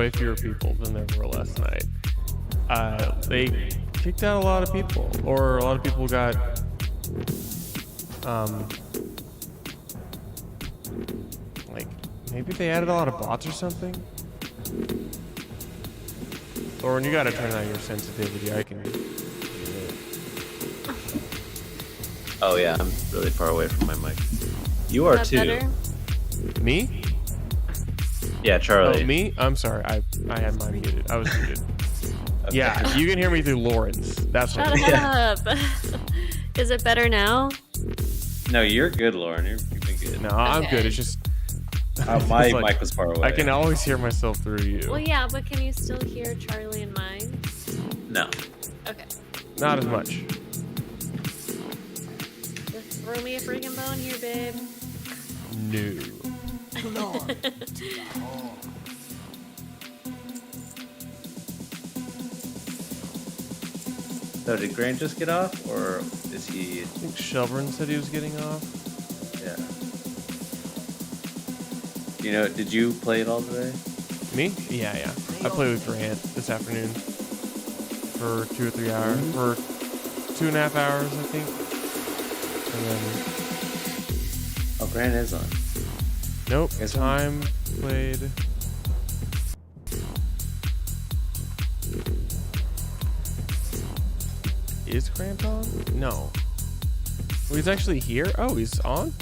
way fewer people than there were last night. They kicked out a lot of people, or a lot of people got like maybe they added a lot of bots or something. Or when you gotta turn on your sensitivity, I can. Oh yeah, I'm really far away from my mic. You are too. Better? Me? Yeah, Charlie. Oh, me? I'm sorry. I had mine muted. I was muted. Okay. Yeah, you can hear me through Lauren's. That's what Shut it is. up. Is it better now? No, you're good, Lauren. You've been good. No, I'm Okay. good. It's just My it's like, mic was far away. I can always hear myself through you. Well, yeah, but can you still hear Charlie and mine? No. Okay. Not as much. Just throw me a freaking bone here, babe. No. So did Grant just get off, or is he? I think Shelburne said he was getting off. Yeah. You know, did you play it all today? Me? Yeah. I played with Grant this afternoon for 2 or 3 hours, for 2.5 hours, I think. And then, Oh, Grant is on. nope, Guess time played. Is Grant on? No. Well, he's actually here? Oh, he's on?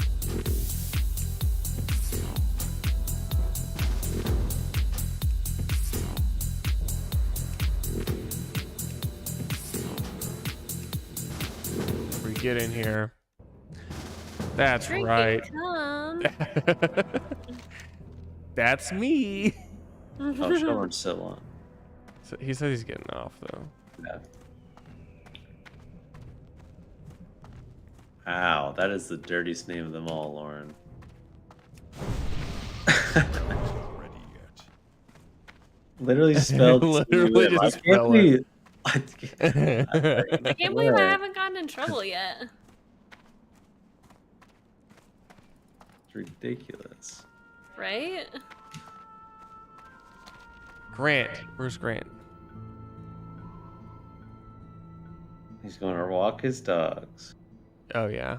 We get in here. That's Drink right. and come. That's me. Oh, Shelburne's still on. So he said he's getting off though. Yeah. Wow, that is the dirtiest name of them all, Lauren. Literally spelled. Literally just I spell can't believe. I can't believe I haven't gotten in trouble yet. It's ridiculous. Right? Grant, where's Grant? He's going to walk his dogs. Oh yeah,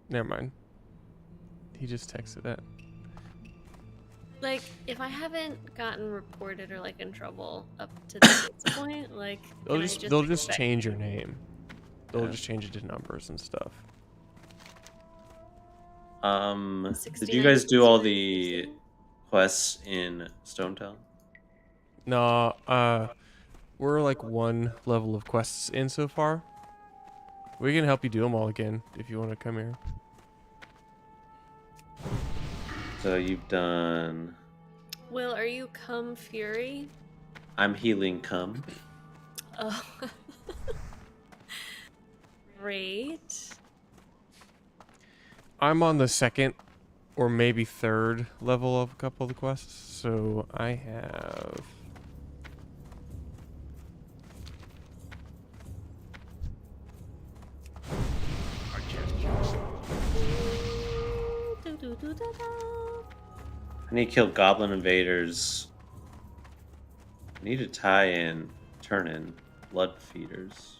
never mind. He just texted that. Like, if I haven't gotten reported or like in trouble up to this point, like They'll can I just they'll just expect- change your name. They'll Yeah. just change it to numbers and stuff. Did you guys do all the quests in Stonetown? No, we're like 1 level of quests in so far. We can help you do them all again if you want to come here. So you've done. Will, are you Come Fury? I'm healing cum. Oh. Great. I'm on the 2nd or maybe 3rd level of a couple of the quests, so I have. I need to kill goblin invaders. I need to tie in, turn in blood feeders.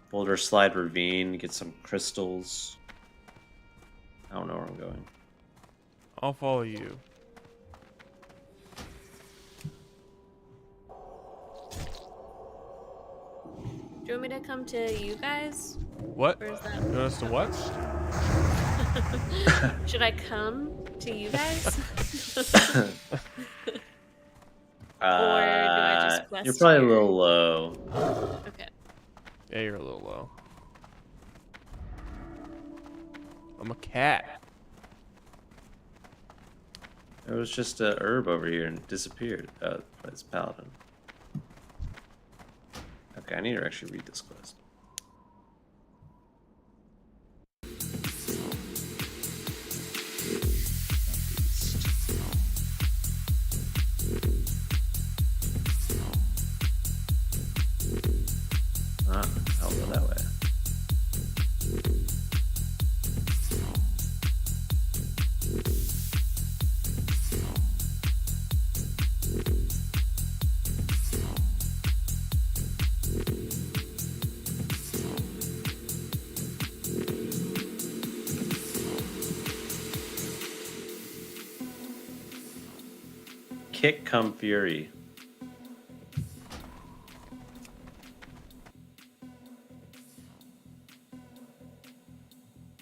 Boulder Slide Ravine, get some crystals. I don't know where I'm going. I'll follow you. Do you want me to come to you guys? What? Or is that... You want us to what? Should I come to you guys? Or do I just quest You're probably here? a little low. Okay. Yeah, you're a little low. I'm a cat. There was just a herb over here and it disappeared. Oh, it's paladin. Okay, I need to actually read this quest. Ah, I'll go that way. Kick come Fury.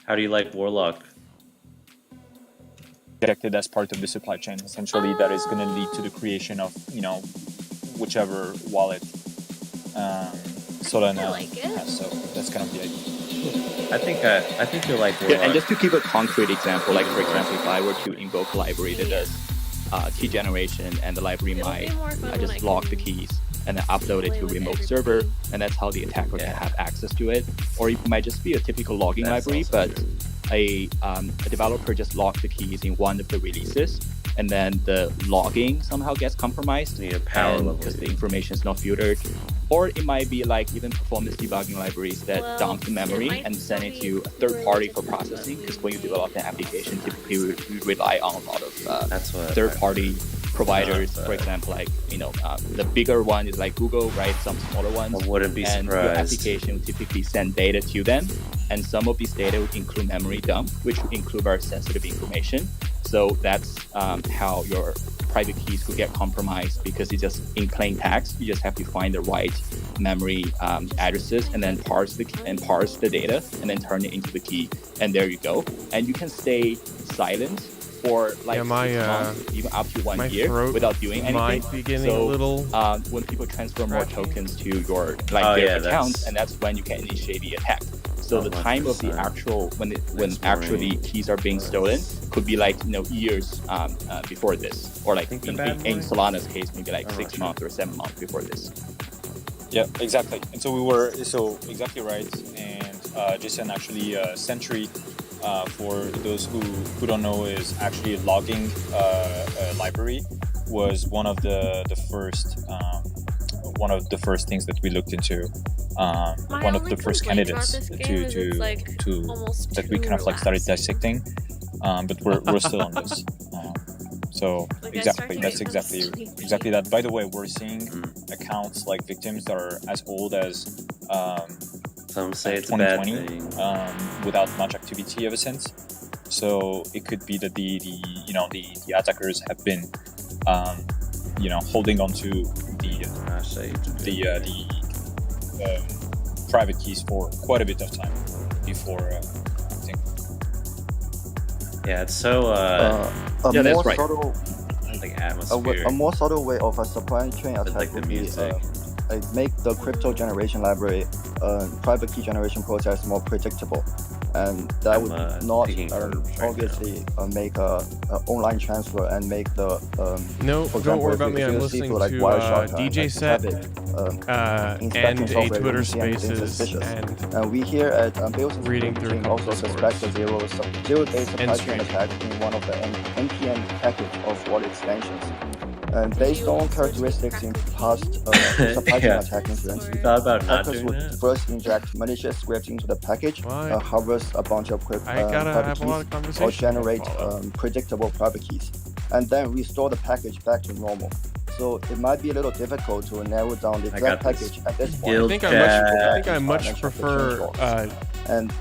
How do you like Warlock? Rejected as part of the supply chain. Essentially, that is going to lead to the creation of, whichever wallet Solana I like it. has. So that's kind of the idea. I think you'll like Warlock. Yeah, and just to give a concrete example, like for example, if I were to invoke a library that does key generation, and the library might, I just lock the keys and then upload it to a remote server, and that's how the attacker can have access to it. Or it might just be a typical logging library, but a developer just locked the keys in one of the releases, and then the logging somehow gets compromised because the information is not filtered. Or it might be like even performance debugging libraries that dump the memory and send it to a third party for processing, because when you develop an application, typically we rely on a lot of third party providers. For example, like the bigger one is like Google, right? Some smaller ones. I wouldn't be surprised. And your application will typically send data to them, and some of these data will include memory dump, which will include very sensitive information. So that's how your private keys could get compromised, because it's just in plain text. You just have to find the right memory addresses and then parse the data and then turn it into the key, and there you go. And you can stay silent for like 6 months, even up to 1 year without doing anything. Might be getting a little. When people transfer more tokens to your their accounts, and that's when you can initiate the attack. So the time of the actual when actually keys are being stolen could be like years before this, or like in Solana's case, maybe like 6 months or 7 months before this. Yeah, exactly. And so exactly right. And Jason, actually, Sentry, for those who don't know, is actually a logging library. Was one of the first things that we looked into. One of the first candidates to that we kind of like started dissecting, but we're still on this. So exactly, that's exactly that. By the way, we're seeing accounts like victims that are as old as some say it's 2020, without much activity ever since. So it could be that the attackers have been holding on to the private keys for quite a bit of time before. I think. Yeah, it's so. That's right. Atmosphere. A more subtle way of a supply chain attack like the would be music. Make the crypto generation library, private key generation process more predictable, and that would not obviously make a online transfer and make the No, for don't example, worry if about you me. I'm see listening for, like, to Wireshark, DJ Set and a Twitter Spaces and we here at Bills reading through a couple also of suspect a discourse. zero-day supply chain streaming. attack in one of the NPM package of wallet extensions. And based on characteristics in past supply chain attack incidents, You thought about not hackers doing would that? first inject malicious scripts into the package, Why? harvest a bunch of I gotta private have a lot of keys, or conversation. generate predictable private keys, and then restore the package back to normal. So it might be a little difficult to narrow down the exact got this. package at this point. Guild I chat. think I much prefer And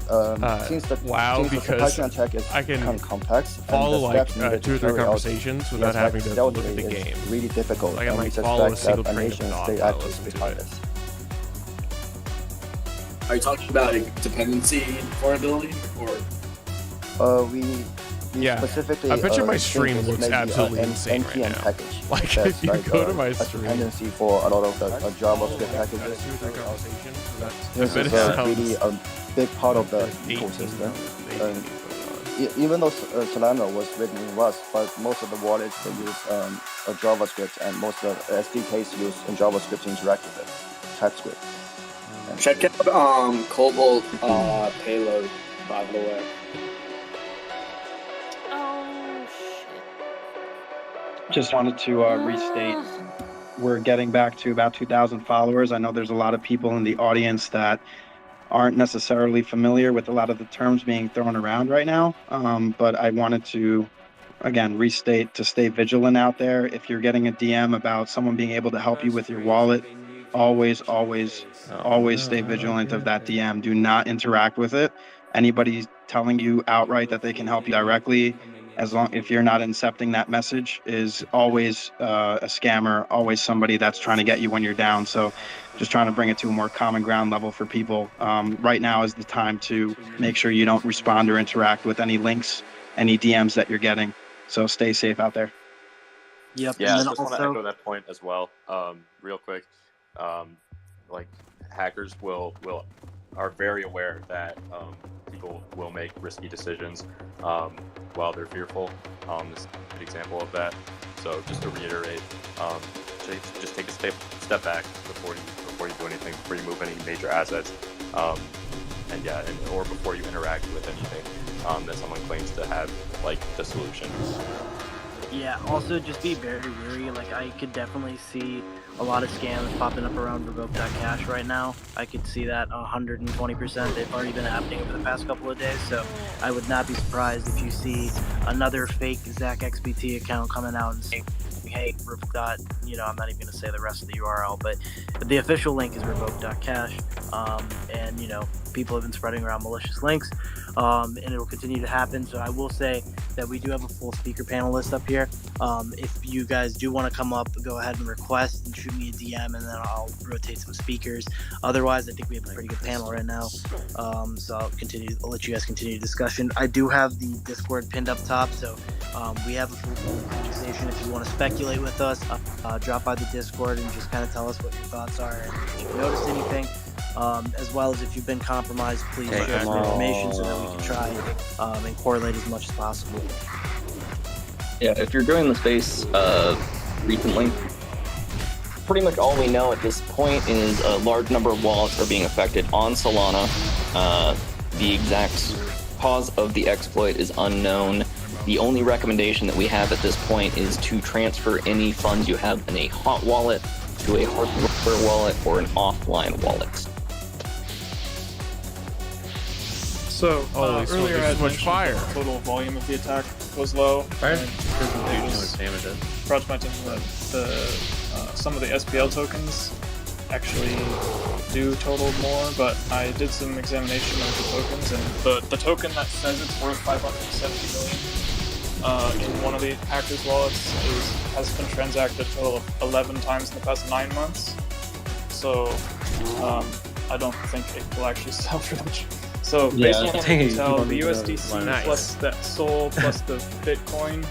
since the WoW, supply because chain attack is I can kind of complex, follow and the like steps needed 2 or to 3 carry out conversations without yes, having to stealthily look at the is game. really difficult, Like I and we might follow a suspect single that a train of nation thought state while actors listening to behind it. this. Are you talking about a dependency vulnerability, or We Yeah. specifically. I bet you my think stream it's looks maybe absolutely an insane right NPM now. package. Like, That's if you go to my a stream- dependency for a lot of the JavaScript Like, packages. 2 or 3 conversations. I This bet is it sounds really a big part of the like 18 ecosystem. put on. Even though Solana was written in Rust, but most of the wallets they use JavaScript, and most of the SDKs use in JavaScript to interact with it, TypeScript. check out Cobalt payload, by the way. Oh shit. Just wanted to restate, we're getting back to about 2,000 followers. I know there's a lot of people in the audience that aren't necessarily familiar with a lot of the terms being thrown around right now, but I wanted to, again, restate to stay vigilant out there. If you're getting a DM about someone being able to help you with your wallet, always stay vigilant of that DM. Do not interact with it. Anybody telling you outright that they can help you directly, if you're not incepting that message, is always a scammer, always somebody that's trying to get you when you're down. So just trying to bring it to a more common ground level for people. Right now is the time to make sure you don't respond or interact with any links, any DMs that you're getting. So stay safe out there. Yep. Yeah, I just want to echo that point as well, real quick. Like hackers are very aware that people will make risky decisions while they're fearful. This is a good example of that. So just to reiterate, just take a step back before you do anything, before you move any major assets, or before you interact with anything that someone claims to have like the solution. Yeah, also just be very wary. Like, I could definitely see a lot of scams popping up around revoke.cash right now. I could see that 120%. They've already been happening over the past couple of days, so I would not be surprised if you see another fake ZachXBT account coming out and saying, hey, revoke. I'm not even going to say the rest of the URL, but the official link is revoke.cash, and people have been spreading around malicious links, and it will continue to happen. So I will say that we do have a full speaker panel list up here. If you guys do want to come up, go ahead and request and shoot me a DM, and then I'll rotate some speakers. Otherwise, I think we have a pretty good panel right now. So I'll let you guys continue discussion. I do have the Discord pinned up top, so we have a full conversation. If you want to speculate with us, drop by the Discord and just kind of tell us what your thoughts are and if you've noticed anything. As well as if you've been compromised, please share some information so that we can try and correlate as much as possible. Yeah, if you're joining the space recently, pretty much all we know at this point is a large number of wallets are being affected on Solana. The exact cause of the exploit is unknown. The only recommendation that we have at this point is to transfer any funds you have in a hot wallet to a hardware wallet or an offline wallet. So earlier I had mentioned that the total volume of the attack was low. Fire doesn't do damage. Brought to my attention that some of the SPL tokens actually do total more, but I did some examination of the tokens, and the token that says it's worth 570 million in one of the hackers' wallets has been transacted a total of 11 times in the past 9 months. So I don't think it will actually sell for much. So based on what I can tell, the USDC plus that SOL plus the Bitcoin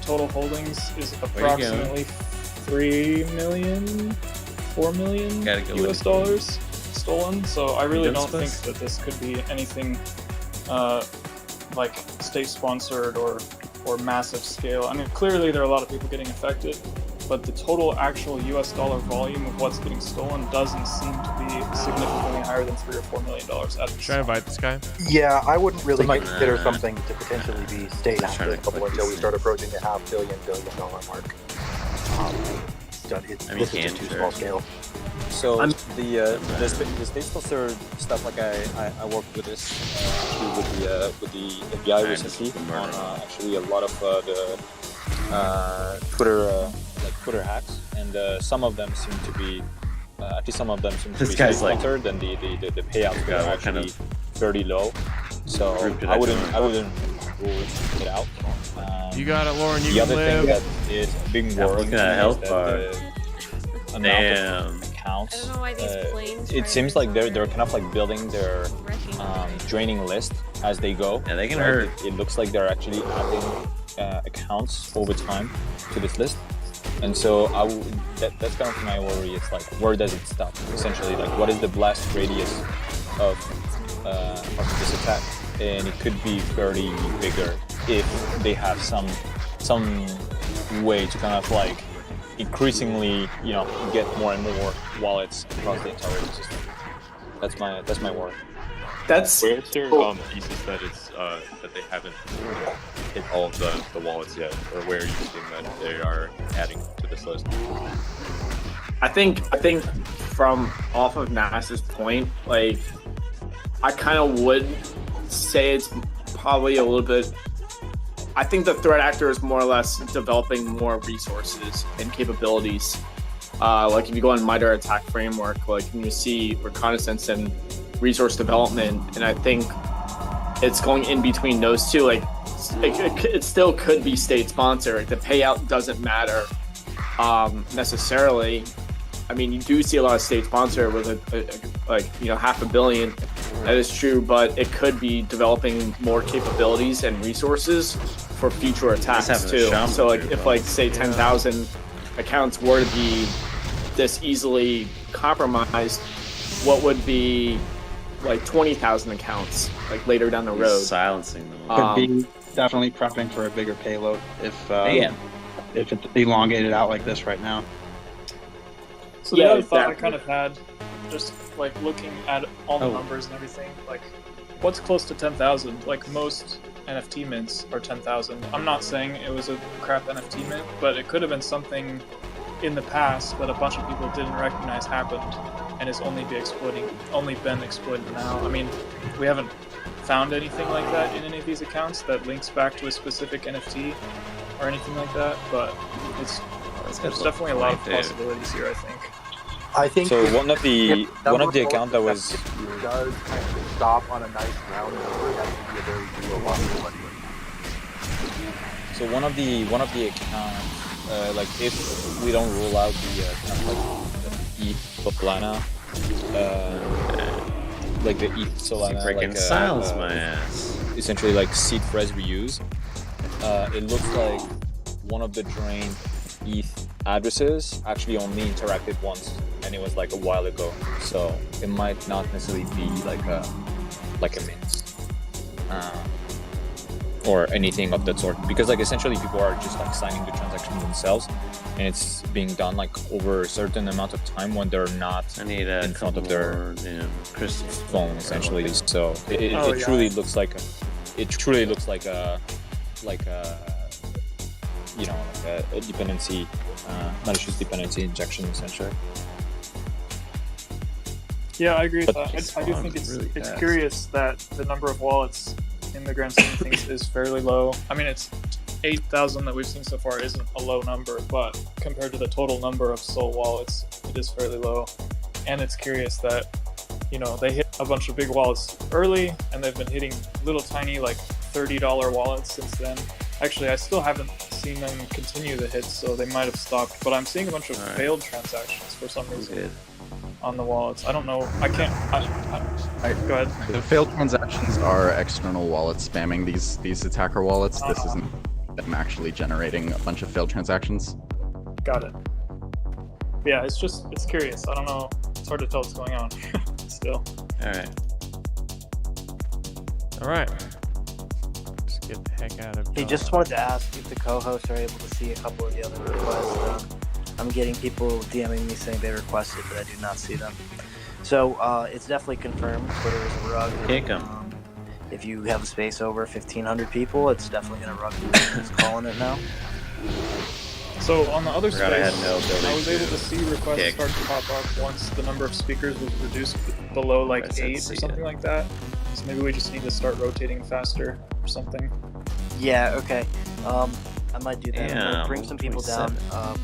total holdings is approximately 3 million, 4 million US dollars stolen. So I really don't think that this could be anything like state-sponsored or massive scale. I mean, clearly there are a lot of people getting affected, but the total actual US dollar volume of what's getting stolen doesn't seem to be significantly higher than $3 or $4 million. Should I invite this guy? Yeah, I wouldn't really consider something to potentially be state active until we start approaching the $500 billion mark. This is just too small scale. So the state-sponsored stuff, like I worked with this with the FBI recently on actually a lot of the Twitter hacks, and some of them seem to be at least some of them seem to be sponsored, and the payouts were actually very low. So I wouldn't rule it out. You got it, Lauren. You the can other live. thing that is being worried is that the amount of accounts. It seems like they're kind of like building their draining list as they go. Yeah, they can hurt. It looks like they're actually adding accounts over time to this list, and so that's kind of my worry. It's like, where does it stop? Essentially, like, what is the blast radius of this attack? And it could be fairly bigger if they have some way to kind of like increasingly, get more and more wallets across the entire ecosystem. That's my worry. Where's their thesis that it's that they haven't hit all of the wallets yet, or where are you seeing that they are adding to this list? I think from off of Nass's point, like, I kind of would say it's probably a little bit. I think the threat actor is more or less developing more resources and capabilities. Like if you go on MITRE attack framework, like you see reconnaissance and resource development, and I think it's going in between those two. Like it still could be state sponsored. The payout doesn't matter necessarily. I mean, you do see a lot of state sponsor with $500 million. That is true, but it could be developing more capabilities and resources for future attacks too. So like if say 10,000 accounts were to be this easily compromised, what would be like 20,000 accounts like later down the road? Silencing them. Could be definitely prepping for a bigger payload if it's elongated out like this right now. So the other thought I kind of had, just like looking at all the numbers and everything, like what's close to 10,000? Like most NFT mints are 10,000. I'm not saying it was a crap NFT mint, but it could have been something in the past that a bunch of people didn't recognize happened and is only been exploited now. I mean, we haven't found anything like that in any of these accounts that links back to a specific NFT or anything like that, but it's definitely a lot of possibilities here, I think. So one of the account that was does kind of stop on a nice round number, that would be a very low possibility. So one of the accounts, like if we don't rule out the kind of like the ETH Solana, like the ETH Solana, freaking silence my ass. Essentially like seed phrase reuse. It looks like one of the drained ETH addresses actually only interacted once, and it was like a while ago. So it might not necessarily be like a mint or anything of that sort, because like essentially people are just like signing the transaction themselves, and it's being done like over a certain amount of time when they're not in front of their phone, essentially. So it truly looks like a dependency, malicious dependency injection, essentially. Yeah, I agree with that. I do think it's curious that the number of wallets in the grand scheme of things is fairly low. I mean, it's 8,000 that we've seen so far isn't a low number, but compared to the total number of Sol wallets, it is fairly low. And it's curious that, they hit a bunch of big wallets early, and they've been hitting little tiny like $30 wallets since then. Actually, I still haven't seen them continue the hits, so they might have stopped. But I'm seeing a bunch of failed transactions for some reason on the wallets. I don't know. I can't. Go ahead. The failed transactions are external wallets spamming these attacker wallets. This isn't them actually generating a bunch of failed transactions. Got it. Yeah, it's curious. I don't know. It's hard to tell what's going on. Still. All right. Let's get the heck out of. Hey, just wanted to ask if the co-hosts are able to see a couple of the other requests. I'm getting people DMing me saying they requested, but I do not see them. So it's definitely confirmed. Twitter is a rug. Kick them. If you have a space over 1,500 people, it's definitely going to rug you. It's calling it now. So on the other space, I was able to see requests start to pop up once the number of speakers was reduced below like 8 or something like that. So maybe we just need to start rotating faster or something. Yeah, okay. I might do that. I'm gonna bring some people down.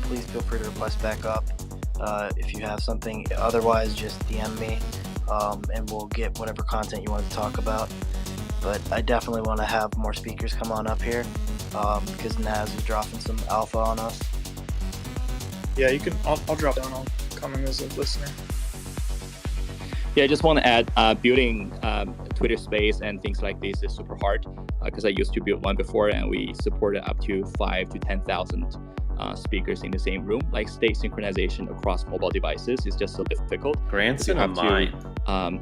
Please feel free to request back up if you have something. Otherwise, just DM me, and we'll get whatever content you want to talk about. But I definitely want to have more speakers come on up here because Naz is dropping some alpha on us. Yeah, you can. I'll drop down. I'll come in as a listener. Yeah, I just want to add, building Twitter Space and things like this is super hard because I used to build one before, and we supported up to 5,000 to 10,000 speakers in the same room. Like state synchronization across mobile devices is just so difficult. Grants you have to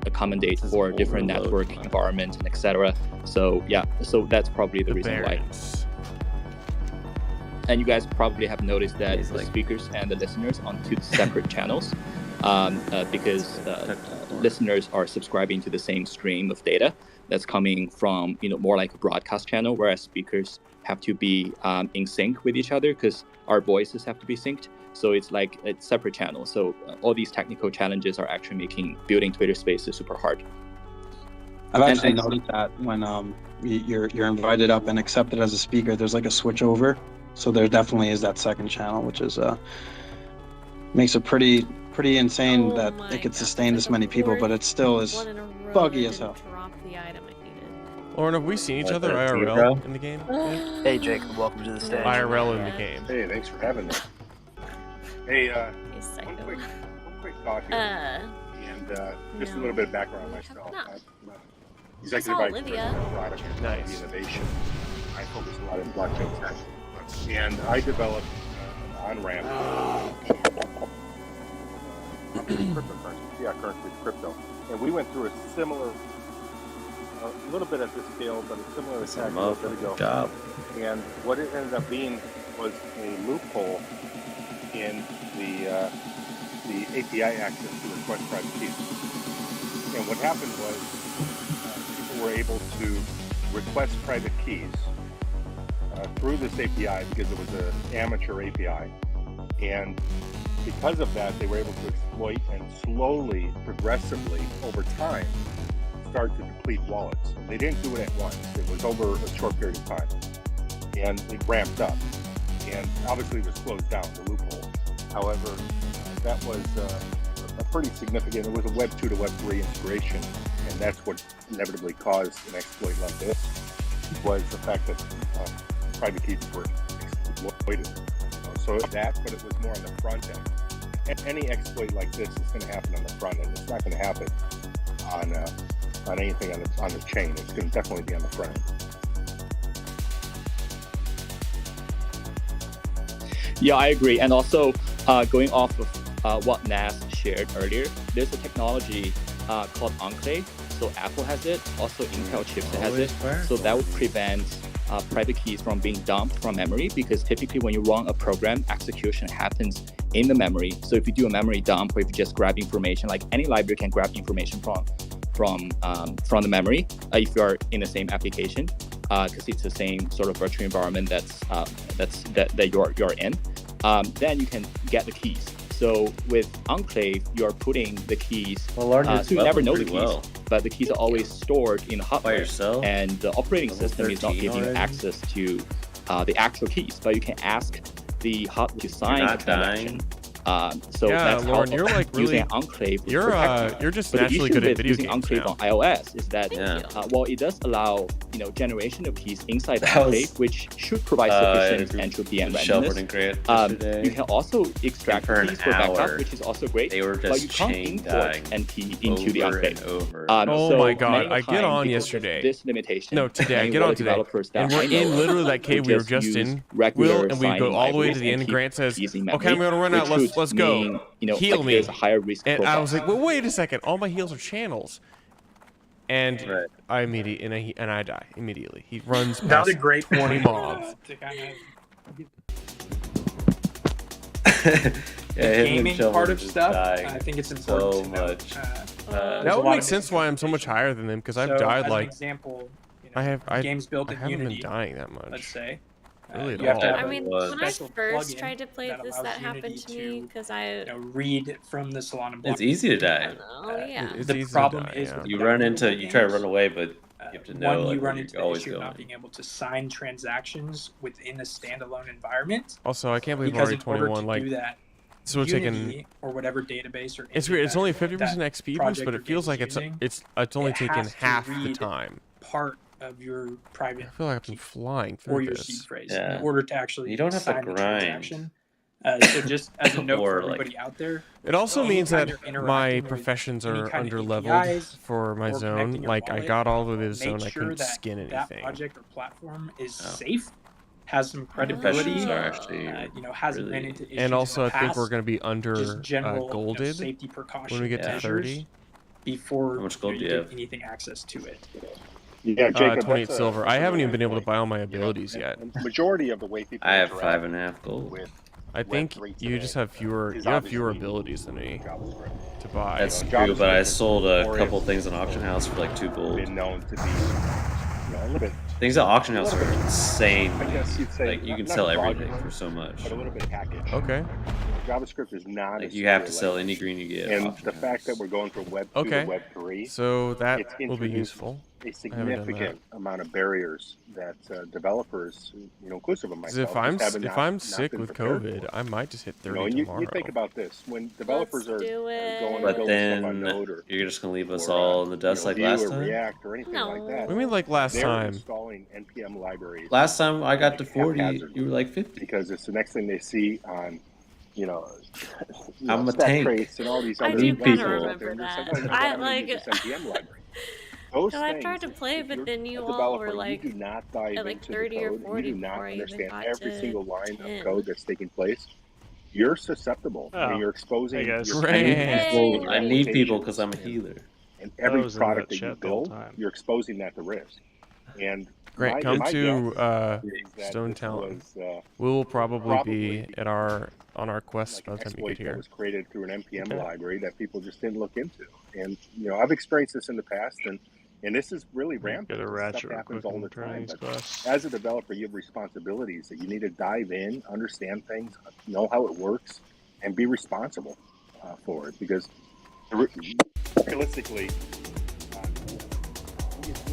accommodate for different network environments and etc. So yeah, so that's probably the reason why. And you guys probably have noticed that the speakers and the listeners on two separate channels. Because listeners are subscribing to the same stream of data that's coming from, more like a broadcast channel, whereas speakers have to be in sync with each other because our voices have to be synced. So it's like a separate channel. So all these technical challenges are actually making building Twitter Spaces super hard. I've actually noticed that when you're invited up and accepted as a speaker, there's like a switch over. So there definitely is that second channel, which is makes it pretty insane it could sustain this many people, but it still is buggy as hell. Drop the item I needed. Lauren, have we seen each other That's you, IRL bro. in the game? Hey, Jacob, welcome to the stage. IRL in the game. Hey, thanks for having me. Hey, one quick thought here, and just a little bit of background on myself. I'm Executive Vice President of Product and Innovation. I focus a lot in blockchain tech, and I developed an on-ramp cryptocurrency, fiat currency, crypto, and we went through a similar, a little bit at this scale, but a similar attack a little bit ago. And what it ended up being was a loophole in the API access to request private keys. And what happened was people were able to request private keys through this API because it was an amateur API. And because of that, they were able to exploit and slowly, progressively, over time, start to deplete wallets. They didn't do it at once. It was over a short period of time. And it ramped up. And obviously it was closed down, the loophole. However, that was a pretty significant, it was a Web 2 to Web 3 integration. And that's what inevitably caused an exploit like this, was the fact that private keys were exploited. So that, but it was more on the front end. And any exploit like this is going to happen on the front end. It's not going to happen on anything on the chain. It's going to definitely be on the front end. Yeah, I agree. And also, going off of what Nas shared earlier, there's a technology called Enclave. So Apple has it, also Intel chipset has it. So that would prevent private keys from being dumped from memory, because typically when you run a program, execution happens in the memory. So if you do a memory dump, or if you just grab information, like any library can grab information from the memory if you are in the same application, because it's the same sort of virtual environment that you're in. Then you can get the keys. So with Enclave, you're putting the keys. So you never know the keys, but the keys are always stored in the hardware, and the operating system is not giving you access to the actual keys. But you can ask the hardware to sign the transaction. So yeah, that's Lauren, how you're like really, using Enclave. you're just but naturally good at video using games Enclave now. on iOS is that while it does allow generation of keys inside the Enclave, which should provide sufficient entropy and randomness, you can also extract keys for backup, which is also great. But you can't import an key into the Enclave. Oh so my god, many I get times, on because of yesterday. This limitation. No, today, I many get on Word today. developers that And we're I know in of literally that cave we were would just use in, regular Will, and we go signing all the way to libraries the end, and keep Grant says, keys in okay, I'm memory, gonna run out, which let's would go. mean, Heal like me. there's a higher risk And profile. I was like, well, wait a second, all my heals are channels. And I immediately, and I die immediately. He runs past That was a great 20 point mobs. to kind of the gaming part of stuff. I think it's important so to much. note. That would make sense why I'm so much higher than them, because I've died as like an example, games built in I haven't Unity, been dying that much. Let's say. Really You have to have I mean, when I special first plugin tried to play this, allows that happened Unity to me because I read from the Solana block. It's easy to die. yeah. It's the easy to problem die, is yeah. with You the run downloadable into, you try to games, run away, but you have to know you like, run where into you're the always issue of going. not being able to sign transactions within a standalone environment. Also, I can't believe I'm Because already in order 21. to Like, do that, this would take Unity or whatever database or It's engine weird. It's only that 50% XP boost, project but or it feels game like is it's using, only it taken has to half the read time. part of your private I feel like I've been flying or through your this. seed phrase Yeah. in order to actually You don't have to sign the grind. transaction. So just as a note Or, for like- everybody out there, It also means that anytime you're my interacting with professions any are kind of under-leveled APIs for my or zone. connecting your Like, I wallet, got all the way to the make zone, I sure couldn't that skin that anything. project or platform is safe, has some credibility, Professions are actually hasn't really- ran into issues And also, in I the think we're past. going to be under Just general golded safety precaution when we get to measures 30. before How much gold do you get have? anything access to it. Yeah, Jacob, 28 that's silver. that's I haven't really even been able to good buy all my point. You know, abilities yet. and majority of the way people I have interact 5.5 gold. with I think Web3 you just today have fewer. is You have fewer obviously abilities than me JavaScript. to buy. That's You know, true, but I JavaScript sold a is couple things on Auction House for like 2 gold. Been known to be a little bit. Things at Auction House are insane. I guess you'd say Like you can not sell everything fraudulent, for so much. but a little bit hackish. Okay. JavaScript is not. Like as you have to secure sell like any green you get. at And Auction the House. fact that we're going from Web 2 Okay. to Web 3, So that it's will be introduced useful. a significant amount of barriers that developers, inclusive of myself, if I'm sick with COVID, I might just hit 30 tomorrow. You think about this when developers are going but to then stuff on Node or you're just gonna leave us all in the dust like Vue last or time. React or anything like that. What do you mean like last They're time? installing npm libraries. Last time I got to 40, you were like 50. Because it's the next thing they see on, I'm a stack tank. trace and all these I other do people. kind of remember that. I like. NPM library. Those I things, tried to play, but then you a all developer, were like you do not dive at like into 30 the or code. 40 You do not before I even understand got every to single line 10. of code that's taking place. You're susceptible. And you're exposing. Hey guys. I need people because I'm a healer. And every product that you build, you're exposing that to risk. And Grant, come to Stone Town. We'll probably be at on our quest by the time you get that here. was created through an npm library that people just didn't look into. And I've experienced this in the past, and this is really rampant. Get a ratchet Stuff happens quick all the in time. But class. as a developer, you have responsibilities that you need to dive in, understand things, know how it works, and be responsible for it. Because realistically,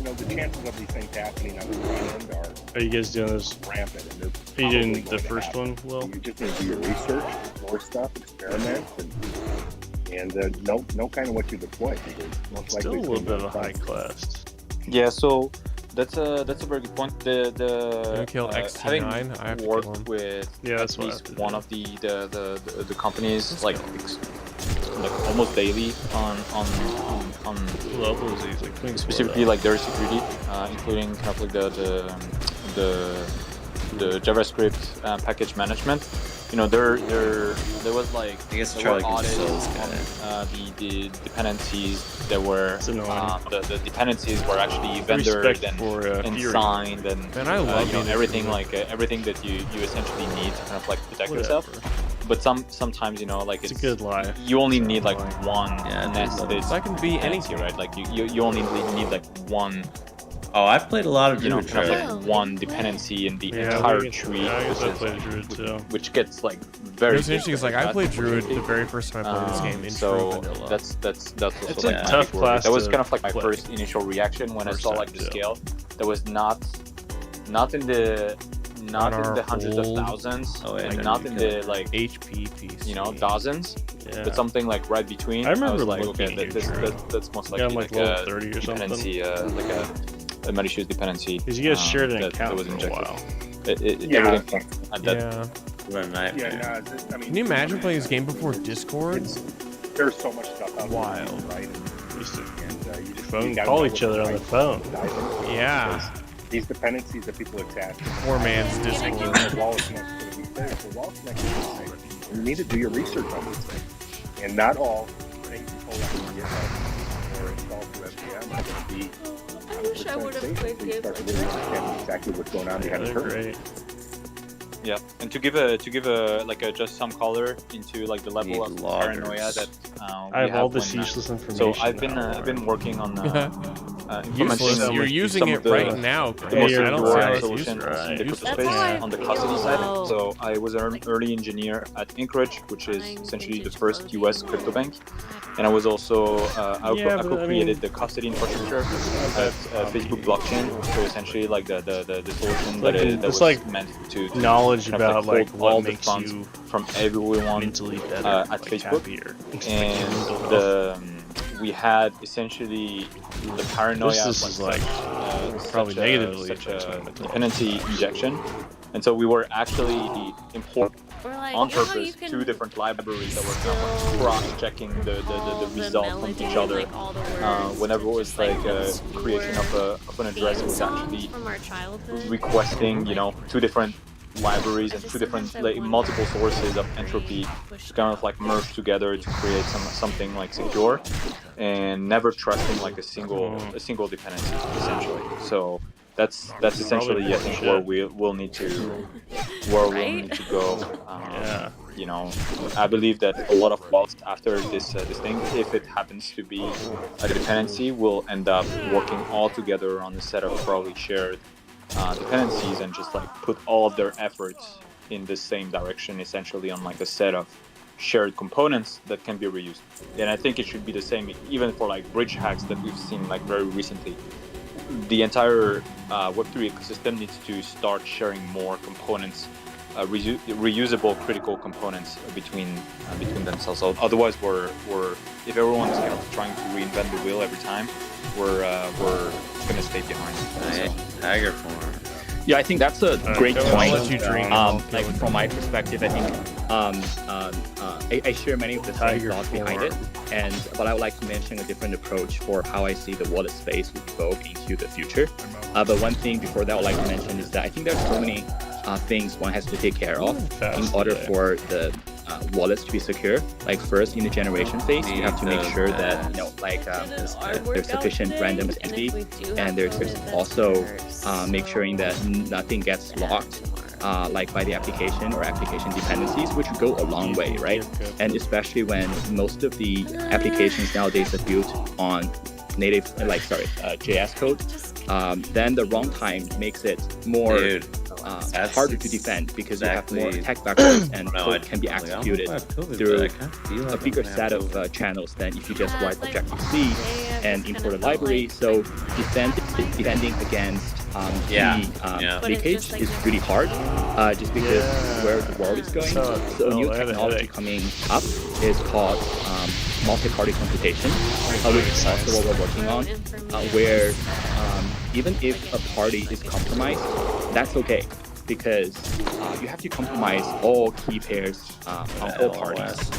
the chances of these things happening on the front end are you guys doing this rampant. And are you doing the first one, Will? You just need to do your research, more stuff, experiment, and know kind of what you deploy. Most Still likely a little bit of a high class. Yeah, so that's a very good point. Kill having XT9, I have to worked kill him. with that's at least one of the companies like almost daily on levels, he's like specifically like their security, including kind of like the JavaScript package management. There was like audits on the dependencies that were the dependencies were actually vendored and signed and I love everything everything that you essentially need to kind of like protect yourself. But sometimes like it's a good lie. You only need like one nested. That can be anything, right? Like you only need like one. Oh, I've played a lot of Druid. Kind of like one dependency in the entire tree, which gets like very. What's interesting is like I played Druid the very first time I played this game in so vanilla. That's it's a tough class. That was kind of like my first initial reaction when I saw like the scale. That was not in the hundreds of thousands, not in the like HP piece, dozens, but something like right between. I remember was like, looking okay, that's most likely like level 30 or dependency, like a malicious dependency. Because you guys shared an account was for a injected. while. Everything. What a nightmare. Can you imagine playing this game before Discord? There's so much stuff out Wild. there, right? Phone call each other on the phone. Yeah. These dependencies that people attach. Poor man's Discord. The wallet's next to the wallet's next to the thing. You need to do your research on these things. And not all things you pull out of GitHub or install through SPM are going to be I wish I would have played you start to really understand exactly what's going on behind the curtain. Yeah, and to give a like just some color into like the level of paranoia that I have all this useless information. So I've been working on useless. You're using it right now. The most I don't see how it's solutions right. in the crypto space on the custody side. So I was an early engineer at Anchorage, which is essentially the first US crypto bank, and I was also I co-created the custody infrastructure at Facebook blockchain. So essentially like the solution that was like meant to knowledge about like what makes you from everyone mentally better at Facebook, and we had essentially the paranoia is like probably negatively such a dependency injection, and so we were actually importing on purpose two different libraries that were kind of cross-checking the results from each other. Whenever it was like a creation of an address, it was actually requesting two different libraries and two different multiple sources of entropy to kind of like merge together to create something like secure, and never trusting like a single dependency essentially. So that's essentially I think where we'll need to go. I believe that a lot of wallets after this thing, if it happens to be a dependency, will end up working all together on a set of probably shared dependencies and just like put all of their efforts in the same direction, essentially on like a set of shared components that can be reused. And I think it should be the same even for like bridge hacks that we've seen like very recently. the entire Web3 ecosystem needs to start sharing more components, reusable critical components between themselves. So otherwise, we're if everyone's kind of trying to reinvent the wheel every time, we're gonna stay behind. Tiger form. Yeah, I think that's a great I'll point. let you drink. Like from my perspective, I think I share many of the same thoughts behind it, but I would like to mention a different approach for how I see the wallet space will evolve into the future. But one thing before that I would like to mention is that I think there's so many things one has to take care of in order for the wallets to be secure. Like first, in the generation phase, you have to make sure that there's sufficient random entity, and there's also make sure that nothing gets locked. Like by the application or application dependencies, which go a long way, right? And especially when most of the applications nowadays are built on native, JS code, then the runtime makes it more harder to defend because you have more attack vectors and code can be executed through a bigger set of channels than if you just write Objective-C and import a library. So defending against leakage is really hard, just because where the world is going. So a new technology coming up is called multi-party computation, which is also what we're working on, where even if a party is compromised, that's okay, because you have to compromise all key pairs on all parties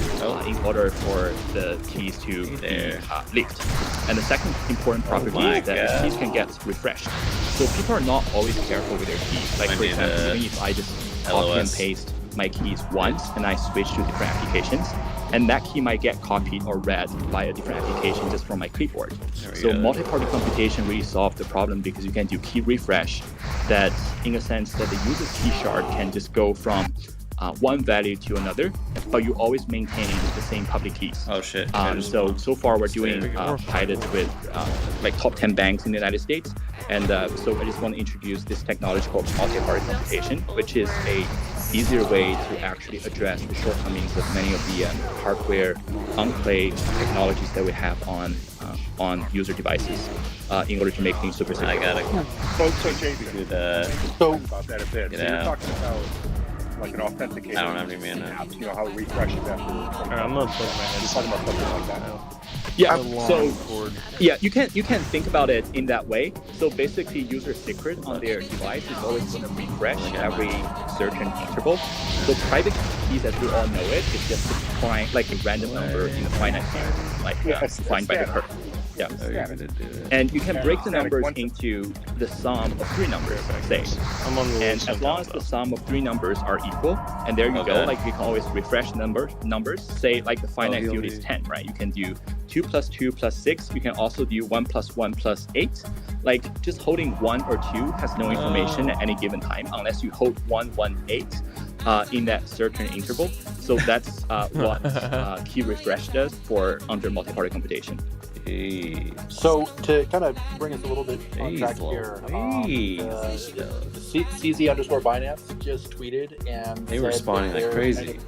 in order for the keys to be leaked. And the second important property is that the keys can get refreshed. So people are not always careful with their keys. Like for example, even if I just copy and paste my keys once and I switch to different applications, and that key might get copied or read by a different application just from my clipboard. So multi-party computation really solved the problem because you can do key refresh that, in a sense, that the user's key shard can just go from one value to another, but you always maintain the same public keys. Oh shit. So far we're doing pilots with like top 10 banks in the United States. And so I just want to introduce this technology called multi-party computation, which is a easier way to actually address the shortcomings of many of the hardware enclave technologies that we have on user devices in order to make things super simple. So JB, so about that a bit. So you're talking about like an authentication. I don't have any mana. You know how it refreshes after. I'm not putting my head. You're talking about something like that. You can think about it in that way. So basically, user secret on their device is always going to refresh every certain interval. So private keys, as we all know it, is just like a random number in a finite series, like defined by the curve. Yeah. And you can break the numbers into the sum of three numbers, say. And as long as the sum of three numbers are equal, and there you go, like you can always refresh numbers. Say like the finite field is 10, right? You can do 2 plus 2 plus 6. You can also do 1 plus 1 plus 8. Like just holding 1 or 2 has no information at any given time unless you hold 1, 1, 8 in that certain interval. So that's what key refresh does for under multi-party computation. So to kind of bring us a little bit on track here, CZ_Binance just tweeted and they were responding like crazy.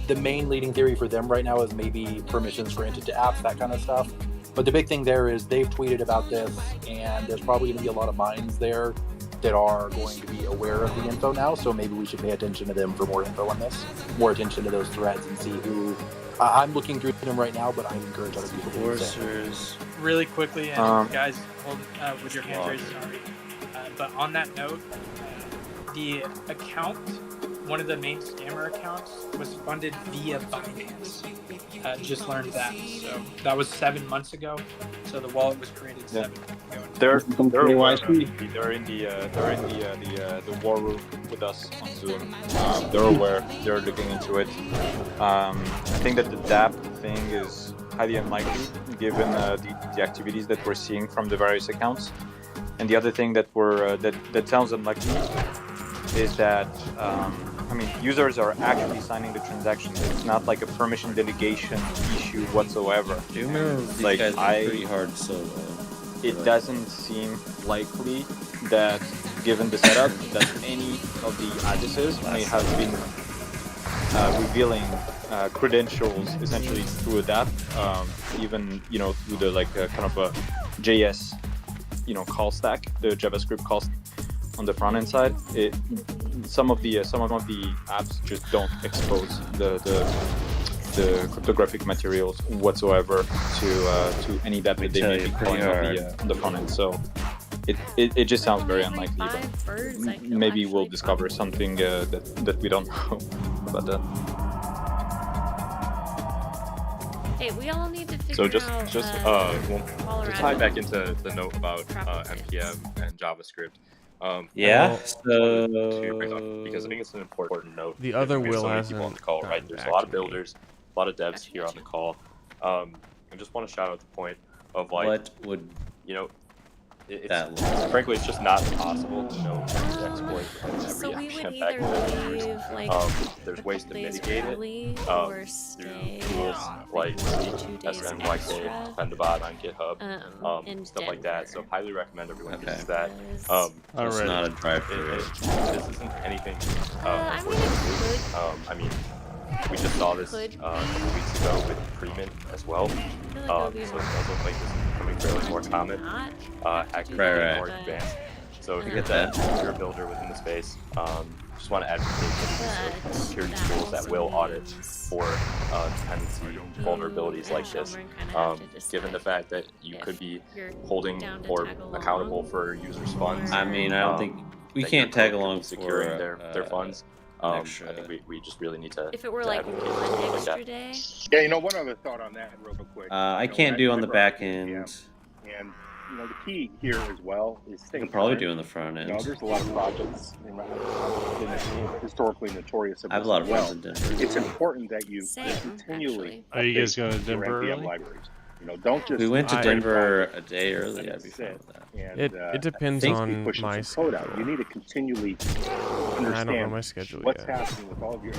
The main leading theory for them right now is maybe permissions granted to apps, that kind of stuff. But the big thing there is they've tweeted about this, and there's probably going to be a lot of minds there that are going to be aware of the info now. So maybe we should pay attention to them for more info on this, more attention to those threads, and see who. I'm looking through them right now, but I encourage other people to do the same. Really quickly, and guys, hold with your hands raised, sorry. But on that note, the account, one of the main scammer accounts, was funded via Binance. Just learned that, so that was 7 months ago. So the wallet was created 7 months ago. They're aware. They're in the war room with us on Zoom. They're aware. They're looking into it. I think that the DApp thing is highly unlikely given the activities that we're seeing from the various accounts. And the other thing that that sounds unlikely is that users are actually signing the transactions. It's not like a permission delegation issue whatsoever. Like pretty hard solo. It doesn't seem likely that, given the setup, that any of the addresses may have been revealing credentials essentially through a DApp, even through the kind of a JS call stack, the JavaScript call on the front end side, some of the apps just don't expose the cryptographic materials whatsoever to any depth that they may be calling on the front end. So it just sounds very unlikely. But maybe we'll discover something that we don't know about that. Hey, we all need to figure So just out. to tie back into the note about npm and JavaScript. Yeah. Because I think it's an important note. The other because will so many hasn't people on the call, right? gotten There's a back lot to of me. builders, a lot of devs here on the call. I just want to shout out the point of like, What would frankly, it's just not possible to know the exploit of every So we would action either effect. leave like There's ways to days mitigate early it or stay through tools like 2 days SMYK, extra. Dependabot on GitHub, in stuff like that. So highly recommend everyone uses that. It's not a drive-through. This isn't anything. I mean, we just saw this a couple weeks ago with Premint as well. So it does look like this is becoming fairly more common. Hackers are more advanced. So if you get that, if you're a builder within the space, just want to advocate for these security tools that will audit for dependency vulnerabilities like this. Given the fact that you could be holding or accountable for users' funds. I mean, I don't think we can't tag along securing for their funds. I think we just really need to. If it were like one extra day. Yeah, you know, one other thought on that, real quick. I can't do on the back end. And you know, the key here as well is I staying. can probably current. do on the front end. You know, there's a lot of projects historically notorious. I have a lot of friends in Denver. It's important that you continually. Are you guys going to Denver your NPM early? libraries. You know, don't just. We went to Denver a day early. I'd be fine with that. And, It depends on my code out. You need to continually understand I don't know my schedule what's yet. happening with all of your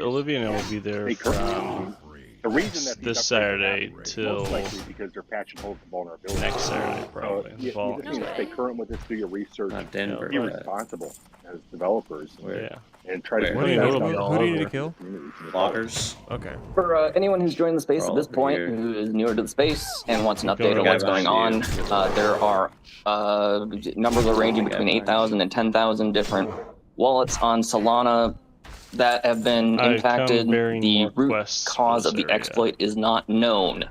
Olivia and I will be there from the reason that this Saturday most till likely because they're patching holes to vulnerabilities. next Saturday, probably. You just need to stay current with this, do your research, Denver, be but- responsible as developers, and try to. Who do you need to kill? Loggers. Okay. For anyone who's joined the space at this point, who is newer to the space and wants an update on what's going on, there are numbers are ranging between 8,000 and 10,000 different wallets on Solana that have been impacted. The root cause of the exploit is not known.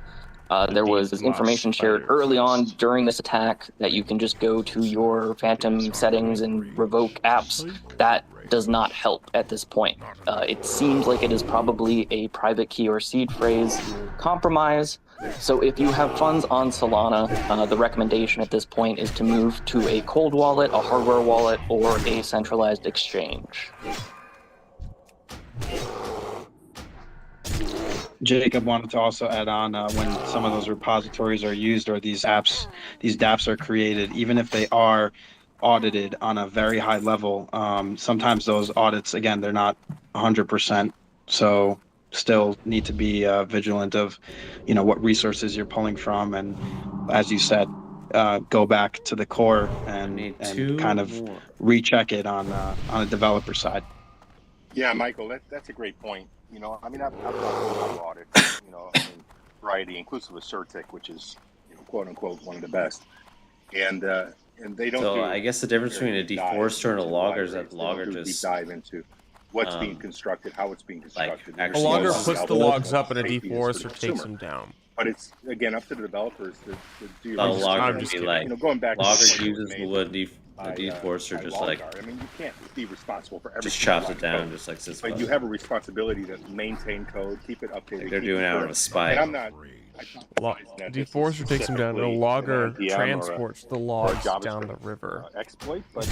There was information shared early on during this attack that you can just go to your Phantom settings and revoke apps. That does not help at this point. It seems like it is probably a private key or seed phrase compromise. So if you have funds on Solana, the recommendation at this point is to move to a cold wallet, a hardware wallet, or a centralized exchange. Jacob wanted to also add on when some of those repositories are used or these dApps are created, even if they are audited on a very high level, sometimes those audits, again, they're not 100%. So still need to be vigilant of, what resources you're pulling from. And as you said, go back to the core and kind of recheck it on a developer side. Yeah, Michael, that's a great point. I've done a lot of audits, variety, inclusive of Certic, which is, quote unquote, one of the best. And they don't. So I guess the difference between a deforester and a logger is that the logger deep just dive into what's being constructed, how it's being constructed. A logger puts the logs up and a deforester takes them down. But it's again up to the developers to do your a research. logger would be like going back. Logger to uses the wood, the deforester just like. I mean, you can't be responsible for everything. Just chops it down, just like this. But you have a responsibility to maintain code, keep it updated. Like they're doing it out of a spike. And I'm not. Deforester takes them down, and a logger transports the logs down the river. Exploit, but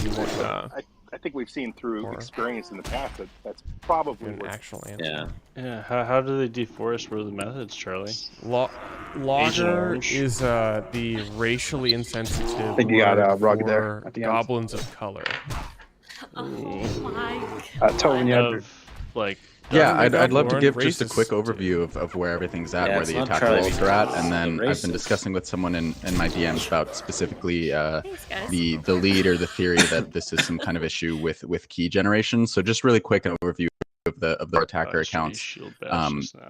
I think we've seen through experience in the past that that's probably an actual answer. Yeah. Yeah. How do they deforest? What are the methods, Charlie? Logger is the racially insensitive. I think you got a rug there at the end. Goblins of color. Oh my Tauren, like. Yeah, I'd love to give just a quick overview of where everything's at, where the attack rolls are at, and then I've been discussing with someone in my DMs about specifically the lead or the theory that this is some kind of issue with key generation. So just really quick an overview of the attacker accounts.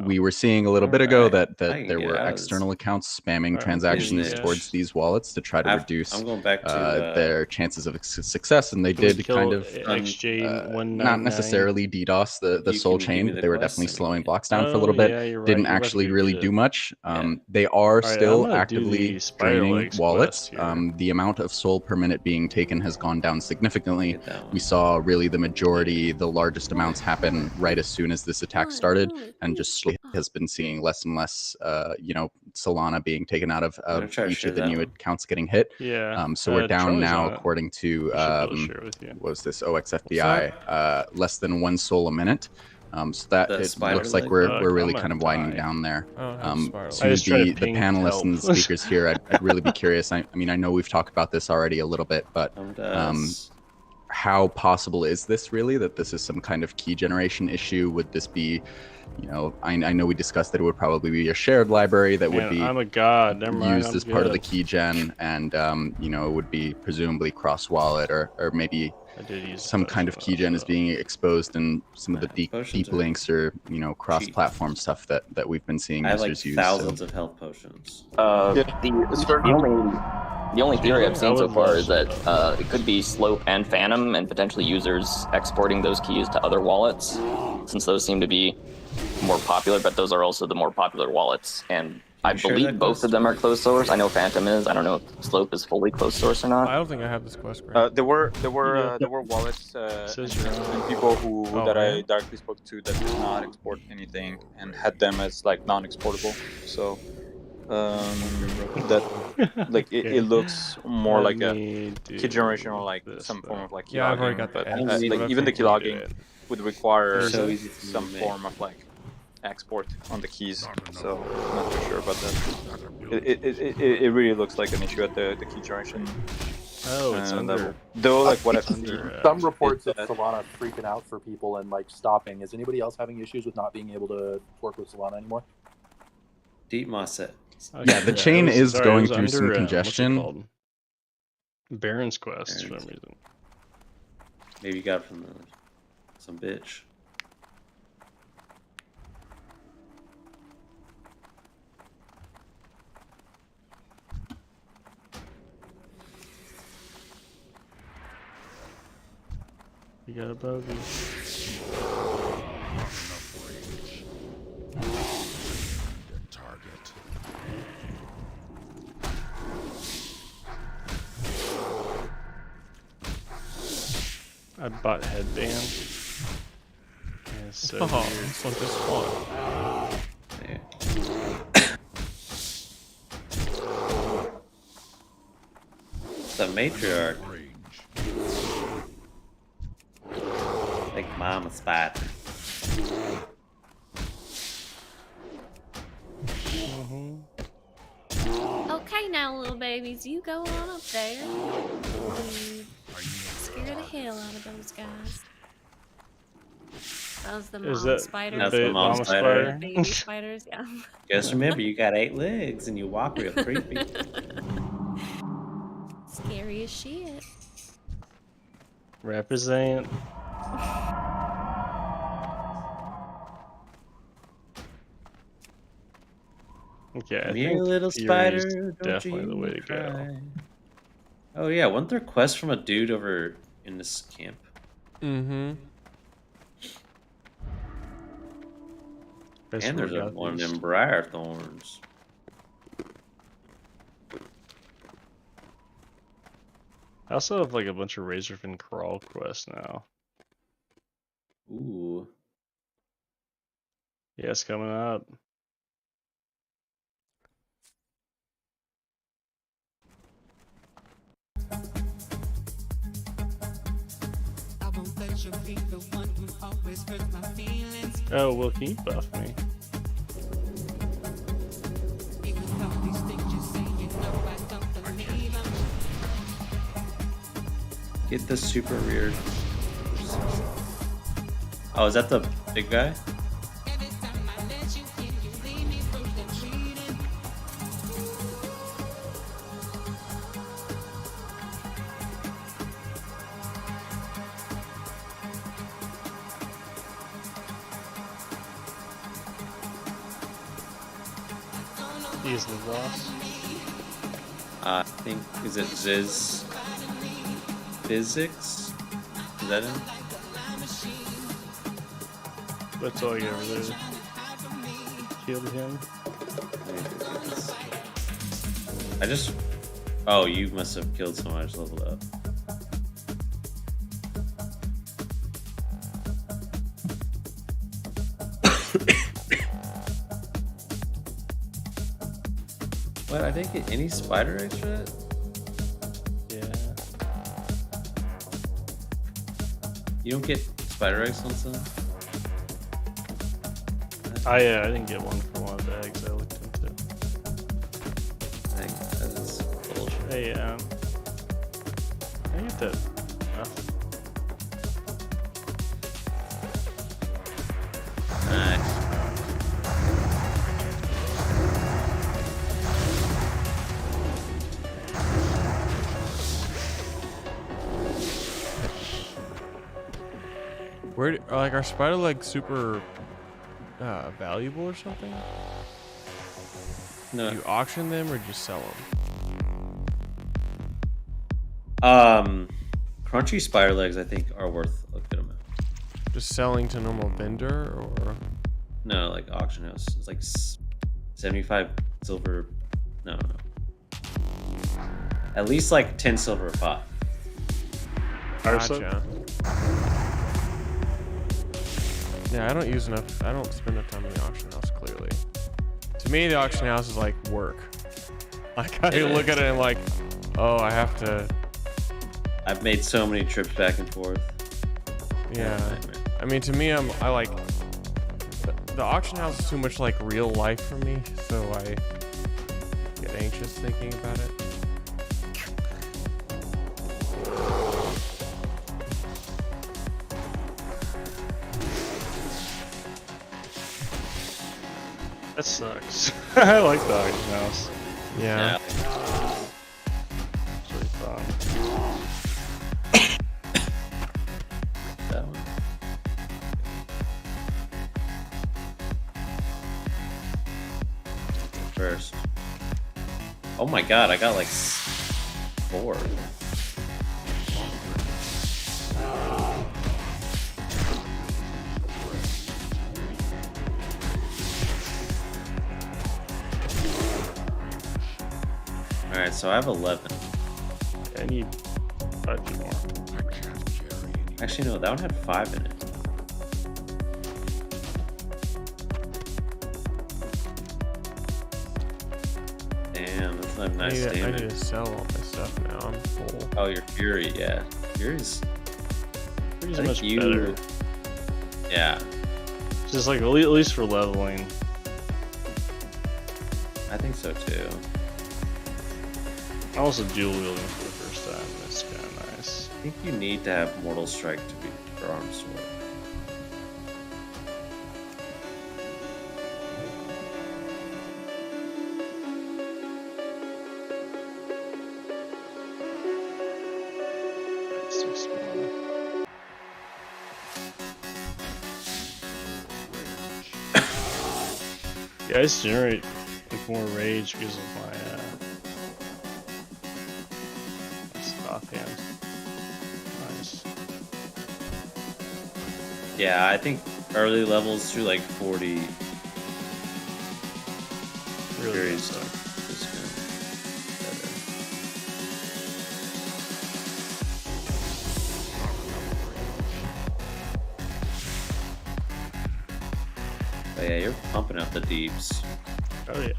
We were seeing a little bit ago that there were external accounts spamming transactions towards these wallets to try to reduce their chances of success, and they did kind of not necessarily DDoS the Soul chain, but they were definitely slowing blocks down for a little bit. Didn't actually really do much. They are still actively draining wallets. The amount of Soul per minute being taken has gone down significantly. We saw really the majority, the largest amounts happen right as soon as this attack started, and just slowly has been seeing less and less Solana being taken out of each of the new accounts getting hit. So we're down now, according to what was this OXFBI, less than 1 Soul a minute. So that it looks like we're really kind of winding down there. To the panelists and the speakers here, I'd really be curious. I mean, I know we've talked about this already a little bit, but how possible is this really, that this is some kind of key generation issue? Would this be, I know we discussed that it would probably be a shared library that would be used as part of the key gen, and it would be presumably cross wallet or maybe some kind of key gen is being exposed in some of the deep links or cross platform stuff that we've been seeing users use. Thousands of health potions. The only theory I've seen so far is that it could be Slope and Phantom, and potentially users exporting those keys to other wallets, since those seem to be more popular, but those are also the more popular wallets. And I believe both of them are closed source. I know Phantom is. I don't know if Slope is fully closed source or not. I don't think I have this quest. There were wallets and people that I directly spoke to that did not export anything and had them as like non-exportable. So that like it looks more like a key generation or like some form of like key logging. I've already got but like even the key logging would require some form of like export on the keys. So I'm not too sure about that. It really looks like an issue at the key generation. It's level. Though, like what I've seen, some reports of Solana freaking out for people and like stopping. Is anybody else having issues with not being able to work with Solana anymore? Deep moss it. Yeah, the chain is going through some congestion. Baron's Quest for some reason. Maybe you got it from some bitch. You got a bogey. I bought headband. Yeah, it's so weird. This one just spawned. The matriarch. Like mama spider. Okay now, little babies, you go on up there. Scare the hell out of those guys. That was the mom spider. That's the mom spider. Baby spiders, yeah. Just remember, you got 8 legs and you walk real creepy. Scary as shit. Represent. Okay, I think little spider, definitely the way to go. Oh yeah, wasn't there quests from a dude over in this camp? Mm-hmm. And there's one in Briar Thorns. I also have like a bunch of Razorfin Crawl quests now. Ooh. Yeah, it's coming up. Oh, well, can you buff me? Get the super weird. Oh, is that the big guy? He's the boss. I think, is it Ziz Physics? Is that him? That's all you ever did. Killed him. I just... Oh, you must have killed someone. I just leveled up. What? I didn't get any spider eggs for it? Yeah. You don't get spider eggs on some? I didn't get one for one of the eggs I looked into. Dang, that is bullshit. Hey, I get that. Nice. Where like are spider legs super valuable or something? No. Do you auction them or just sell them? Crunchy spider legs I think are worth a good amount. Just selling to normal vendor or? No, like auction house. It's like 75 silver. No. At least like 10 silver a pop. Gotcha. Yeah, I don't use enough. I don't spend enough time in the auction house. Clearly, to me, the auction house is like work. Like I look at it and like, oh, I have to. I've made so many trips back and forth. Yeah, I mean, to me, I like the auction house is too much like real life for me, so I get anxious thinking about it. That sucks. I like the auction house. Yeah. It's really fun. That one. First. Oh my god, I got like 4. Alright, so I have 11. I need 5 more. Actually, no, that one had 5 in it. Damn, that's not nice damage. I need to sell all my stuff now. I'm full. Oh, your Fury, yeah. Fury's much better. Yeah. Just like at least for leveling. I think so too. Also dual wielding for the first time. That's kind of nice. I think you need to have Mortal Strike to be your arm sword. Yeah, I just generate like more rage because of my offhand. Nice. Yeah, I think early levels through like 40 really Fury's suck. is good. But yeah, you're pumping out the deeps. Oh yeah.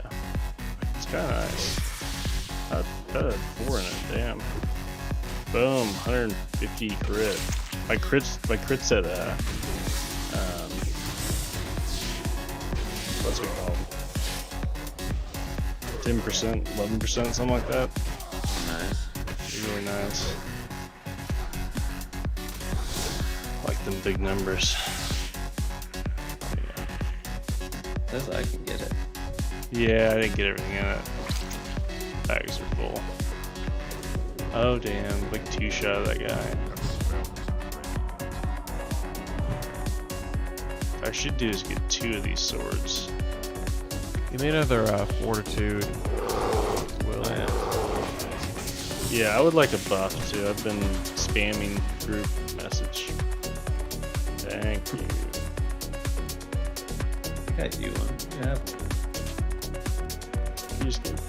It's kind of nice. I had 4 in it, damn. Boom, 150 crit. My crit's at what's it called? 10%, 11%, something like that. Nice. Really nice. Like them big numbers. Says I can get it. Yeah, I didn't get everything in it. Bags are full. Oh damn, like 2-shot of that guy. What I should do is get 2 of these swords. Give me another Fortitude. Will. Yeah, I would like a buff too. I've been spamming group message. Thank you. Got you one. Yeah. You just gave.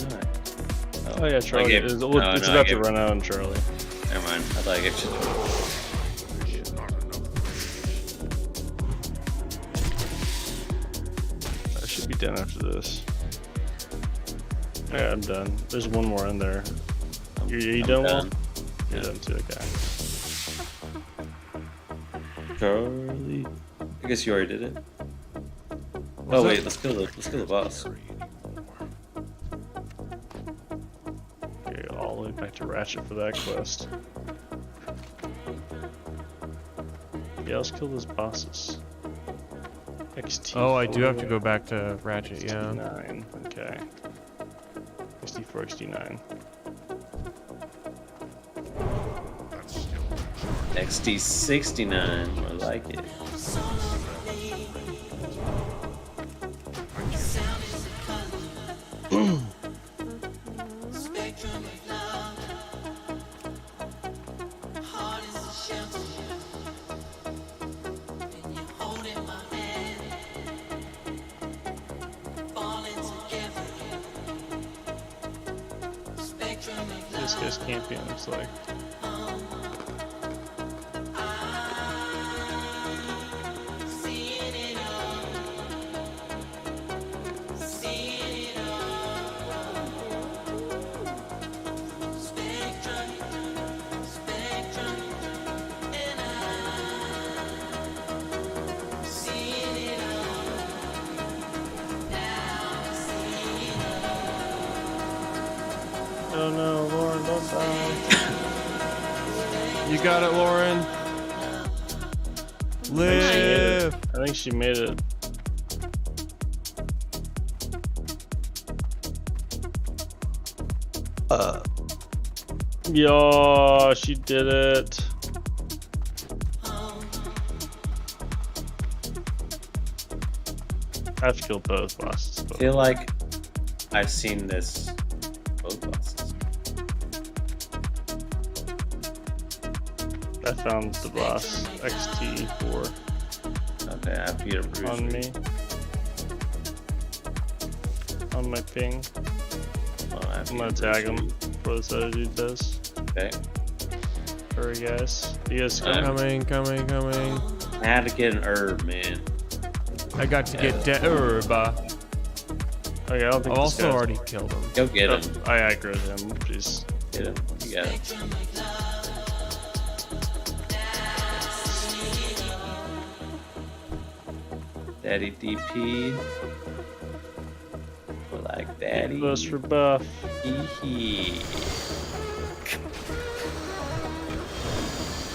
Nice. Oh yeah, Charlie. It's about to run out on Charlie. Never mind. I thought I gave you. I should be done after this. Yeah, I'm done. There's one more in there. Are you done? Will? You're done too, okay. Charlie. I guess you already did it. Oh wait, let's kill the boss. Okay, all the way back to Ratchet for that quest. Yeah, let's kill those bosses. XT4, oh, I do have to go back to Ratchet, yeah. XT9, okay. XT4, XT9. XT69, more like it. This guy's camping, looks like. Oh no, Lauren, don't die. You got it, Lauren. Live. I think she made it. Yo, she did it. I have to kill both bosses. I feel like I've seen this both bosses. I found the boss XT4. Okay, I have to get a bruise on me. On my ping. I'm gonna tag him before this other dude does. Okay. Hurry, guys. You guys coming. I had to get an herb, man. I got to get the herb. Okay, I don't think I've also already killed him. Go get him. I aggroed him. Jeez. Get him. You got it. Daddy DP. We're like daddy. Bus for buff. Hee.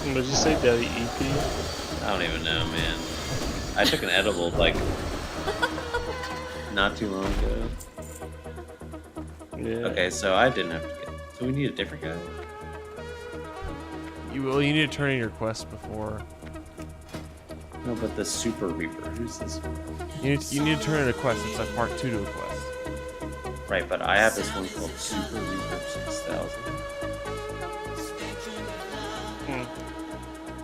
What did you say, Daddy EP? I don't even know, man. I took an edible like not too long ago. Yeah. Okay, so I didn't have to get. So we need a different guy. You need to turn in your quest before. No, but the Super Reaper. Who's this? You need to turn in a quest. It's like part 2 to a quest. Right, but I have this one called Super Reaper 6000.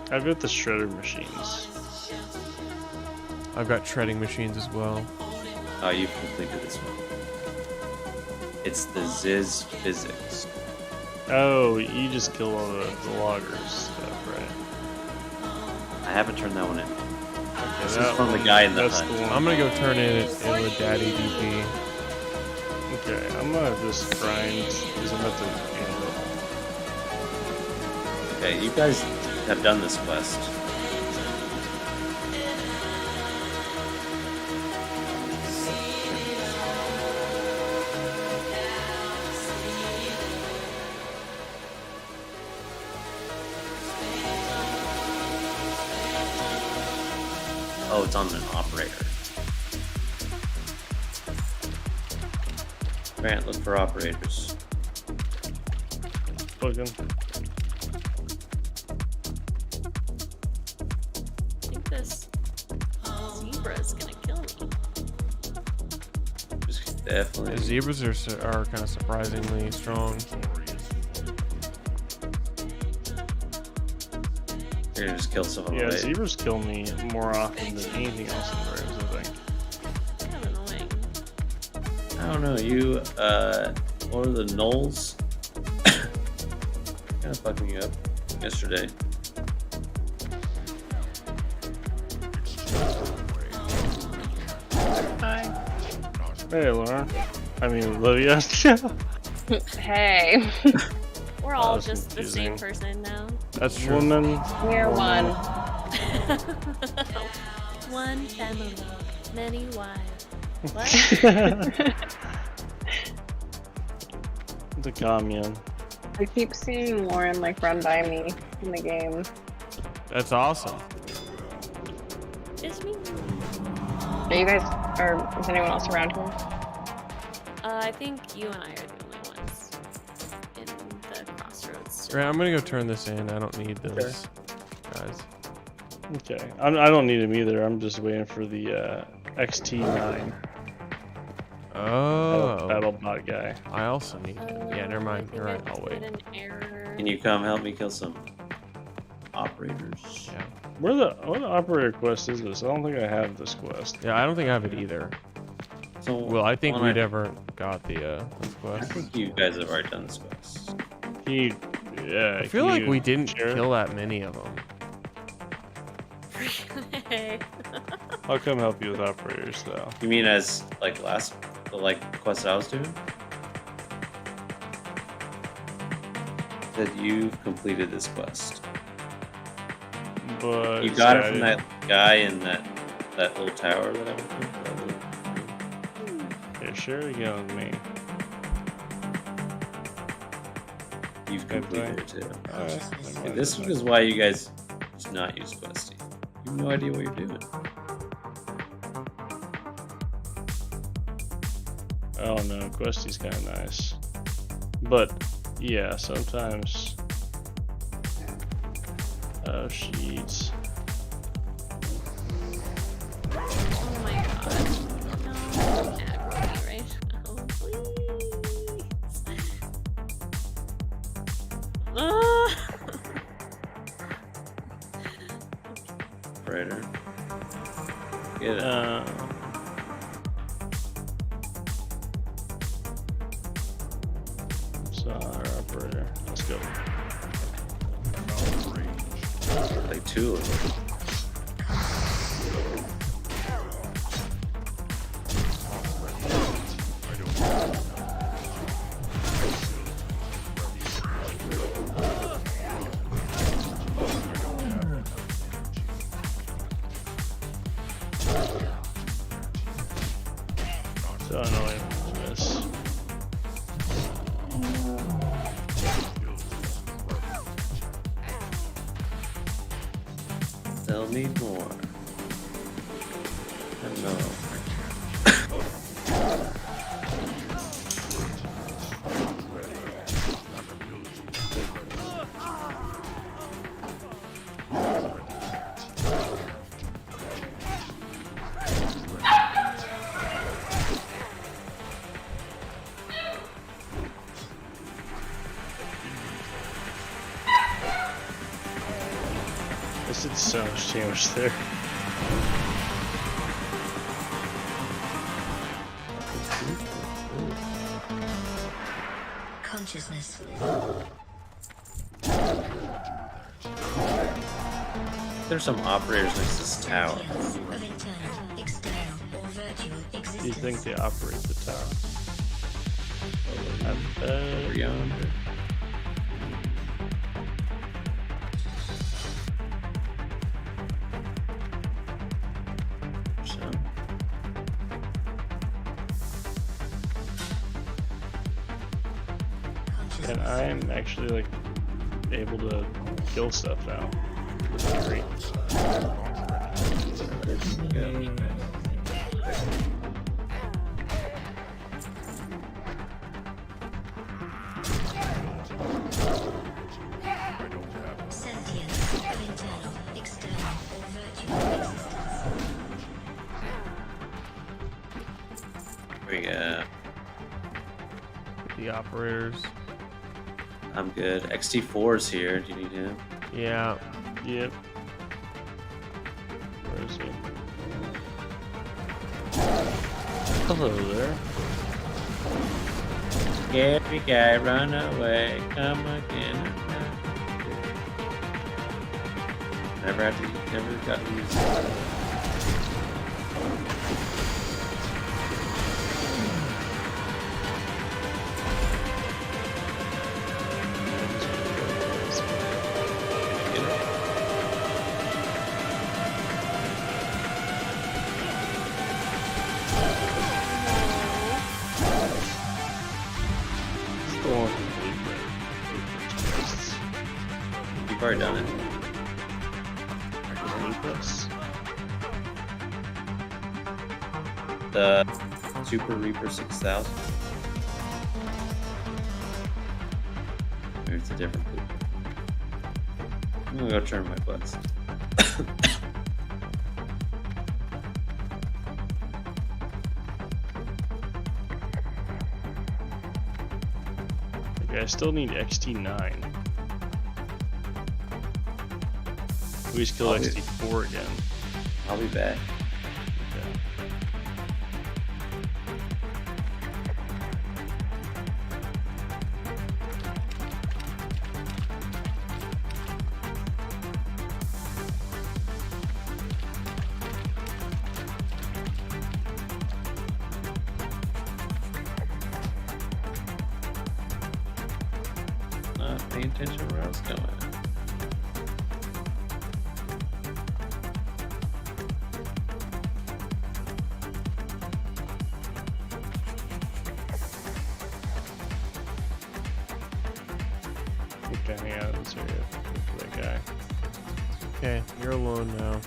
I've got the shredder machines. I've got shredding machines as well. Oh, you've completed this one. It's the Ziz Physics. Oh, you just kill all the loggers stuff, right? I haven't turned that one in. Okay, this is from the guy in the hut. I'm gonna go turn in with Daddy DP. Okay, I'm gonna just grind because I'm about to handle it. Okay, you guys have done this quest. Oh, it's on an operator. Grant, look for operators. Looking. I think this zebra is gonna kill me. Definitely. The zebras are kind of surprisingly strong. You're gonna just kill someone. Yeah, away. zebras kill me more often than anything else in the rooms, I think. Kind of annoying. I don't know. You, what are the gnolls? Kind of fucked me up yesterday. Hi. Hey, Laura. I mean, Olivia. Hey. We're all That's just the same confusing. person now. That's true. Woman. We're one. One family, many wives. What? The commune. I keep seeing Lauren like run by me in the game. That's awesome. It's me. Are you guys, or is anyone else around here? I think you and I are the only ones in the crossroads. Right, I'm gonna go turn this in. I don't need this, guys. Okay. I don't need him either. I'm just waiting for the XT9. Oh. BattleBot guy. I also need him. Yeah, never mind. You're right. I'll wait. Can you come help me kill some operators? Yeah. What operator quest is this? I don't think I have this quest. Yeah, I don't think I have it either. So, well, I think when we I- never got the this I quest. think you guys have already done this quest. Yeah. I feel like we didn't kill that many of them. I'll come help you with operators, though. You mean as like the quest I was doing? That you've completed this quest. But You got it from that guy in that little tower that I went through. Yeah, sure, you go with me. You've completed it too. Alright. Yeah, this is why you guys do not use Questy. You have no idea what you're doing. Oh no, Questy's kind of nice. But, yeah, sometimes... Oh, sheets. Oh my god. No, aggro me right now, please. Operator. Get it. Sorry, operator. Let's go. Like two of them. So annoying. Miss. Tell me more. Hello. This did so much damage there. Consciousness. There's some operators next to this tower. Do you think they operate the tower? Over yonder. And I'm actually like able to kill stuff now. Which is great. Sentience of internal, external, or virtual existence. We got the operators. I'm good. XT4's here. Do you need him? Yeah. Yep. Where is he? Hello there. Scary guy, run away, come again. Never got to use it. You've already done it. The Super Reaper 6000. Maybe it's a different group. I'm gonna go turn my butts. Okay, I still need XT9. We just kill XT4 again. I'll be back. Not paying attention where I was going. Okay, hang out in this area for that guy. Okay, you're alone now.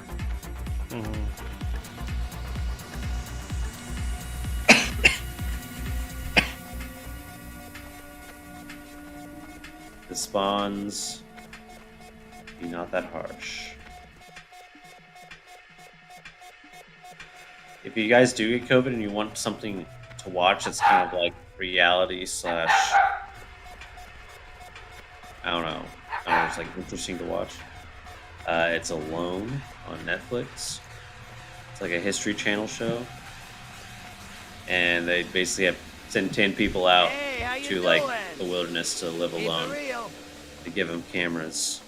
The spawns be not that harsh. If you guys do get COVID and you want something to watch that's kind of like reality slash, I don't know, it's like interesting to watch. It's Alone on Netflix. It's like a History Channel show, and they basically send 10 people out to like the wilderness to live alone. They give them cameras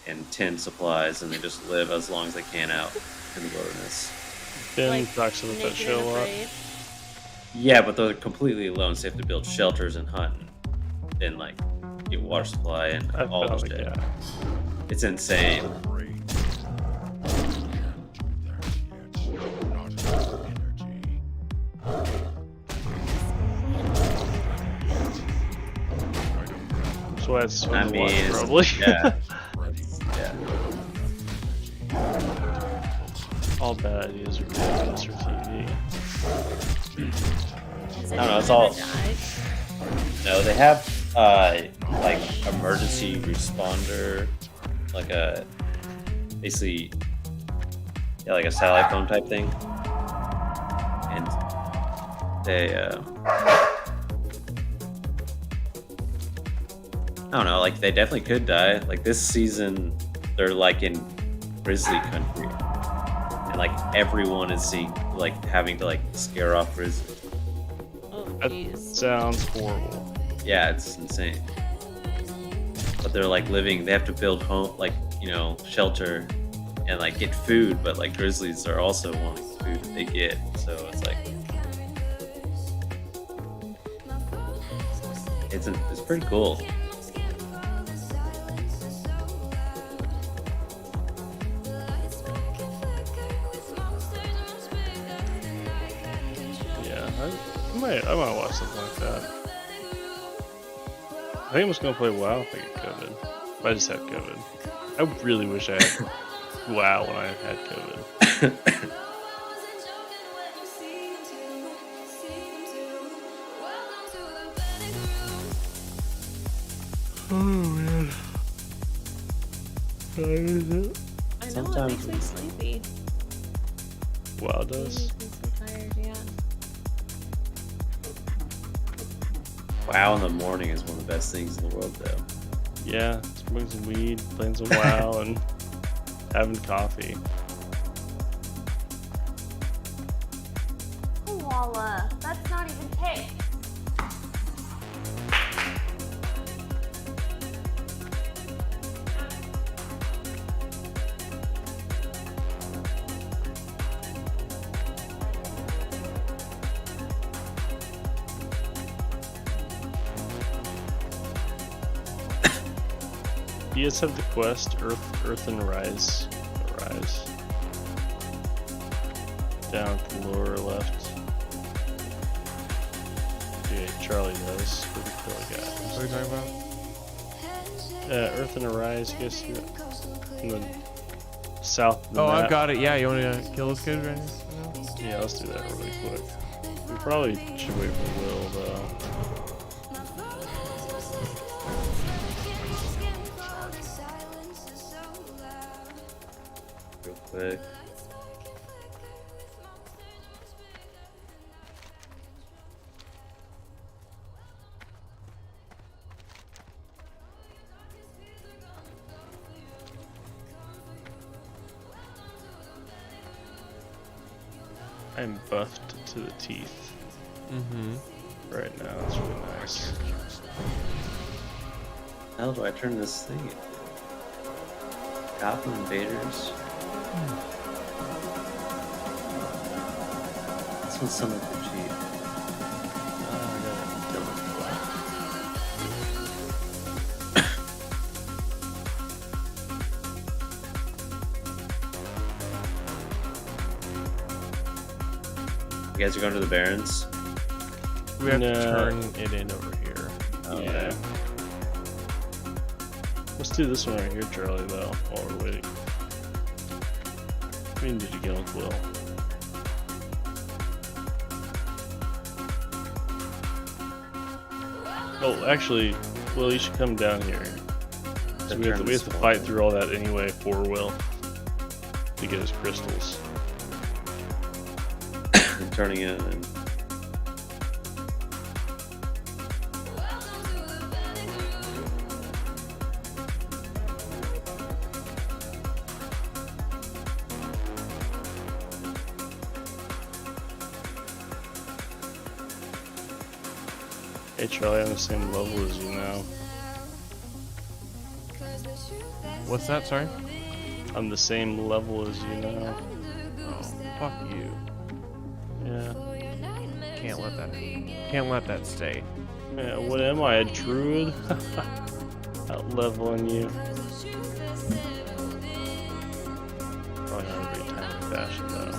and 10 supplies, and they just live as long as they can out in the wilderness. Ben talks about that show a lot. Yeah, but they're completely alone, so they have to build shelters and hunt and like get water supply and all this shit. Yeah. It's insane. So that's probably. Yeah. All bad ideas are good for TV. I don't know, it's all. No, they have like emergency responder, like a basically like a satellite phone type thing, and they I don't know, like they definitely could die. Like this season, they're like in grizzly country, and like everyone is having to like scare off grizzly. That sounds horrible. Yeah, it's insane. But they're like living. They have to build home, like shelter, and like get food. But like grizzlies are also wanting food that they get. So it's like it's pretty cool. I might watch something like that. I think I'm just gonna play WoW if I get COVID. If I just have COVID. I really wish I had WoW when I had COVID. Oh man. I know, it makes me sleepy. WoW does. It makes me so tired, yeah. WoW in the morning is one of the best things in the world, though. Yeah, smoking some weed, playing some WoW, and having coffee. Koala, that's not even taste. You guys have the quest Earth and Rise. Down at the lower left. Yeah, Charlie does. What the kill I got? What are you talking about? Earth and Arise, you guys see that? In the south of the map. I've got it. Yeah, you want to kill this kid right now? Yeah, let's do that really quick. We probably should wait for Will, though. Real quick. I'm buffed to the teeth. Right now, that's really nice. How do I turn this thing into? Goblin invaders? This one's something for cheap. I gotta kill it. You guys are going to the Barrens? We have to turn it in over here. Yeah. Let's do this one right here, Charlie, though, while we're waiting. We need to get with Will. Oh, actually, Will, you should come down here. So we have to fight through all that anyway for Will to get his crystals. I'm turning it in. Hey Charlie, I'm on the same level as you now. What's that, sorry? I'm the same level as you now. Oh, fuck you. Yeah. Can't let that stay. Yeah, what am I, a druid? Out leveling you. Probably not a great time in fashion though.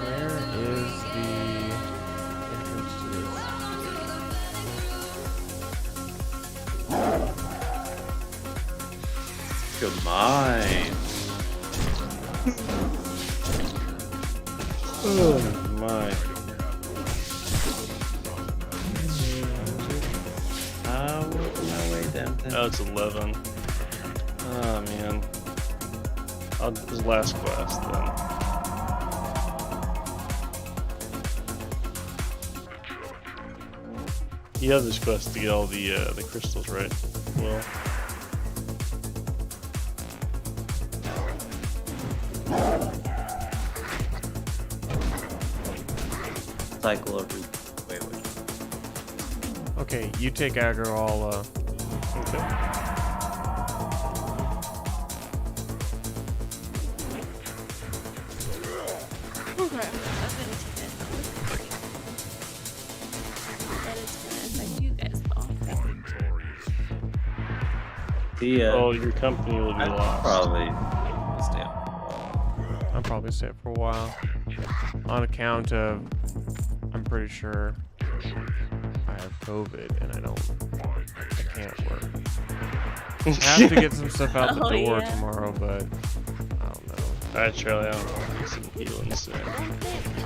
Where is the entrance to this? Good mine. Oh my. My way down there. Oh, it's 11. Oh man. I'll do this last quest then. You have this quest to get all the crystals, right? Well. Cycle over. Wait. Okay, you take aggro, I'll Okay. Okay, I'm gonna take it. That is gonna affect you guys though. Oh, your company will be lost. Probably stay I'll probably stay for a while. On account of, I'm pretty sure I have COVID and I can't work. I have to get some stuff out the door tomorrow, but I don't know. Alright, Charlie, I'm gonna do some healing soon.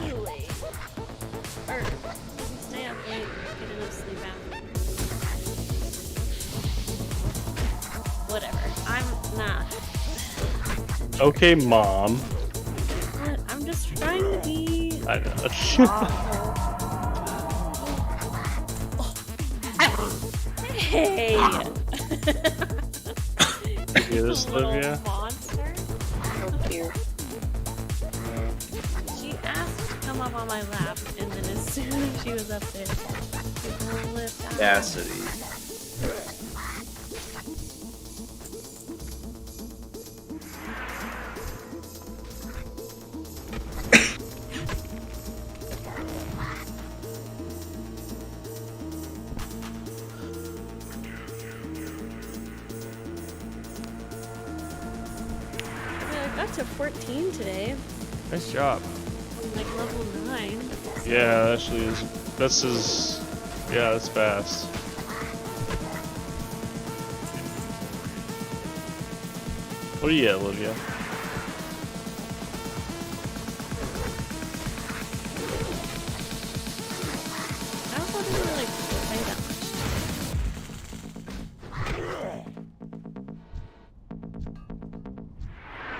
Healing. Or stay up late, get enough sleep after. Whatever. I'm not. Okay, Mom. I'm just trying to be. I know. Hey! You this, Olivia? Monster? So cute. She asked to come up on my lap, and then as soon as she was up there, she flipped out. Audacity. I got to 14 today. Nice job. I'm like level 9. Yeah, actually is. That's his. Yeah, that's fast. What are you at, Olivia? I also didn't really play that much.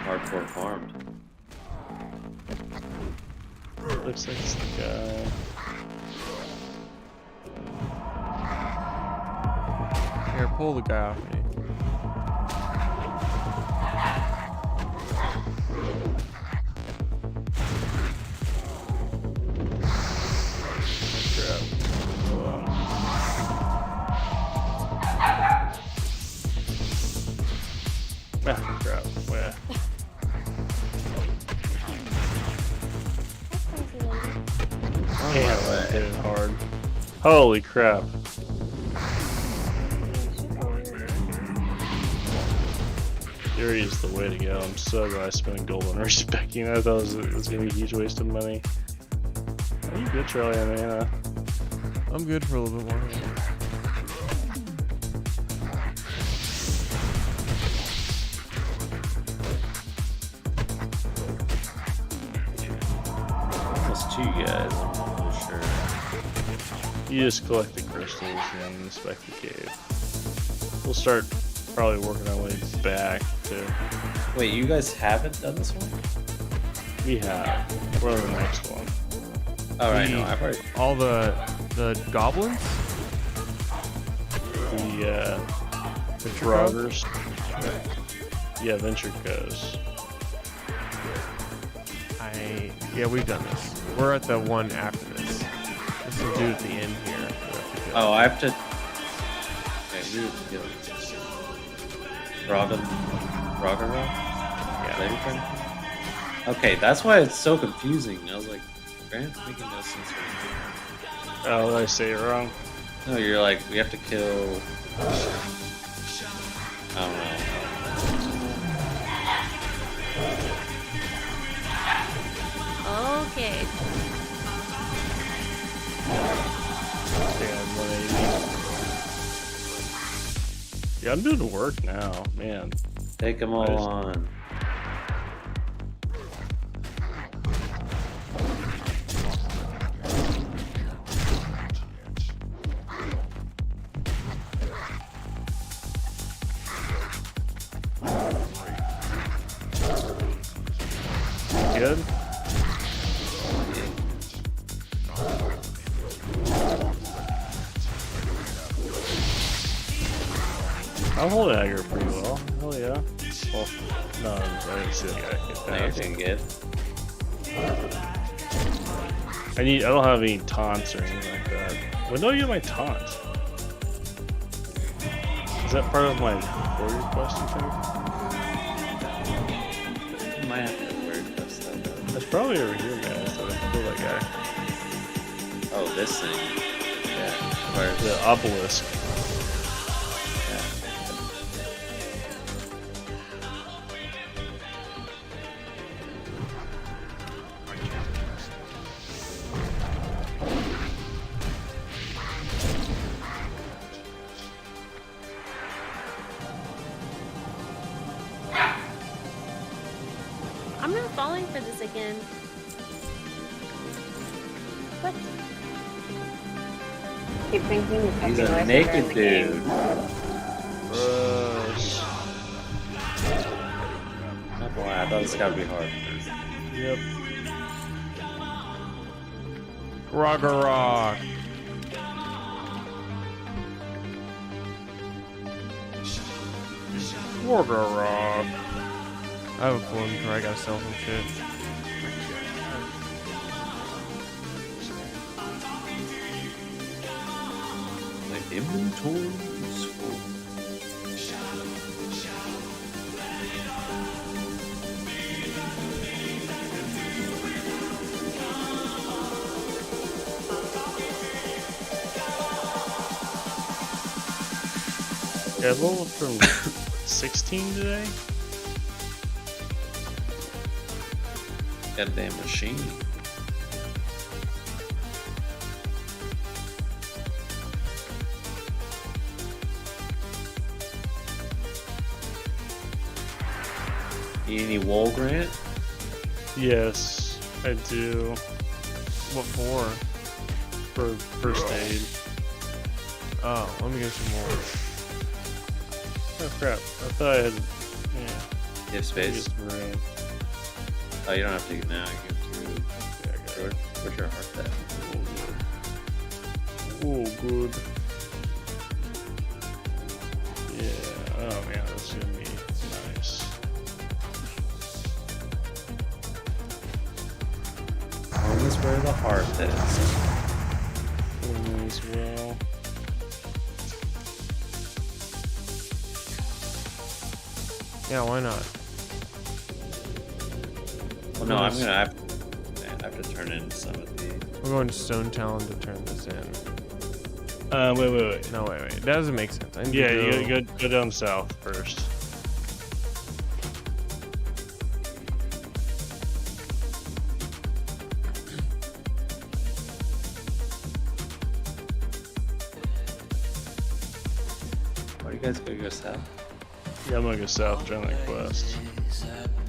Hardcore farmed. Looks like it's the guy. Here, pull the guy off me. Ah, crap. Where? Damn, that hit it hard. Holy crap. Fury is the way to go. I'm so glad I spent gold on respecting. I thought it was going to be a huge waste of money. Are you good, Charlie? I mean, I'm good for a little bit more. Almost 2 guys, I'm not really sure. you just collect the crystals and inspect the cave. We'll start probably working our way back to... Wait, you guys haven't done this one? We have. We're on the next one. Oh, right, no, I've already... All the goblins? The Draugrs. Yeah, Venture Coast. Yeah, we've done this. We're at the one after this. This will do at the end here. Oh, I have to... Okay, we have to get... Roggenrock? Yeah. Okay, that's why it's so confusing. I was like, Grant's making no sense. Oh, did I say it wrong? No, you're like, we have to kill... I don't know. Okay. Damn, 180. Yeah, I'm doing the work now, man. Take them all on. Good? I'm holding aggro pretty well. Hell yeah. Well, no, I didn't see the guy get No, you're past. doing good. I don't have any taunts or anything like that. When do I get my taunt? Is that part of my warrior quest, you think? You might have to weird quest that though. That's probably over here, guys. So I can kill that guy. Oh, this thing. Yeah. Where's the obelisk? I'm not falling for this again. What? Keep thinking it's He's something a nicer naked in the dude. game. Not gonna lie, I thought this gotta be hard. Yep. Roggenrock. Warcraft. I have a full inventory. I gotta sell some shit. My inventory is full. Yeah, I leveled from 16 today. Goddamn machine. Need any wall grant? Yes, I do. What for? For first aid. Oh, let me get some more. Oh crap! I thought I had. Yeah. You have space? Right. Oh, you don't have to take it now. You can through. Yeah, I got it. Where's your heart at? Oh, good. Yeah. Oh man, that's gonna be nice. Always where the heart is. As well. Yeah, why not? Well, no, I'm gonna have to turn in some of the. We're going to Stone Talon to turn this in. Wait. No, wait. That doesn't make sense. I need Yeah, to you go down south first. Why are you guys gonna go south? Yeah, I'm gonna go south, join that quest.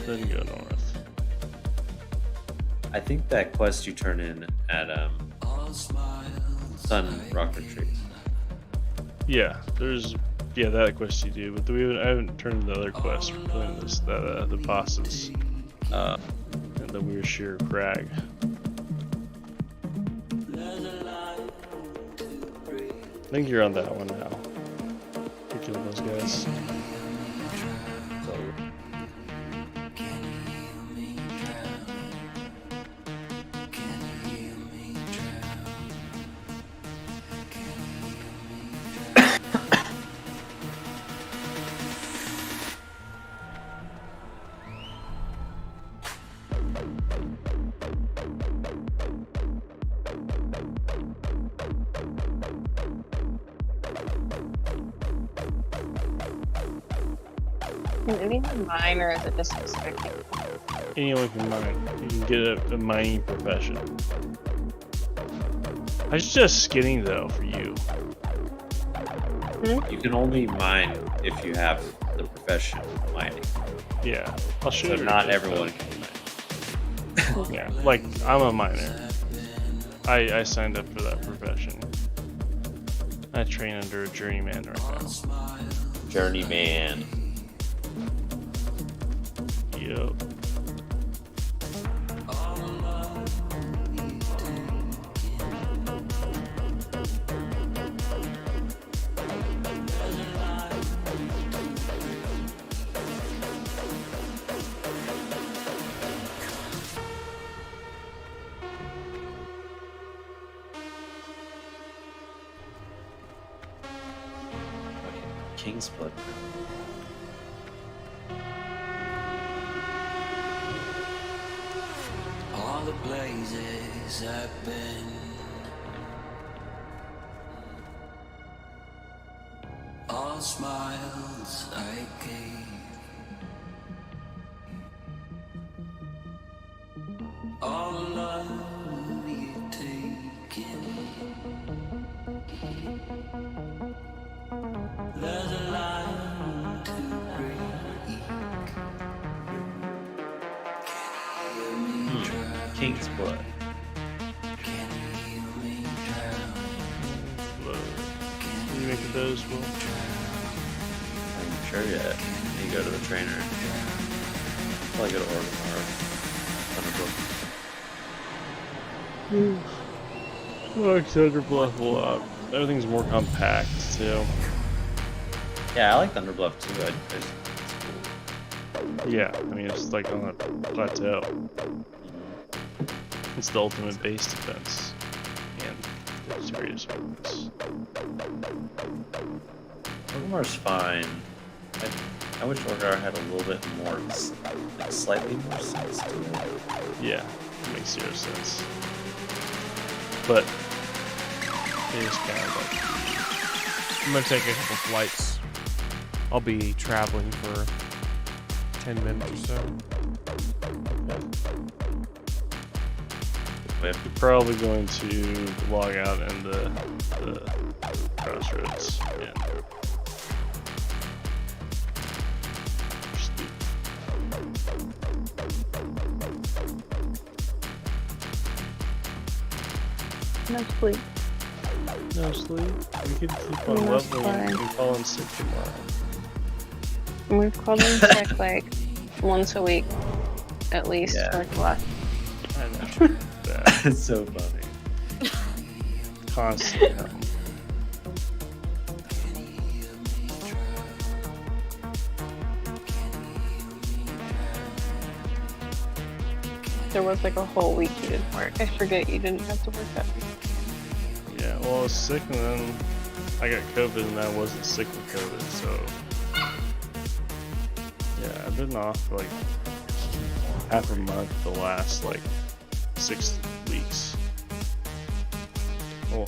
Then go north. I think that quest you turn in at Sun Rock Retreat. Yeah, that quest you do, but I haven't turned in the other quest for playing the bosses. And the weird sheer crag. I think you're on that one now. You're killing those guys. Can anyone mine, or is it just specific? Anyone can mine. You can get a mining profession. I suggest skinning though for you. You can only mine if you have the profession of mining. Yeah, I'll show you. So not everyone can mine. Yeah, like I'm a miner. I signed up for that profession. I train under a journeyman right now. Journeyman. Yep. King's Blood. All the blazes have been all smiles I gave, all love you've taken. There's a line to break. King's Blood. Can you make those? Well, I'm sure yet. You go to the trainer. Probably go to Orgrimmar. I like Thunderbluff a lot. Everything's more compact too. Yeah, I like Thunderbluff too. It's Yeah, I mean, it's like on a plateau. It's the ultimate base defense. And it's serious weapons. Orgrimmar's fine. I wish Orgrimmar had a little bit more, like slightly more sense to it. Yeah, it makes zero sense. But it is kind of like... I'm gonna take a couple flights. I'll be traveling for 10 minutes or so. We're probably going to log out in the crossroads. Yeah. No sleep. No sleep? We can keep on leveling and we call in sick tomorrow. We've called in sick like once a week, at least, for like the last. I know. It's so funny. Constant. There was like a whole week you didn't work. I forget you didn't have to work that week. Yeah, well, I was sick and then I got COVID and I wasn't sick with COVID, so yeah, I've been off for like half a month the last like 6 weeks. Oh.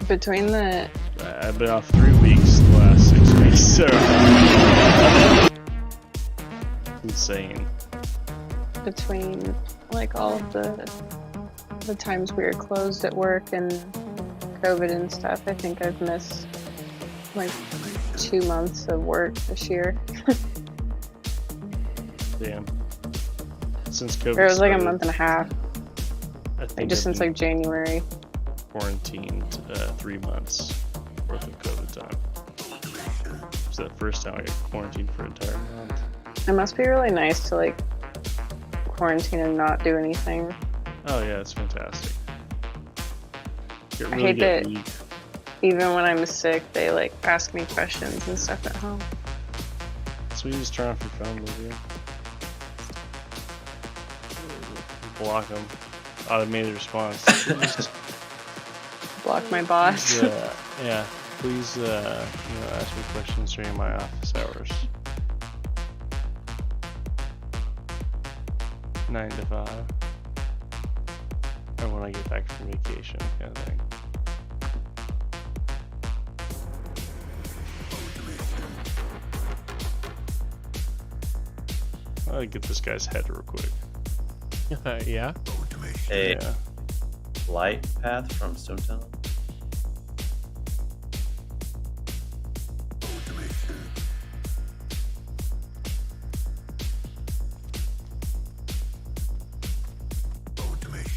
Between the... I've been off 3 weeks the last 6 weeks, so insane. Between like all of the times we were closed at work and COVID and stuff, I think I've missed like 2 months of work this year. Damn. Since COVID It was like started, a month and a half. I think Like just since like January. Quarantined 3 months worth of COVID time. It's the first time I got quarantined for an entire month. It must be really nice to like quarantine and not do anything. Oh yeah, it's fantastic. I hate that even when I'm sick, they like ask me questions and stuff at home. So you just turn off your phone, Olivia. Block them. Automated response. Block my boss. Yeah. Please, ask me questions during my office hours. 9 to 5. Or when I get back from vacation, kind of thing. I'll get this guy's head real quick. Yeah? A light path from Stone Town.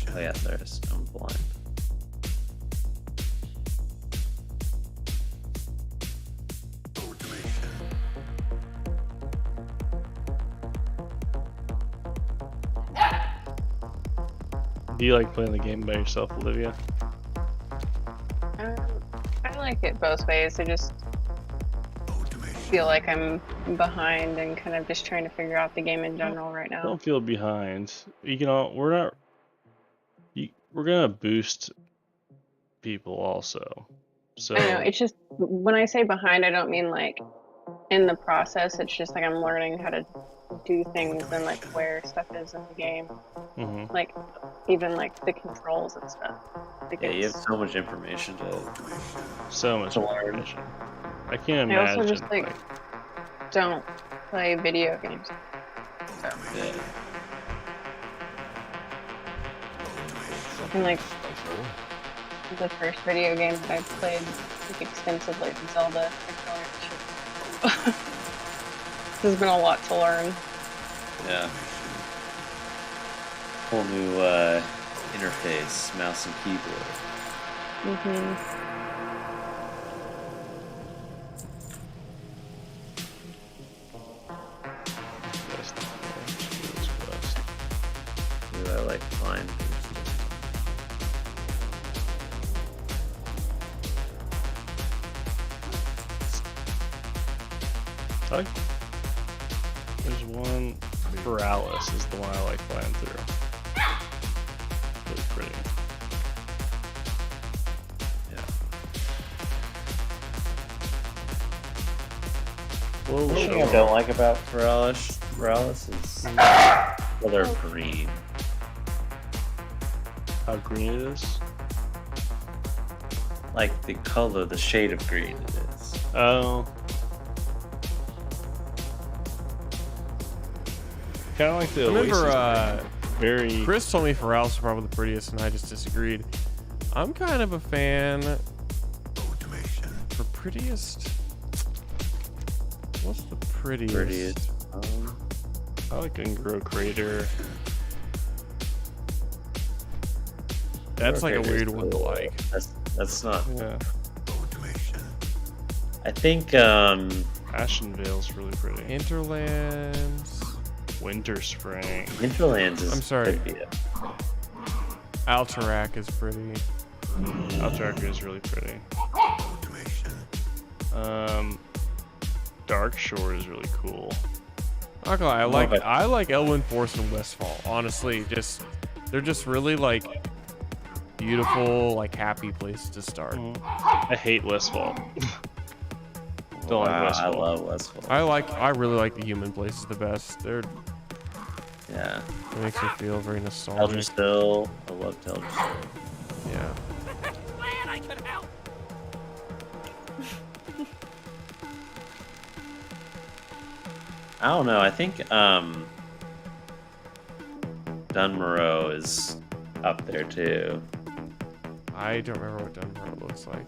Oh yeah, there it is. I'm blind. Do you like playing the game by yourself, Olivia? I like it both ways. I just feel like I'm behind and kind of just trying to figure out the game in general right now. Don't feel behind. We're gonna boost people also. So I know, it's just, when I say behind, I don't mean like in the process. It's just like I'm learning how to do things and like where stuff is in the game. Mm-hmm. Like even like the controls and stuff. Yeah, you have so much information to learn. I can't imagine. I also just like don't play video games. So. Yeah. And like the first video game that I played like extensively was Zelda. There's been a lot to learn. Yeah. Whole new interface, mouse and keyboard. Mm-hmm. Ooh, I like flying. one, Borealis is the one I like flying through. Really pretty. One thing I don't like about Borealis is well, they're green. How green it is? Like the color, the shade of green it is. Oh. Kind of like the remember, very. Chris told me Pharrell's is probably the prettiest, and I just disagreed. I'm kind of a fan for prettiest. What's the prettiest? I like Ungro Crater. That's like a weird one to like. That's not. Yeah. I think Ashen Vale's really pretty. Hinterlands. Winter Spring. Hinterlands is. I'm sorry. could be it. Alterac is pretty. Alterac is really pretty. Dark Shore is really cool. Not gonna lie, I like Elwyn Forest and Westfall. Honestly, they're just really like beautiful, like happy places to start. I hate Westfall. Don't like Westfall. I love Westfall. I really like the human places the best. Yeah. It makes me feel very nostalgic. Elder Still. I love Elder Still. Yeah. Glad I could help. I don't know. I think Dunmorrow is up there too. I don't remember what Dunmorrow looks like.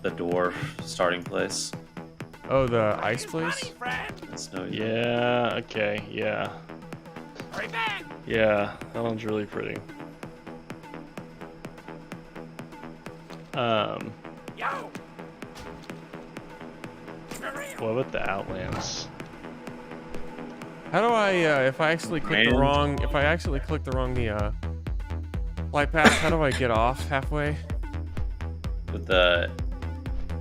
The dwarf starting place. Oh, the ice place? Yeah, okay, yeah. Yeah, that one's really pretty. What about the Outlands? How do I if I accidentally click the wrong flight path, how do I get off halfway? With the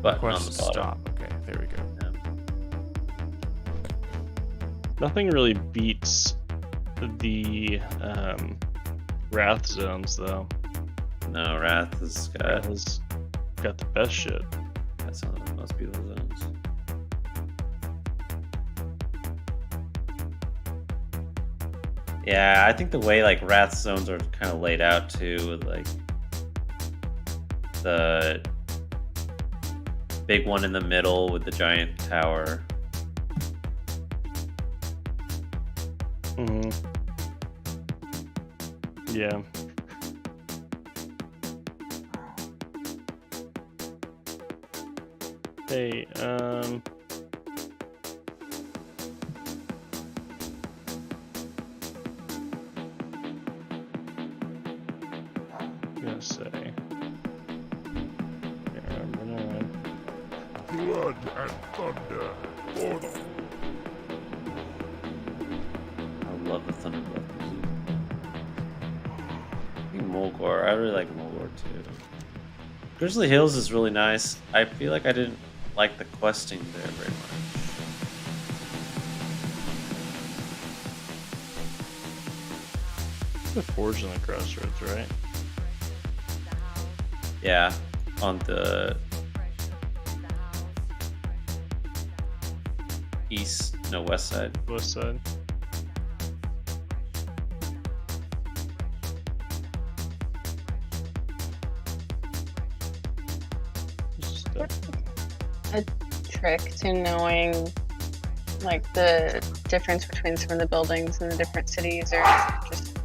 button on the Request bottom. stop. Okay, there we go. Nothing really beats the Wrath zones though. No, Wrath has got the best shit. That's some of the most beautiful zones. Yeah, I think the way like Wrath zones are kind of laid out too, with like the big one in the middle with the giant tower. Yeah. Hey, gonna say. Blood and thunder for the. I love the Thunder Breath music. I think Mulgore. I really like Mulgore too. Grizzly Hills is really nice. I feel like I didn't like the questing there very much. The Forge and the Crossroads, right? Yeah, on the west side. West side. A trick to knowing like the difference between some of the buildings in the different cities, or just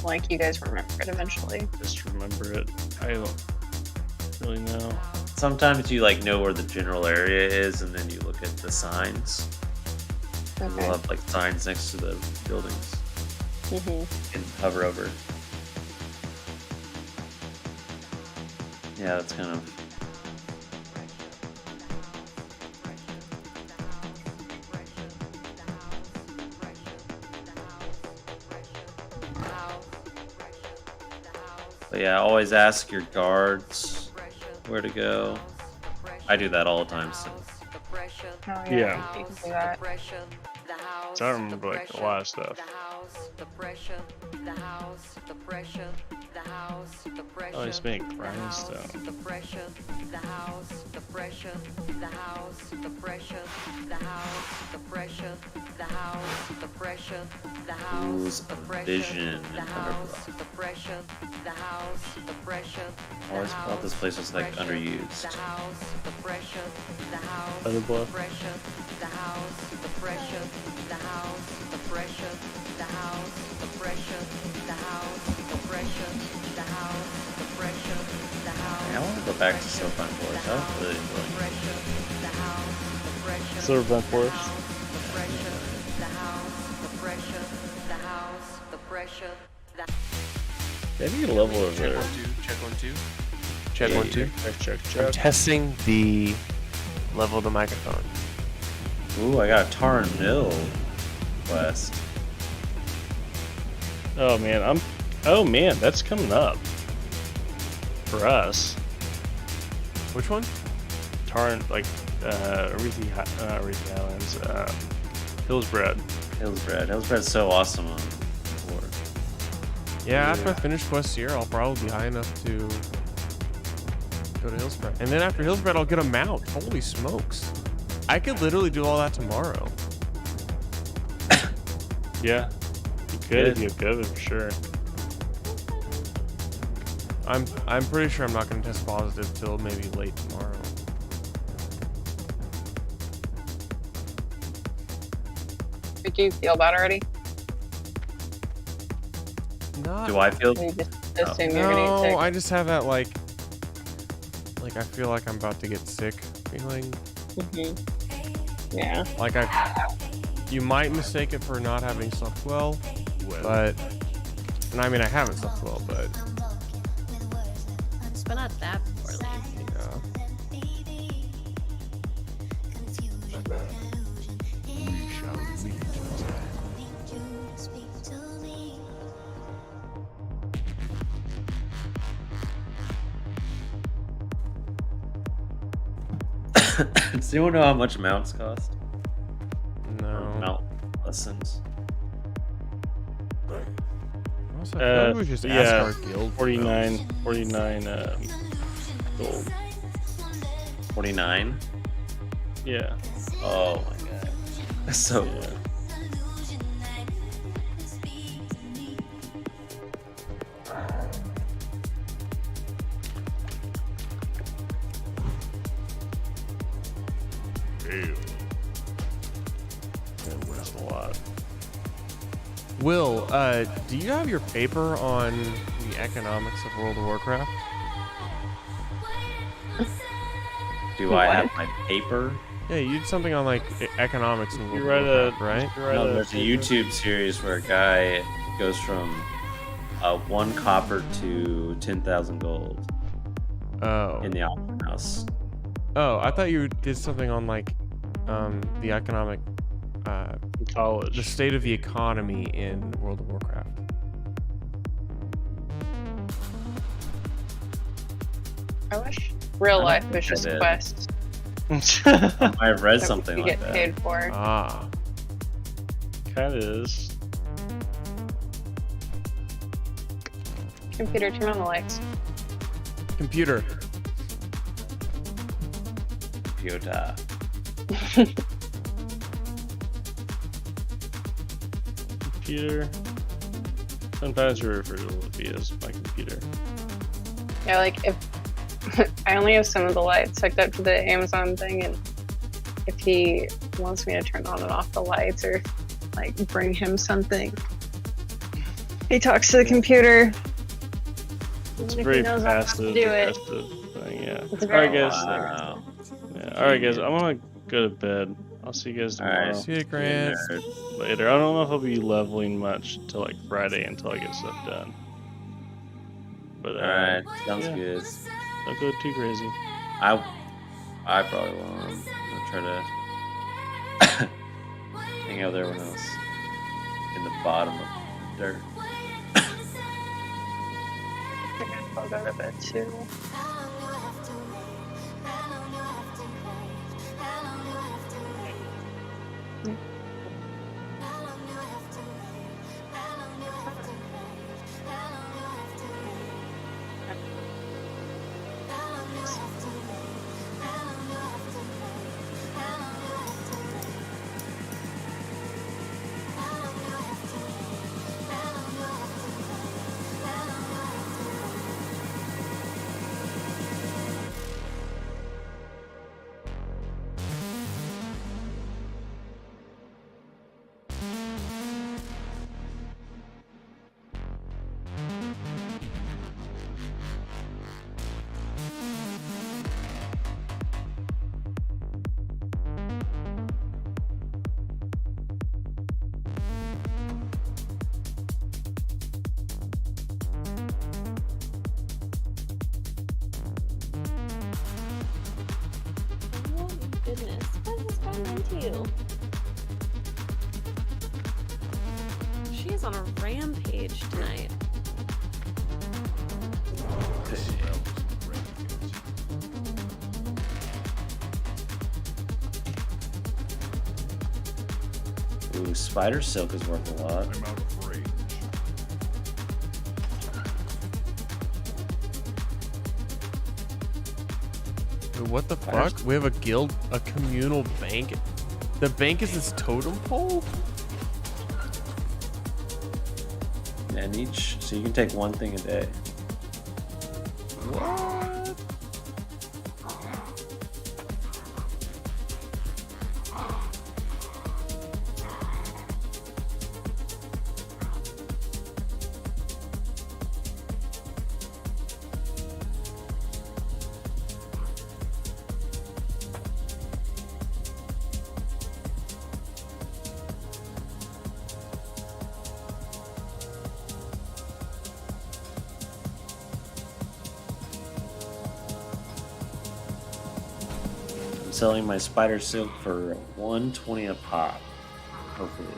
like you guys remember it eventually? Just remember it. I don't really know. Sometimes you like know where the general area is, and then you look at the signs. Okay. We'll have like signs next to the buildings. Mm-hmm. And hover over. Yeah, that's kind of. But yeah, always ask your guards where to go. I do that all the time. So. Oh, yeah. You can do that. trying to remember like a lot of stuff. Oh, he's making grindstone. Rules of Vision and Thunderblock. I always thought this place was like underused. Thunderblock. I want to go back to Silverpine Forest. I was really enjoying it. Silverpine Forest. Maybe a level over there. Check 1 2. Check 1 2. Check. I'm testing the level of the microphone. Ooh, I got a Tauren Mill quest. Oh man, that's coming up for us. Which one? Tauren, like Arethi Islands, Hillsbred. Hillsbred's so awesome on 4. Yeah, after I finish Quest here, I'll probably be high enough to go to Hillsbred. And then after Hillsbred, I'll get a mount. Holy smokes. I could literally do all that tomorrow. Yeah, you could if you have COVID for sure. I'm pretty sure I'm not going to test positive till maybe late tomorrow. Do you feel bad already? Not. Do I feel? You just assume you're gonna get sick. I just have that like I feel like I'm about to get sick feeling. Yeah. Like you might mistake it for not having slept well, but, and I mean I haven't slept well, but not that poorly. Does anyone know how much mounts cost? No. Or mount lessons. Yeah, 49 gold. 49? Yeah. Oh my god. That's so good. That's a lot. Will, do you have your paper on the economics of World of Warcraft? Do I have my paper? Yeah, you did something on like economics in World of Warcraft, right? No, there's a YouTube series where a guy goes from 1 copper to 10,000 gold. Oh. In the Opera House. Oh, I thought you did something on like the economic college. The state of the economy in World of Warcraft. I wish real life was just quests. I've read something you like get that. paid for. Ah. Kind of is. Computer, turn on the lights. Computer. Computer. Computer. Sometimes we refer to it as my computer. Yeah, like if I only have some of the lights hooked up to the Amazon thing, and if he wants me to turn on and off the lights or like bring him something, he talks to the computer. It's If very he knows how to passive do it. aggressive thing, yeah. It's Alright very guys. Wow. Yeah. Alright guys, I'm gonna go to bed. I'll see you guys tomorrow. Alright, see you, Grant. Later. I don't know if I'll be leveling much until like Friday until I get stuff done. But Alright, sounds good. Don't go too crazy. I probably won't. I'm gonna try to hang out with everyone else in the bottom of the dirt. I'll go to bed too. goodness. What has gotten into you? She is on a rampage tonight. Ooh, spider silk is worth a lot. I'm out of range. Dude, what the fuck? We have a guild, a communal bank. The bank is this totem pole? And each, so you can take one thing a day. What? Selling my spider silk for 120 a pop, hopefully.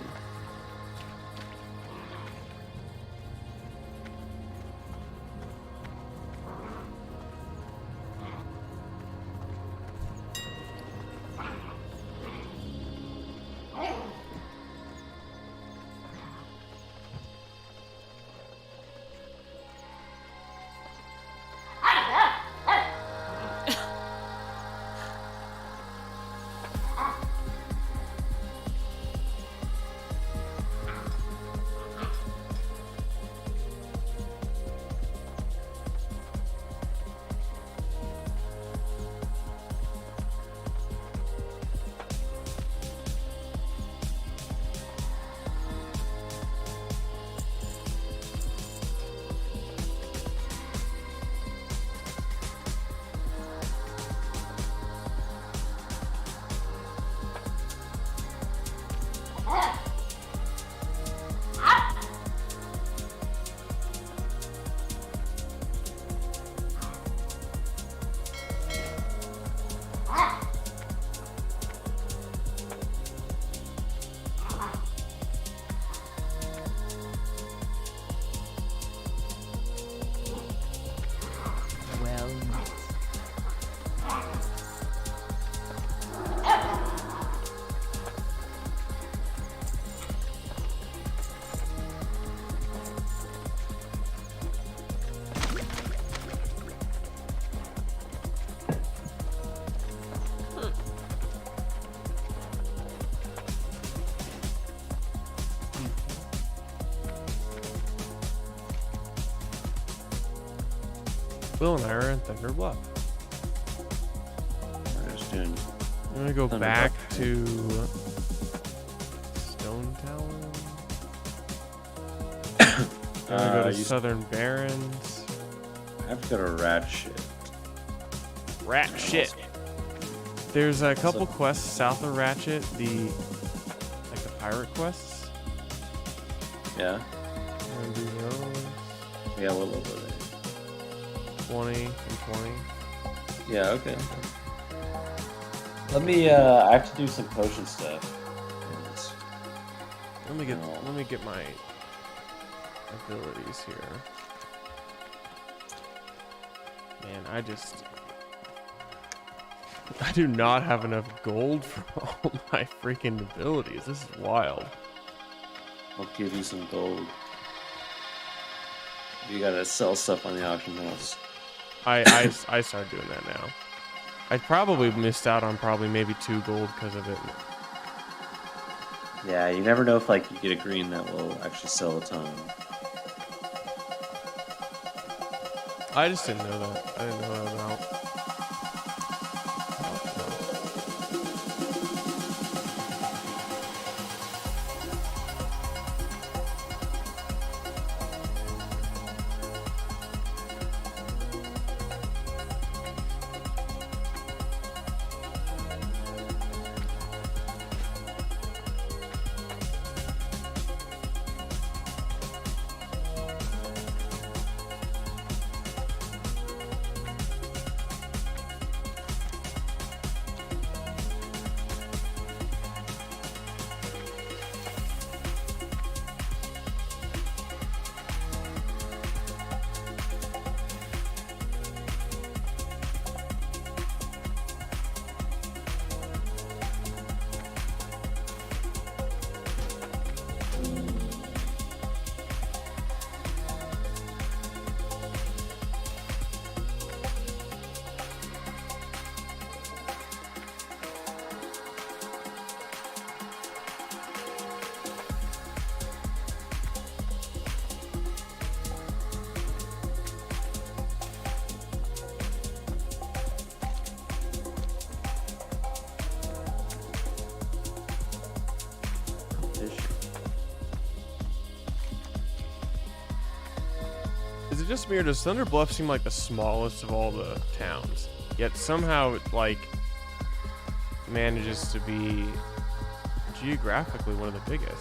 Will and I are in Thunder Bluff. I'm gonna go back to Stone Tower. I'm gonna go to Southern Barrens. I have to go to Rat Shit. Rat Shit. There's a couple quests south of Ratchet, like the pirate quests. Yeah. I'm gonna do those. Yeah, what level are they? 20 and 20. Yeah, okay. Let me, I have to do some potion stuff. Let me get my abilities here. Man, I do not have enough gold for all my freaking abilities. This is wild. I'll give you some gold. You gotta sell stuff on the auction house. I started doing that now. I probably missed out on maybe 2 gold because of it. Yeah, you never know if like you get a green that will actually sell a ton. I just didn't know that. I didn't know that about. it just me or does Thunder Bluff seem like the smallest of all the towns? Yet somehow it like manages to be geographically one of the biggest.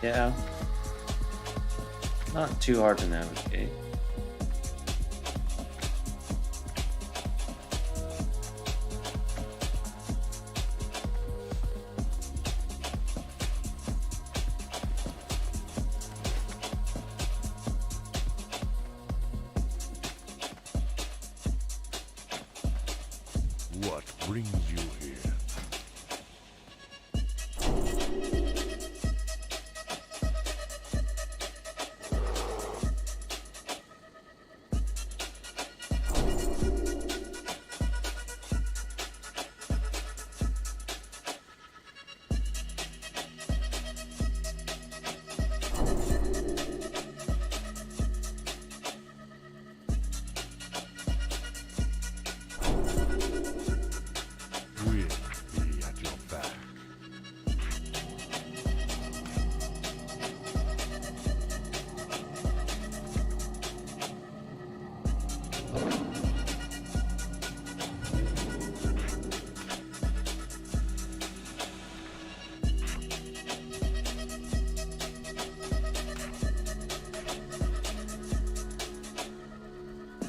Yeah. Not too hard to navigate. What brings you here?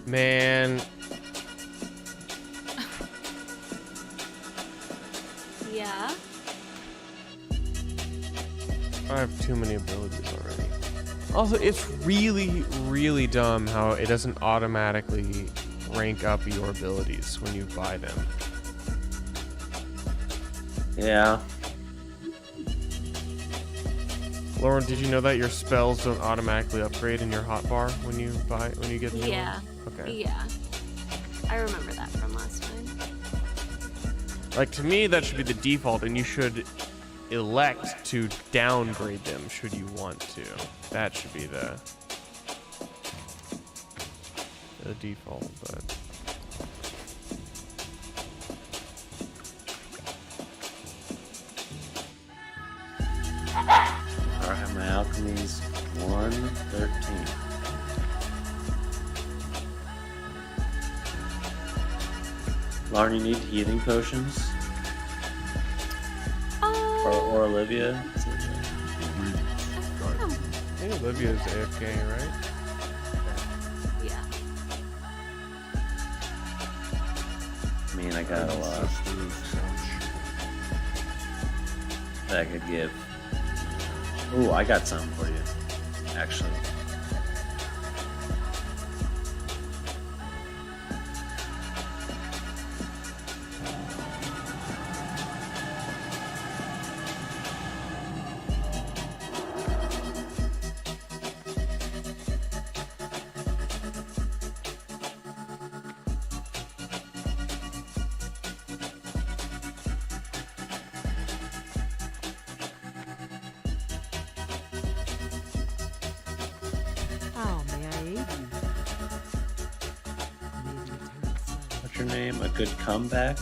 Man. Yeah. I have too many abilities already. Also, it's really, really dumb how it doesn't automatically rank up your abilities when you buy them. Yeah. Lauren, did you know that your spells don't automatically upgrade in your hotbar when you get them? Yeah. Okay. Yeah. I remember that from last time. Like, to me, that should be the default, and you should elect to downgrade them should you want to. That should be the default, but... I have my alchemies 113. Lauren, you need healing potions? Or Olivia? I think Olivia's AFK, right? Yeah. I mean, I got a lot that I could give. Ooh, I got something for you, actually. What's your name? A good comeback?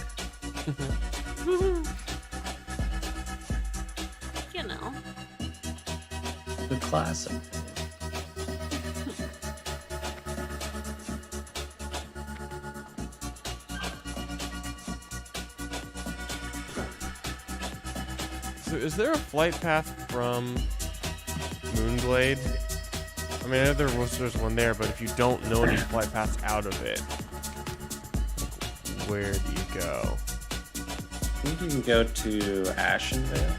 You know. Good classic. So is there a flight path from Moonglade? I mean, I know there's one there, but if you don't know any flight paths out of it, where do you go? I think you can go to Ashenvale.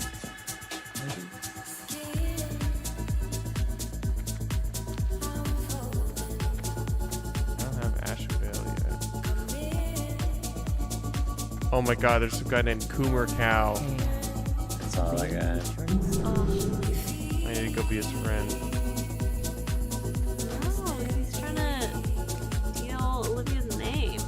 I don't have Ashenvale yet. Oh my god, there's some guy named Coomer Cow. That's all I got. I need to go be his friend. Oh, he's trying to steal Olivia's name.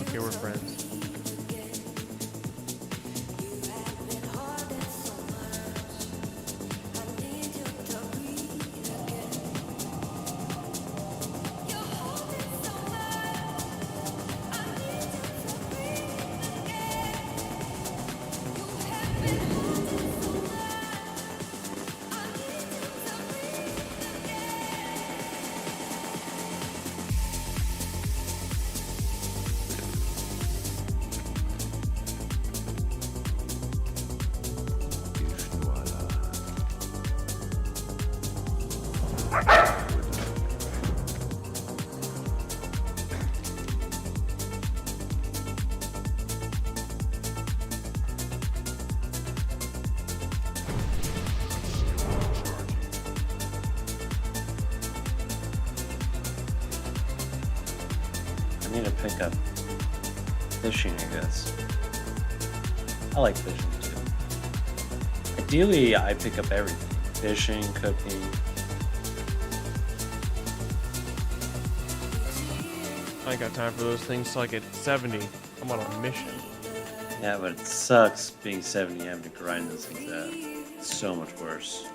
Okay, we're friends. I need to pick up fishing, I guess. I like fishing too. Ideally, I pick up everything. Fishing, cooking. I ain't got time for those things till I get 70. I'm on a mission. Yeah, but it sucks being 70 having to grind those things out. It's so much worse.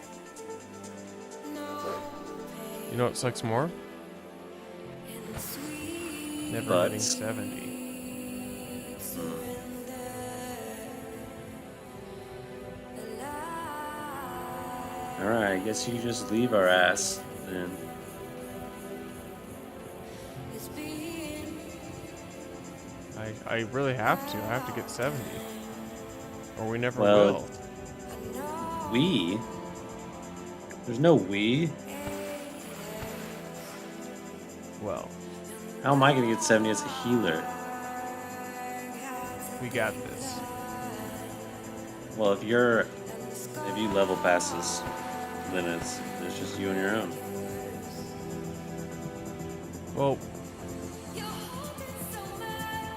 You know what sucks more? Never hitting 70. Alright, I guess you just leave our ass then. I really have to. I have to get 70. Or we never will. We? There's no we. Well. How am I gonna get 70 as a healer? We got this. Well, if you level past this, then it's just you on your own. Well,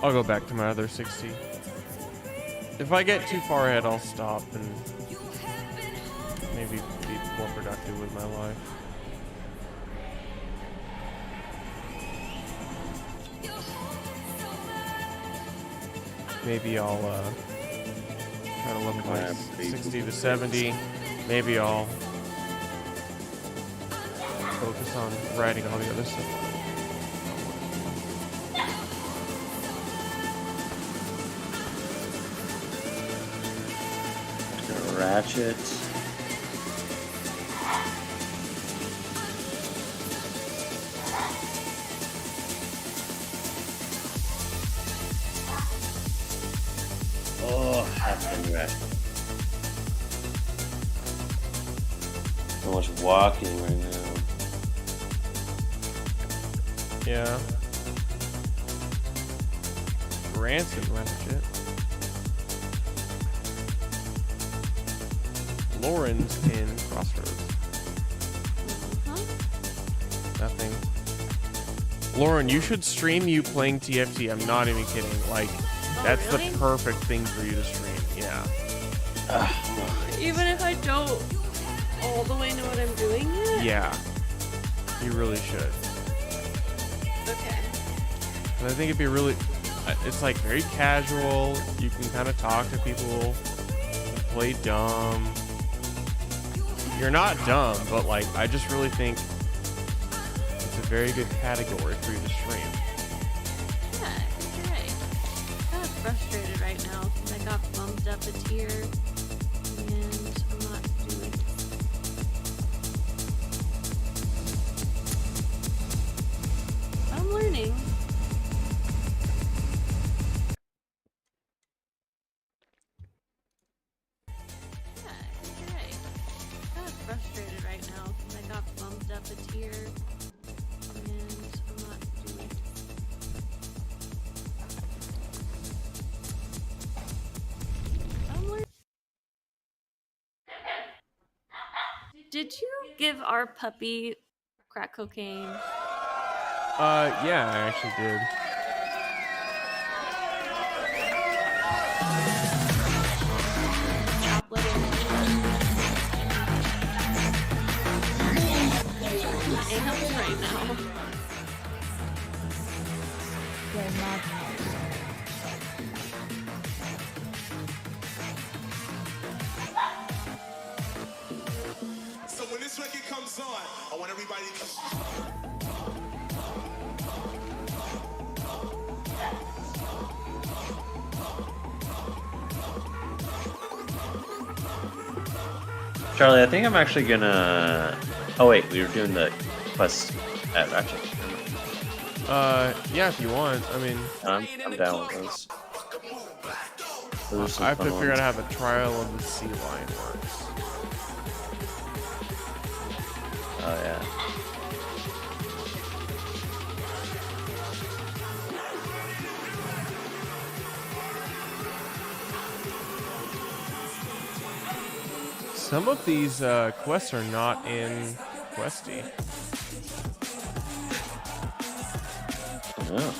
I'll go back to my other 60. If I get too far ahead, I'll stop and maybe be more productive with my life. Maybe I'll try to level my 60 to 70. Maybe I'll focus on writing all the other stuff. Ratchet. Oh, have been ratchet. So much walking right now. Yeah. Rancid ratchet. Lauren's in Crossroads. Nothing. Lauren, you should stream you playing TFT. I'm not even kidding. Like, that's really? the perfect thing for you to stream. Yeah. Even if I don't all the way know what I'm doing yet? Yeah. You really should. Okay. And I think it'd be really... It's like very casual. You can kind of talk to people. Play dumb. You're not dumb, but like, I just really think it's a very good category for you to stream. Yeah, I think you're right. I'm kind of frustrated right now because I got bumped up a tier and I'm not doing it. I'm learning. Frustrated right now because I got bumped up a tier and I'm not doing it. I'm learning. Did you give our puppy crack cocaine? Yeah, I actually did. Stop letting me right now. So when this record comes on, I want everybody to... Charlie, I think I'm actually gonna... Oh wait, we were doing the quest at Ratchet. Yeah, if you want. I mean... I'm down with those. Those are some I have to fun figure out ones. how the trial of the sea lion works. Oh yeah. Some of these quests are not in Questy. Oh.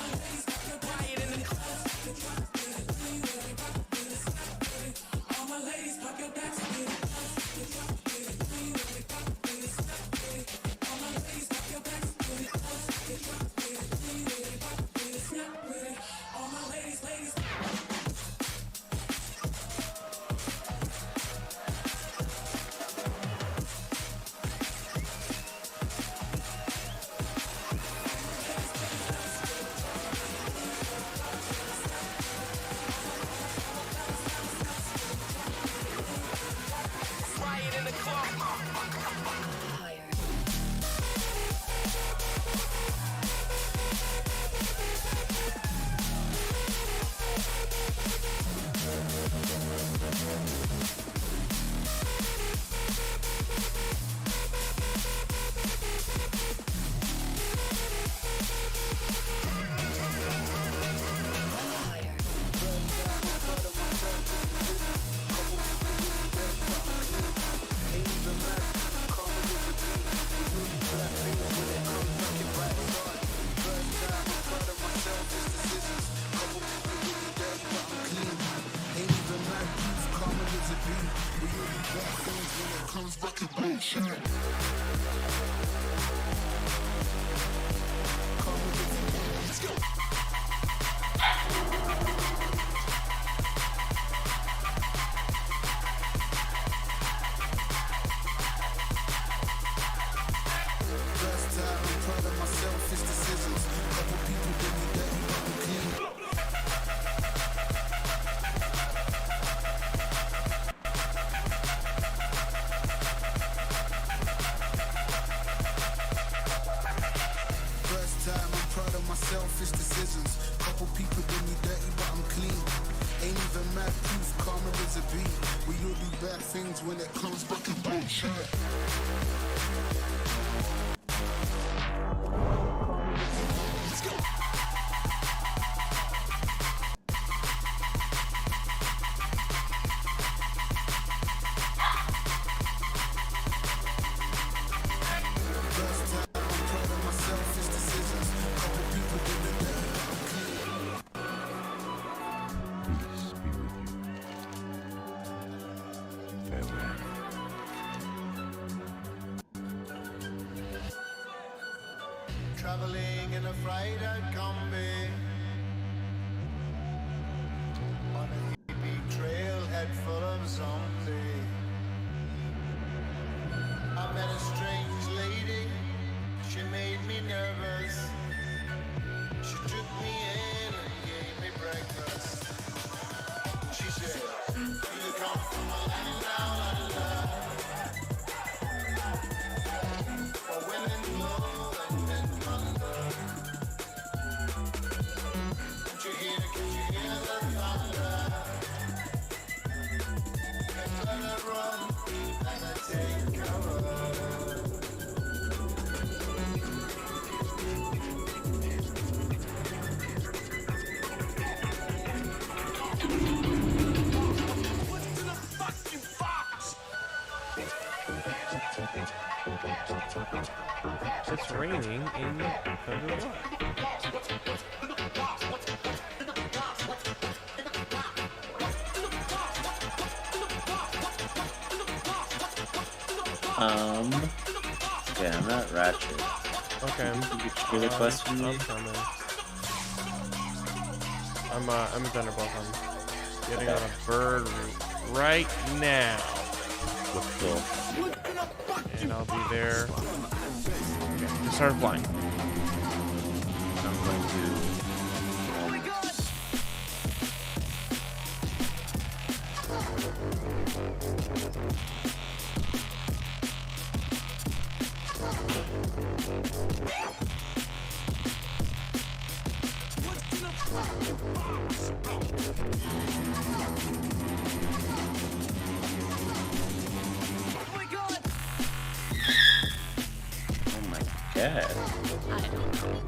First time, I'm proud of my selfish decisions. Couple people did me dirty, but I'm clean. Ain't even mad proof, karma is a beat. We all do bad things when it comes back and back. Let's go. First time, I'm proud of my selfish decisions. Couple people did me dirty, but I'm clean. Peace be with you. Farewell. Traveling in a freighter combi on a hippie trailhead full of zombies. I met a strange lady, she made me nervous. She took me in and gave me breakfast. She said, "Do you come from a land down under? For women blow and men thunder. Can you hear the thunder? And let it run, and I take cover." It's raining in February. Yeah, I'm not Ratchet. Okay. Your request from me? I'm coming. I'm a Thunderbolt. I'm getting on a bird route right now. Cool. And I'll be there. Okay, just start flying. I'm going to. Oh my god. I don't know.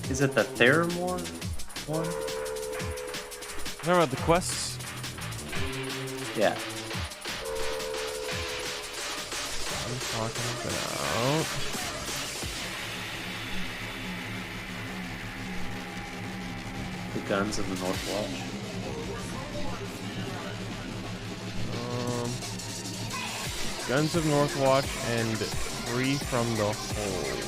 Is it the Theramore one? Talking about the quests? Yeah. I'm talking about. The Guns of the North Watch. Guns of Northwatch and Free from the Hold.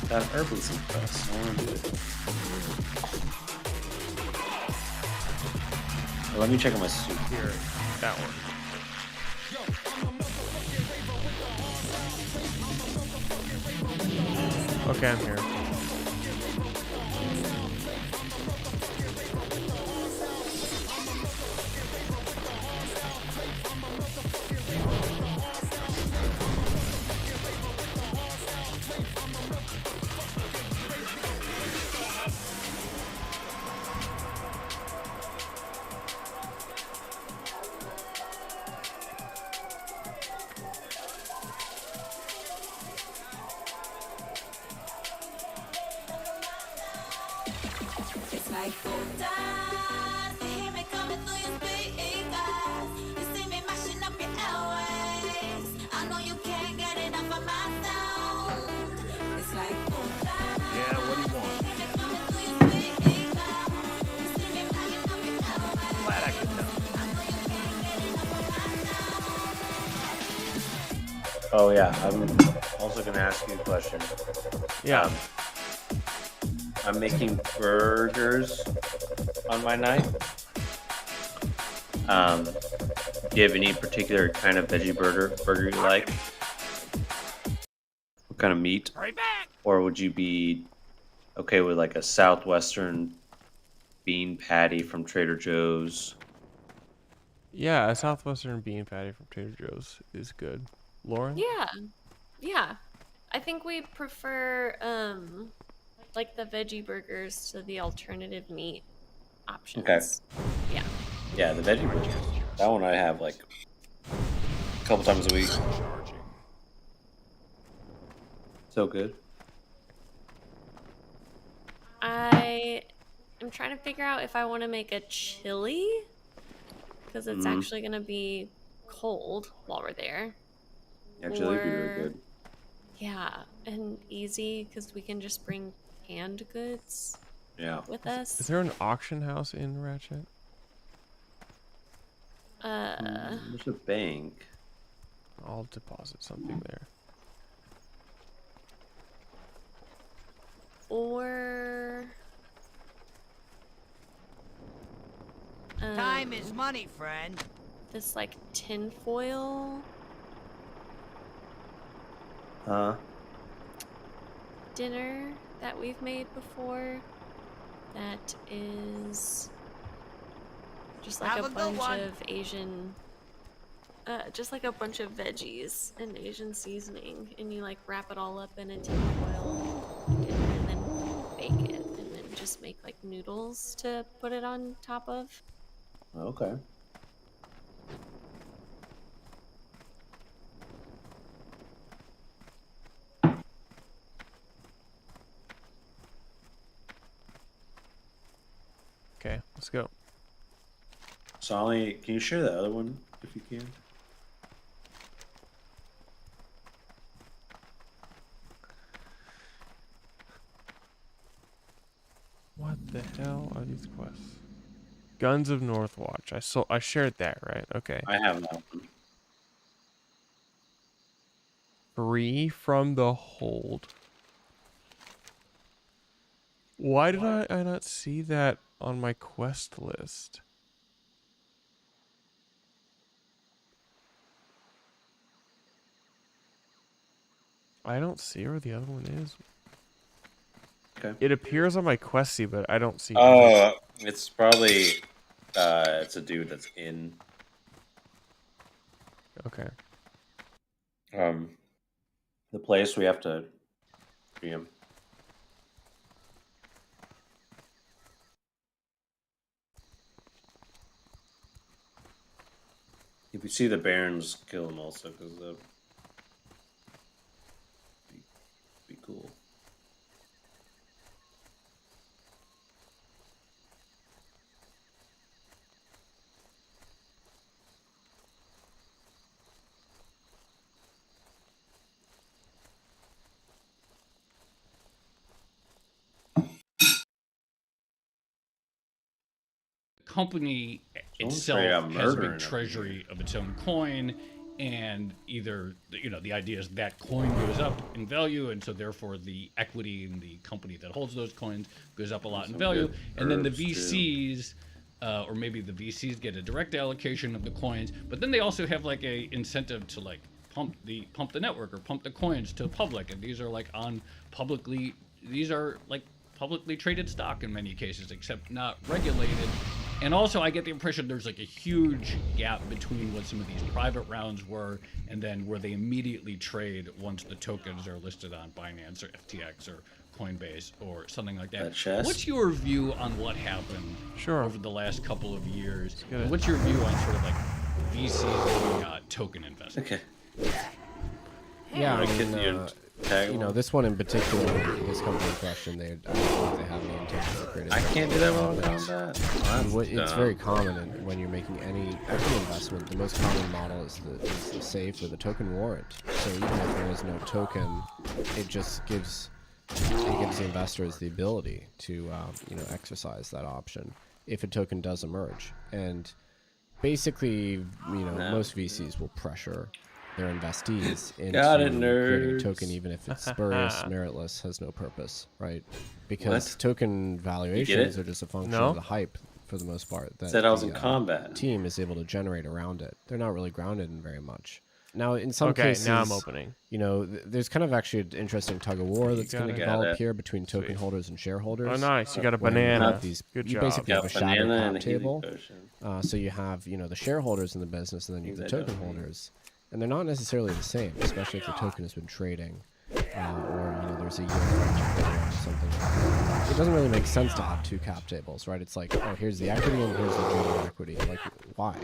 Got herbalism press. I want to do it. Well, let me check on my suit. Here, that one. Okay, I'm here. Oh yeah, I'm also gonna ask you a question. Yeah. I'm making burgers on my night. Do you have any particular kind of veggie burger you like? What kind of meat? Or would you be okay with like a southwestern bean patty from Trader Joe's? Yeah, a southwestern bean patty from Trader Joe's is good. Lauren? Yeah. I think we prefer like the veggie burgers to the alternative meat options. Okay. Yeah. Yeah, the veggie burgers. That one I have like a couple times a week. So good. I am trying to figure out if I want to make a chili because it's actually going to be cold while we're there. Yeah, chili would be really good. Yeah, and easy because we can just bring canned goods with us. Is there an auction house in Ratchet? There's a bank. I'll deposit something there. Or time is money, friend. This like tin foil dinner that we've made before. That is just like a bunch of Asian, just like a bunch of veggies and Asian seasoning, and you like wrap it all up in a tin foil and then bake it, and then just make like noodles to put it on top of. Okay. Okay, let's go. Solly, can you share the other one if you can? What the hell are these quests? Guns of Northwatch. I shared that, right? Okay. I have that one. Free from the hold. Why did I not see that on my quest list? I don't see where the other one is. Okay. It appears on my questy, but I don't see. Oh, it's probably it's a dude that's in. Okay. The place we have to free him. If you see the Barons, kill them also, because that'd be cool. Company itself has a big treasury of its own coin, and either the idea is that coin goes up in value, and so therefore the equity in the company that holds those coins goes up a lot in value, and then the VCs or maybe the VCs get a direct allocation of the coins, but then they also have like a incentive to like pump the network or pump the coins to the public, and these are like publicly traded stock in many cases, except not regulated. And also, I get the impression there's like a huge gap between what some of these private rounds were and then where they immediately trade once the tokens are listed on Binance or FTX or Coinbase or something like that. What's your view on what happened over the last couple of years? What's your view on sort of like VCs and token investing? Okay. Yeah, you know, this one in particular, this company in question, I don't think they have any intention of creating. I can't do that while I'm doing that. It's very common when you're making any equity investment. The most common model is the safe or the token warrant. So even if there is no token, it just gives the investors the ability to exercise that option if a token does emerge. And basically, most VCs will pressure their investees into creating a token, even if it's spurious, meritless, has no purpose, right? Because token valuations are just a function of the hype, for the most part, that Said I was in combat. Team is able to generate around it. They're not really grounded in very much. Now, in some cases, now I'm opening. There's kind of actually an interesting tug of war that's going to develop here between token holders and shareholders. Oh, nice! You got a banana. Good job. You basically have a shadow cap table. So you have the shareholders in the business, and then you have the token holders. And they're not necessarily the same, especially if the token has been trading, or there's a yield or something. It doesn't really make sense to have two cap tables, right? It's like, oh, here's the equity and here's the junior equity. Like, why?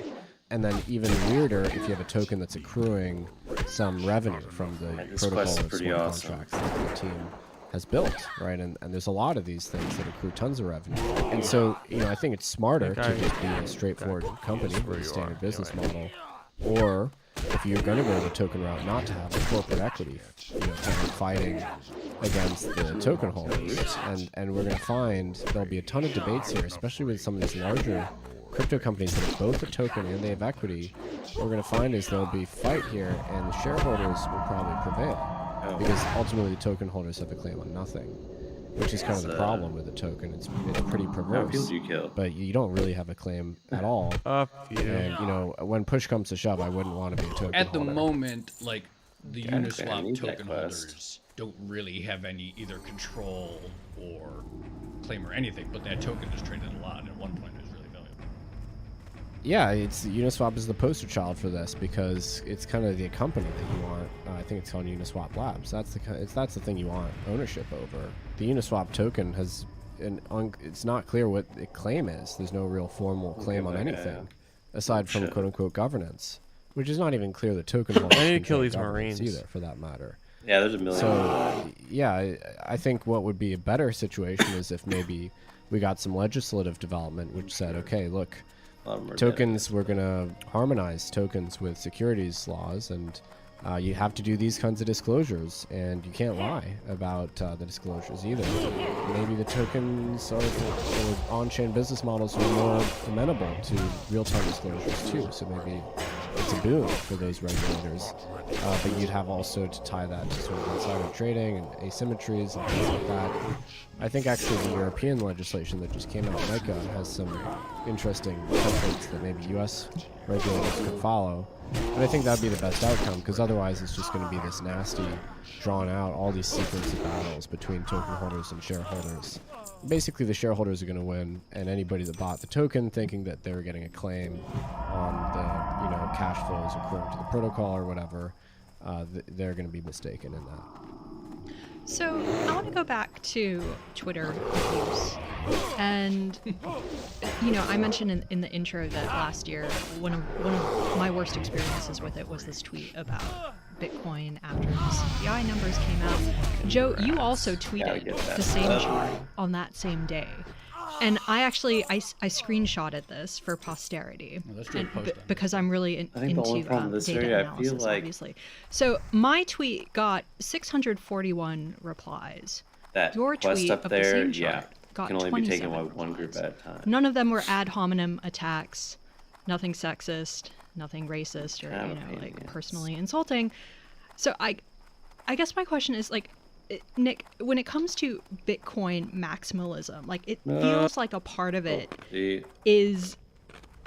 And then even weirder, if you have a token that's accruing some revenue from the protocol or smart contracts that the team has built, right? And there's a lot of these things that accrue tons of revenue. And so, I think it's smarter to just be a straightforward company with a standard business model, or if you're going to go the token route, not to have a corporate equity, kind of fighting against the token holders. And we're going to find there'll be a ton of debates here, especially with some of these larger crypto companies that have both a token and they have equity. What we're going to find is there'll be fight here, and the shareholders will probably prevail, because ultimately the token holders have a claim on nothing, which is kind of the problem with the token. It's pretty perverse, but you don't really have a claim at all. And when push comes to shove, I wouldn't want to be a token At the holder. moment, like the Uniswap token holders don't really have any either control or claim or anything, but that token is traded a lot, and at one point it was really valuable. Yeah, Uniswap is the poster child for this, because it's kind of the company that you want. I think it's called Uniswap Labs. That's the thing you want ownership over. The Uniswap token has it's not clear what the claim is. There's no real formal claim on anything aside from quote unquote governance, which is not even clear the token holders I need to kill these governance Marines either, for that matter. Yeah, there's a million. So yeah, I think what would be a better situation is if maybe we got some legislative development which said, okay, look, tokens, we're going to harmonize tokens with securities laws, and you have to do these kinds of disclosures, and you can't lie about the disclosures either. Maybe the tokens or on-chain business models are more amenable to real-time disclosures too, so maybe it's a boon for those regulators. But you'd have also to tie that to sort of insider trading and asymmetries and things like that. I think actually the European legislation that just came out, MICA, has some interesting templates that maybe U.S. regulators could follow. And I think that'd be the best outcome, because otherwise it's just going to be this nasty, drawn out, all these sequence of battles between token holders and shareholders. Basically, the shareholders are going to win, and anybody that bought the token thinking that they were getting a claim on the cash flows according to the protocol or whatever, they're going to be mistaken in that. So I want to go back to Twitter use. And, I mentioned in the intro that last year, one of my worst experiences with it was this tweet about Bitcoin after the CPI numbers came out. Joe, you also tweeted the same chart on that same day. And I actually, I screenshotted this for posterity, because I'm really into data analysis, obviously. So my tweet got 641 replies. Your tweet of the same chart got can only be taken by 27 one group at a time. None of them were ad hominem attacks, nothing sexist, nothing racist, or personally insulting. So I guess my question is, like, Nick, when it comes to Bitcoin maximalism, like, it feels like a part of it is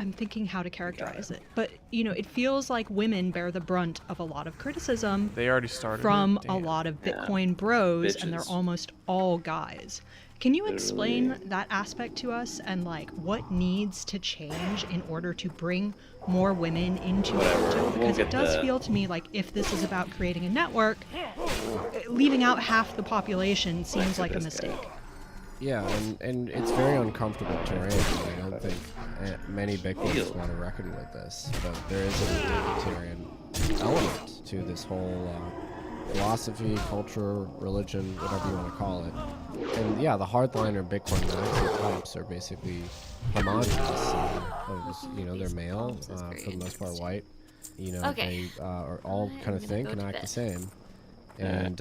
I'm thinking how to characterize it. But, you know, it feels like women bear the brunt of a lot of criticism. They already started from it. a Damn. lot of Bitcoin bros, and they're Bitches. almost all guys. Can you explain Literally. that aspect to us and like what needs to change in order to bring more women into crypto? We'll Because get it does the- feel to me like if this is about creating a network, leaving out half the population seems like a mistake. Yeah, and it's very uncomfortable terrain. I don't think many Bitcoiners want to reckon with this, but there is an egalitarian element to this whole philosophy, culture, religion, whatever you want to call it. And yeah, the hardliner Bitcoin maxi types are basically homogenous. You know, they're male, for the most part white. You know, Okay. they are all kind of think and act the same. And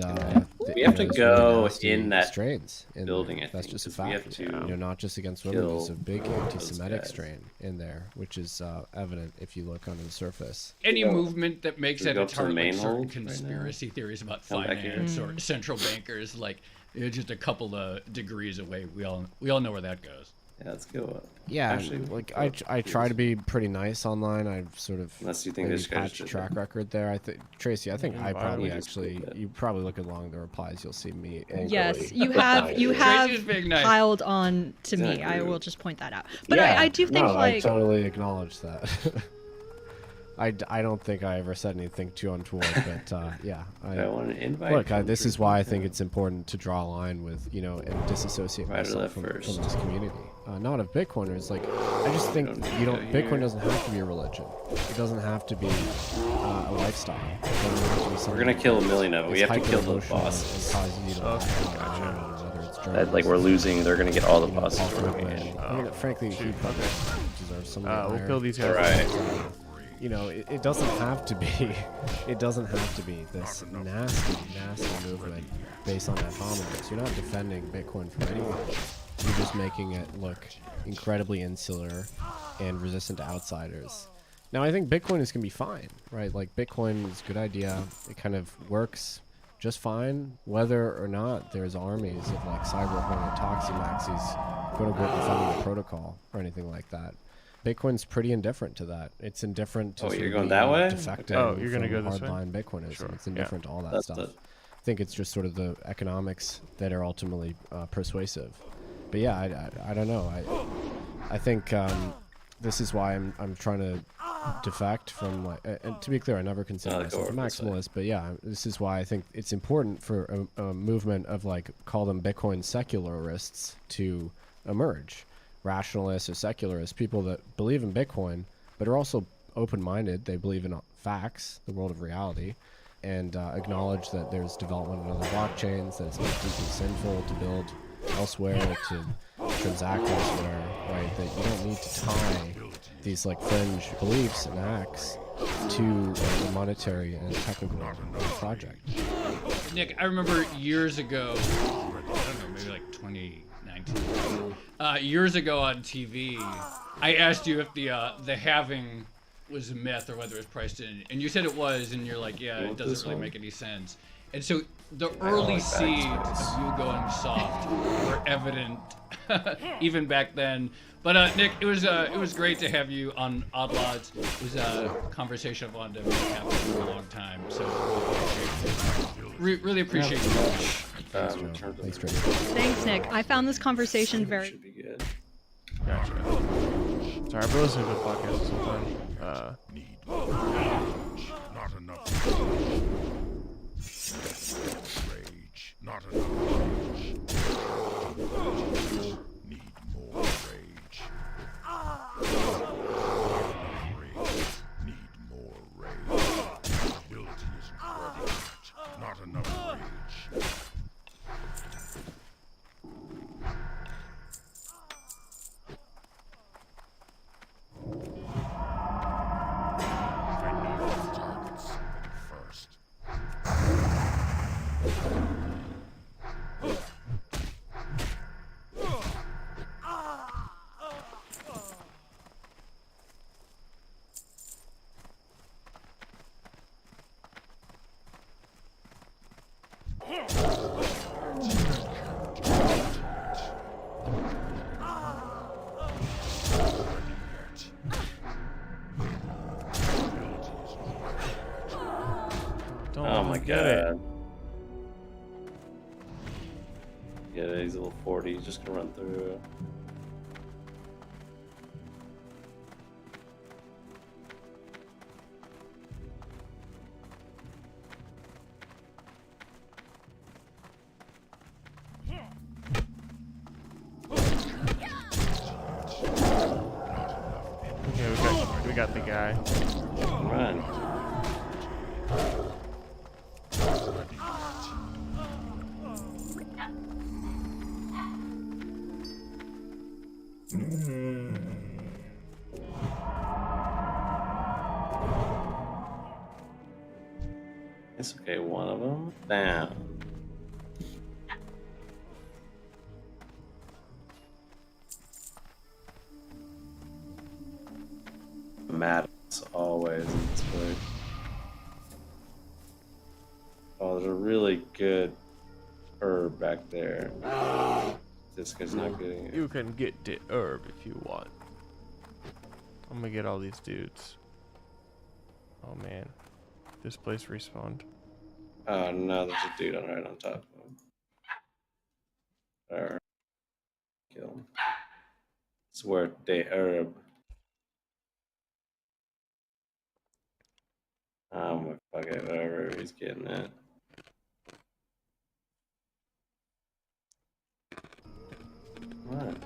we have to there's go really nasty in that strains in building. there. I That's think, just a 'cause we have fact. to You know, not just against women. There's a big kill those anti-Semitic guys. strain in there, which is evident if you look under the surface. Any movement that makes Should we it go a up to the target like main certain hold right now? conspiracy theories about Come back here. finance or central bankers, like just a couple of degrees away. We all know where that goes. Yeah, let's go up. Yeah, Actually, like I try to be pretty nice online. I've sort of Unless you think maybe this guy's patched a just track record there. I think Tracy, I think I probably just actually you probably look along the replies. You'll see me. Yes, you have Tracy's being nice. piled on to me. Exactly. I will just point that out. But yeah, I do think no, like I totally acknowledge that. I don't think I ever said anything too untoward, but yeah. I want to invite. Look, this is why I think it's important to draw a line with, you know, and disassociate Right or myself left from first? this community. Not of Bitcoiners. Like, I just think you don't. Bitcoin doesn't have to be a religion. It doesn't have to be a lifestyle. It doesn't have to be something We're gonna kill a million of them. We that's have to kill those hyper-emotional bosses. and cause you to whether it's That, like we're losing. They're gonna get all the bosses. we're gonna get. I mean, frankly, he probably deserves some. We'll kill these guys. Right. You know, it doesn't have to be. It doesn't have to be this nasty movement based on ad hominems. You're not defending Bitcoin from anything. You're just making it look incredibly insular and resistant to outsiders. Now, I think Bitcoin is gonna be fine, right? Like Bitcoin is a good idea. It kind of works just fine, whether or not there's armies of like cyberpunk Toximaxis, quote unquote, defending the protocol or anything like that. Bitcoin's pretty indifferent to that. It's indifferent to Oh, sort you're of going being that way? defecting Oh, you're gonna from go this way? hardline Bitcoinism. Sure, It's indifferent to all that That's stuff. the- I think it's just sort of the economics that are ultimately persuasive. But yeah, I don't know. I think this is why I'm trying to defect from like. And to be clear, I never consider I'll go myself a over this way. maximalist. But yeah, this is why I think it's important for a movement of like call them Bitcoin secularists to emerge. Rationalists or secularists, people that believe in Bitcoin but are also open-minded. They believe in facts, the world of reality, and acknowledge that there's development in other blockchains, that it's not deeply sinful to build elsewhere, to transact elsewhere, right? That you don't need to tie these like fringe beliefs and acts to a monetary and technical project. Nick, I remember years ago, I don't know, maybe like 2019, years ago on TV, I asked you if the halving was a myth or whether it was priced in, and you said it was, and you're like, yeah, it doesn't really make any sense. And so the early seeds of you going soft were evident even back then. But Nick, it was great to have you on Odd Lots. It was a conversation I've wanted to make happen for a long time. So really appreciate you. Thanks, Tracy. thanks, Nick. I found this conversation very. Should be good. Gotcha. Sorry, I've been listening to the podcast sometime. Not enough rage. Not enough rage. Need more rage. Not enough rage. Need more rage. Ability isn't ready yet. Not enough rage. I need the targets first. my god. Yeah, he's level 40. He's just gonna run through. Okay, we got the guy. Run. It's okay, one of them down. Matters always in this place. Oh, there's a really good herb back there. This guy's not getting it. You can get the herb if you want. I'm gonna get all these dudes. Oh man, this place respawned. Oh no, there's a dude right on top of him. Alright. Kill him. It's worth the herb. Fuck it, whatever, he's getting it. What?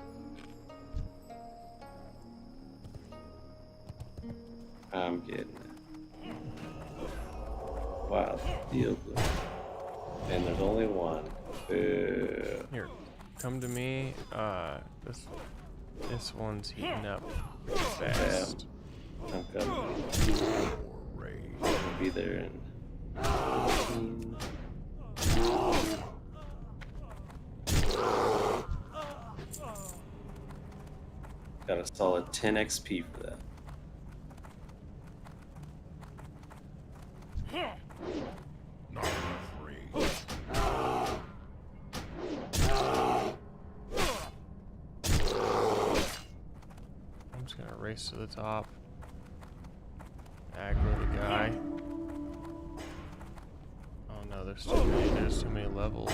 I'm getting it. Wow, deal blue. And there's only one. Boo. Here, come to me. This one's heating up fast. I'm coming. I'll be there in 15. Got a solid 10 XP for that. Not afraid. I'm just gonna race to the top. Aggro the guy. Oh no, there's too many levels.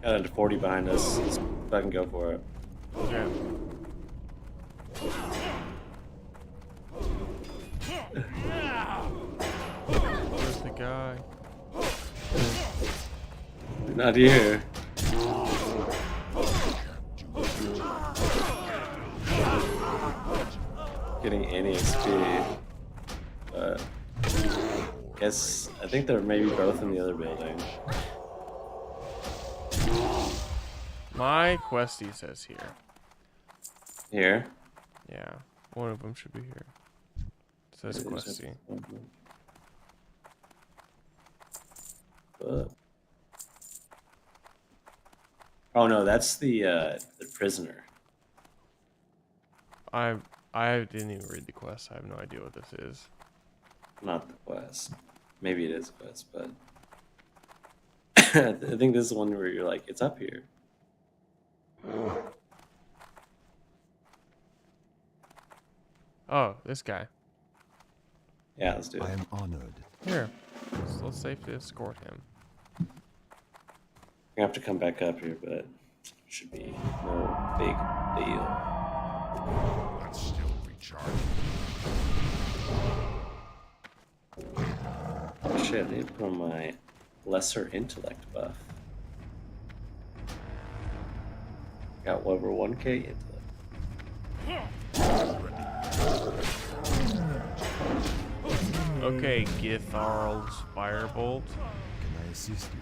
Got into 40 behind us. Let's fucking go for it. Okay. Where's the guy? Not here. Getting any XP. But I think they're maybe both in the other building. My questie says here. Here? Yeah, one of them should be here. It says questie. Oh no, that's the prisoner. I didn't even read the quest. I have no idea what this is. Not the quest. Maybe it is a quest, but I think this is one where you're like, it's up here. Oh, this guy. Yeah, let's do it. I am honored. Here, let's safely escort him. You have to come back up here, but it should be no big deal. Let's still recharge. Shit, I need to put on my lesser intellect buff. Got over 1k intellect. Okay, Githarl's Firebolt. Can I assist you?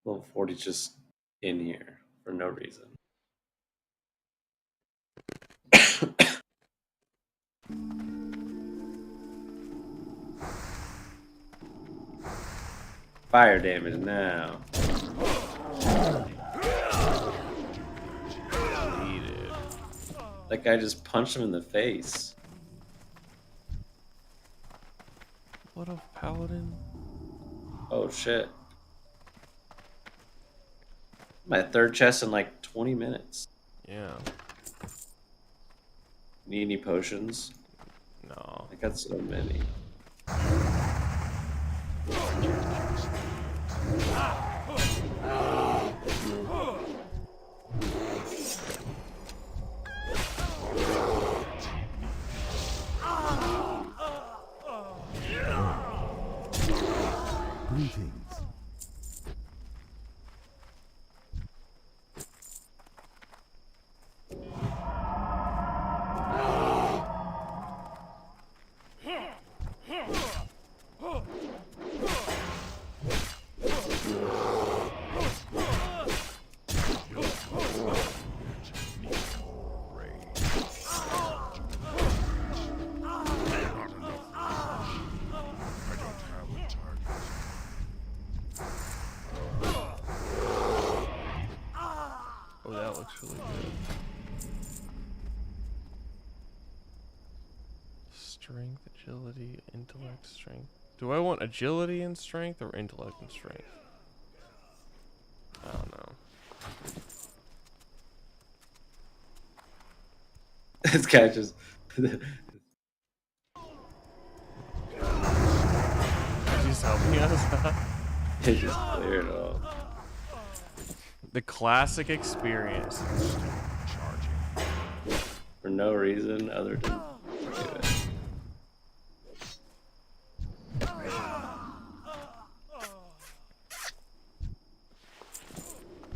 Level 40 just in here for no reason. Fire damage now. Needed. That guy just punched him in the face. What a paladin. Oh shit. My third chest in like 20 minutes. Yeah. Need any potions? No. I got so many. Greetings. Oh, that looks really good. Strength, agility, intellect, strength. Do I want agility and strength or intellect and strength? I don't know. This guy just... He's helping us? He just cleared it all. The classic experience. For no reason other than do it.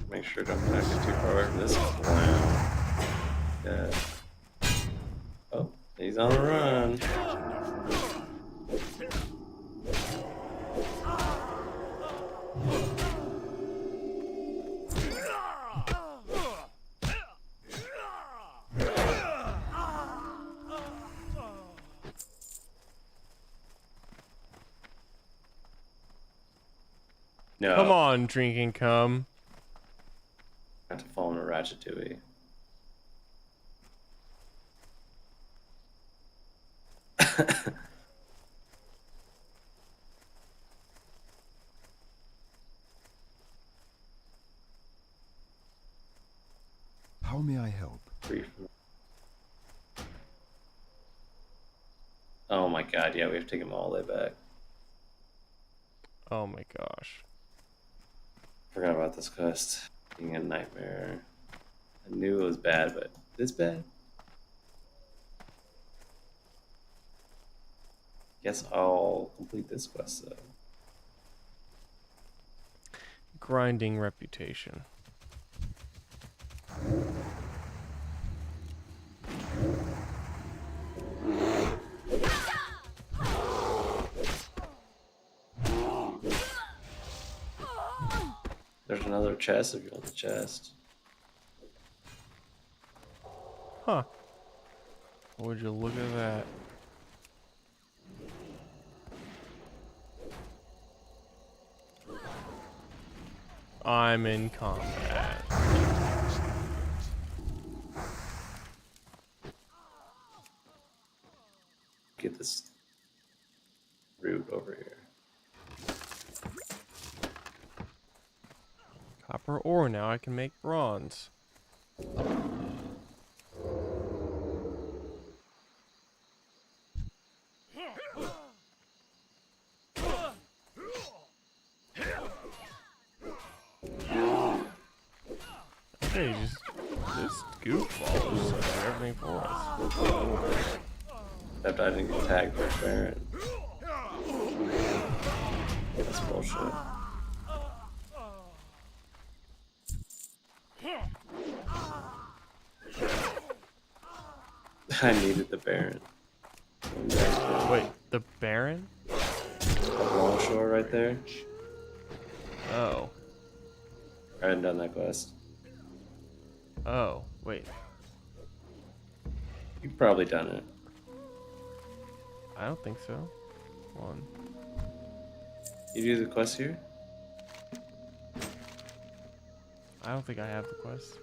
Make sure don't not get too far away from this clown. Yeah. Oh, he's on the run. No. Come on, drinking cum. I have to fall in a Ratatouille. How may I help? Oh my god, yeah, we have to take him all the way back. Oh my gosh. Forgot about this quest. Being a nightmare. I knew it was bad, but this bad? Guess I'll complete this quest though. Grinding reputation. There's another chest if you want the chest. Huh. Would you look at that? I'm in combat. Get this root over here. Copper ore, now I can make bronze. Okay, just goofball just do everything for us. Except I didn't get tagged by Baron. That's bullshit. I needed the Baron. Wait, the Baron? Longshore right there. Oh. I hadn't done that quest. Oh, wait. You've probably done it. I don't think so. One. You do the quest here? I don't think I have the quest.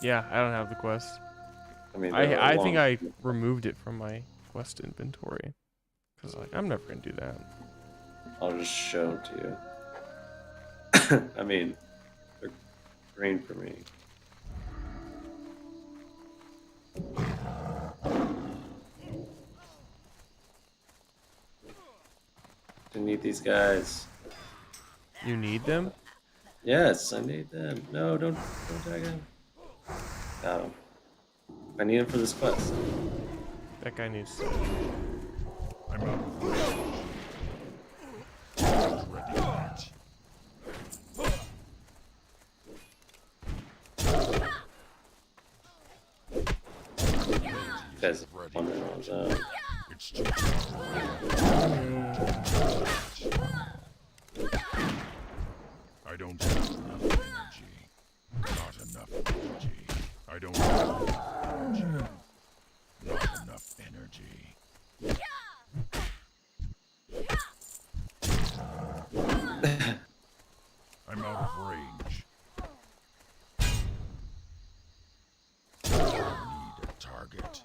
Yeah, I don't have the quest. I mean, I think I removed it from my quest inventory. Because, like, I'm never going to do that. I'll just show it to you. I mean, they're green for me. I need these guys. You need them? Yes, I need them. No, don't tag him. Got him. I need him for this quest. That guy needs to... I'm out of range. Guys, wandering on his own. It's just I don't have enough energy. Not enough energy. I don't have enough energy. Not enough energy. I'm out of range. I need a target.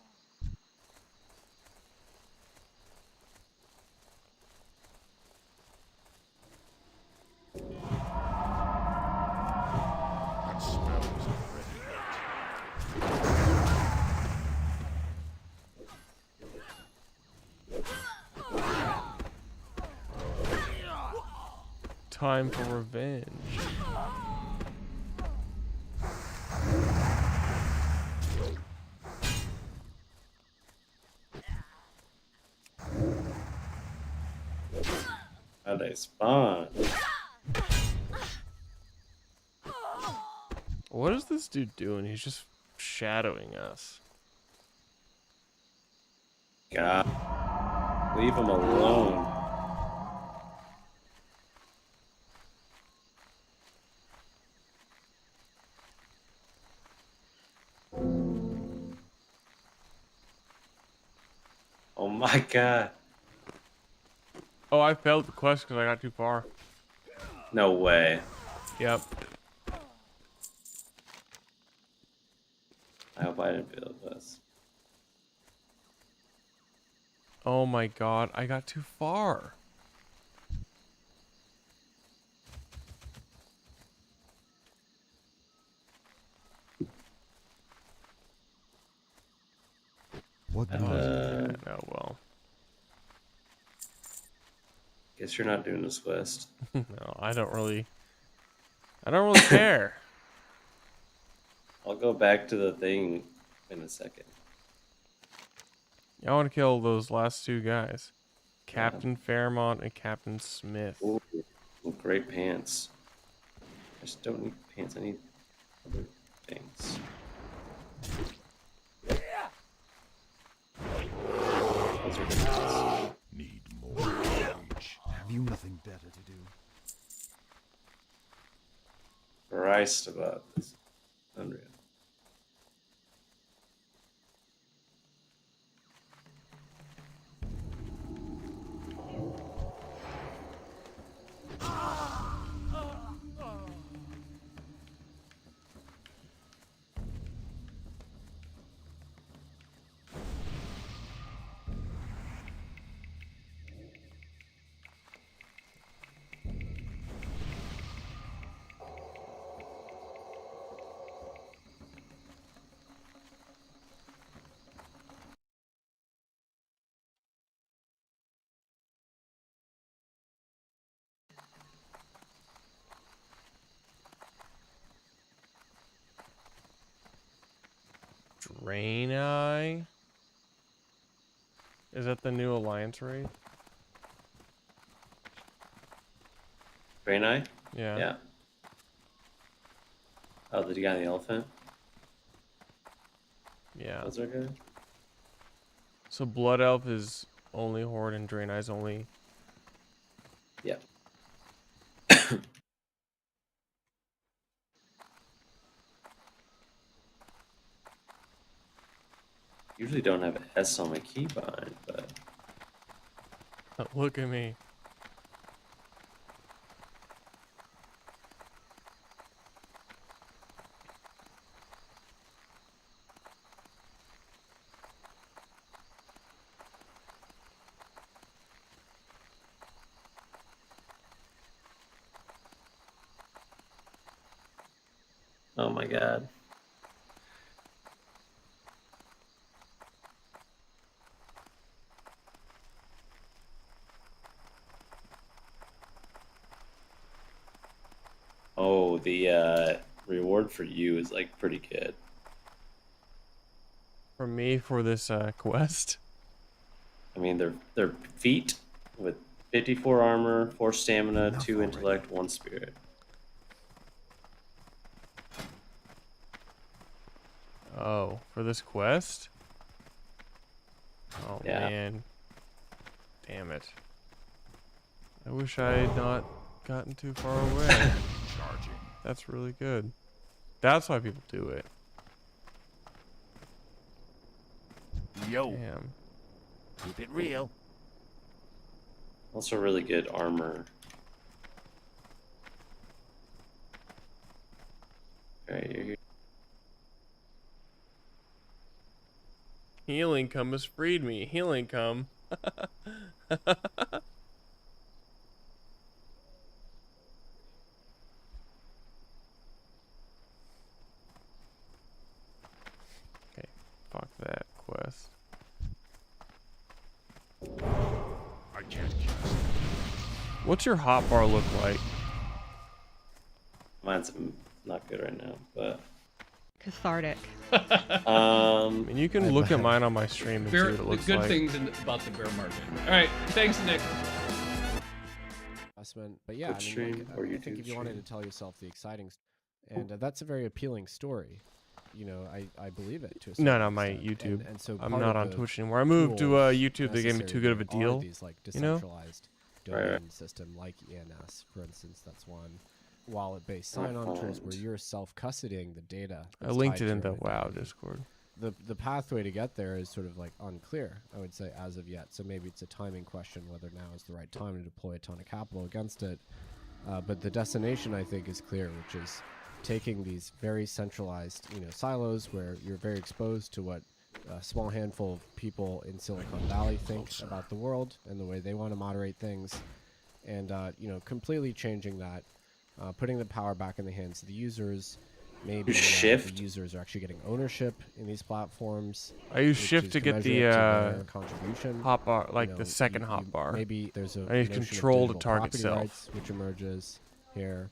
That smell is already Time for revenge. How'd they spawn? What is this dude doing? He's just shadowing us. God. Leave him alone. Oh my god. Oh, I failed the quest because I got too far. No way. Yep. I hope I didn't fail the quest. Oh my god, I got too far. What Oh well. Guess you're not doing this quest. No, I don't really care. I'll go back to the thing in a second. I want to kill those last two guys. Captain Fairmont and Captain Smith. Ooh, great pants. I just don't need pants, I need other things. Those are good pants. Need more rage. Have you nothing better to do? Christ about this. Unreal. Draenei? Is that the new alliance raid? Draenei? Yeah. Yeah. Oh, the guy on the elephant? Yeah. Those are good. So Blood Elf is only Horde and Draenei's only... Yep. Usually don't have S on my keybind, but... Look at me. Oh my god. Oh, the reward for you is like pretty good. For me, for this quest? I mean, they're feet with 54 armor, 4 stamina, 2 intellect, 1 spirit. Oh, for this quest? Oh Yeah. man. Damn it. I wish I had not gotten too far away. That's really good. That's why people do it. Yo. Damn. Keep it real. Also really good armor. Alright, you're here. Healing come has freed me. Healing come. Okay, fuck that quest. I can't kill. What's your hotbar look like? Mine's not good right now, but Cathartic. And you can look at mine on my stream and see what it The looks good like. things about the bear market. All right, thanks, Nick. But yeah, I Twitch mean, stream like, or I think YouTube if you wanted stream? to tell yourself the exciting, and that's a very appealing story. You know, I believe it to a certain No, my extent. YouTube. And so I'm part not of on the Twitch anymore. I moved to tools YouTube. They gave me too good of a necessary deal. are these like You know? decentralized domain system like ENS, for instance. That's one wallet-based sign-on tools where you're self-custodying the data. I that's linked tied it to in your the WoW identity. Discord. The pathway to get there is sort of like unclear, I would say, as of yet. So maybe it's a timing question whether now is the right time to deploy a ton of capital against it. But the destination, I think, is clear, which is taking these very centralized, silos where you're very exposed to what a small handful of people in Silicon Valley think about the world and the way they want to moderate things, and completely changing that, putting the power back in the hands of the users. Maybe Shift. the users are actually getting ownership in these platforms. I use which Shift is to get the commensurate to their contribution. hotbar, like the second hotbar. Maybe there's a I use notion of Control to digital target property self. rights, which emerges here.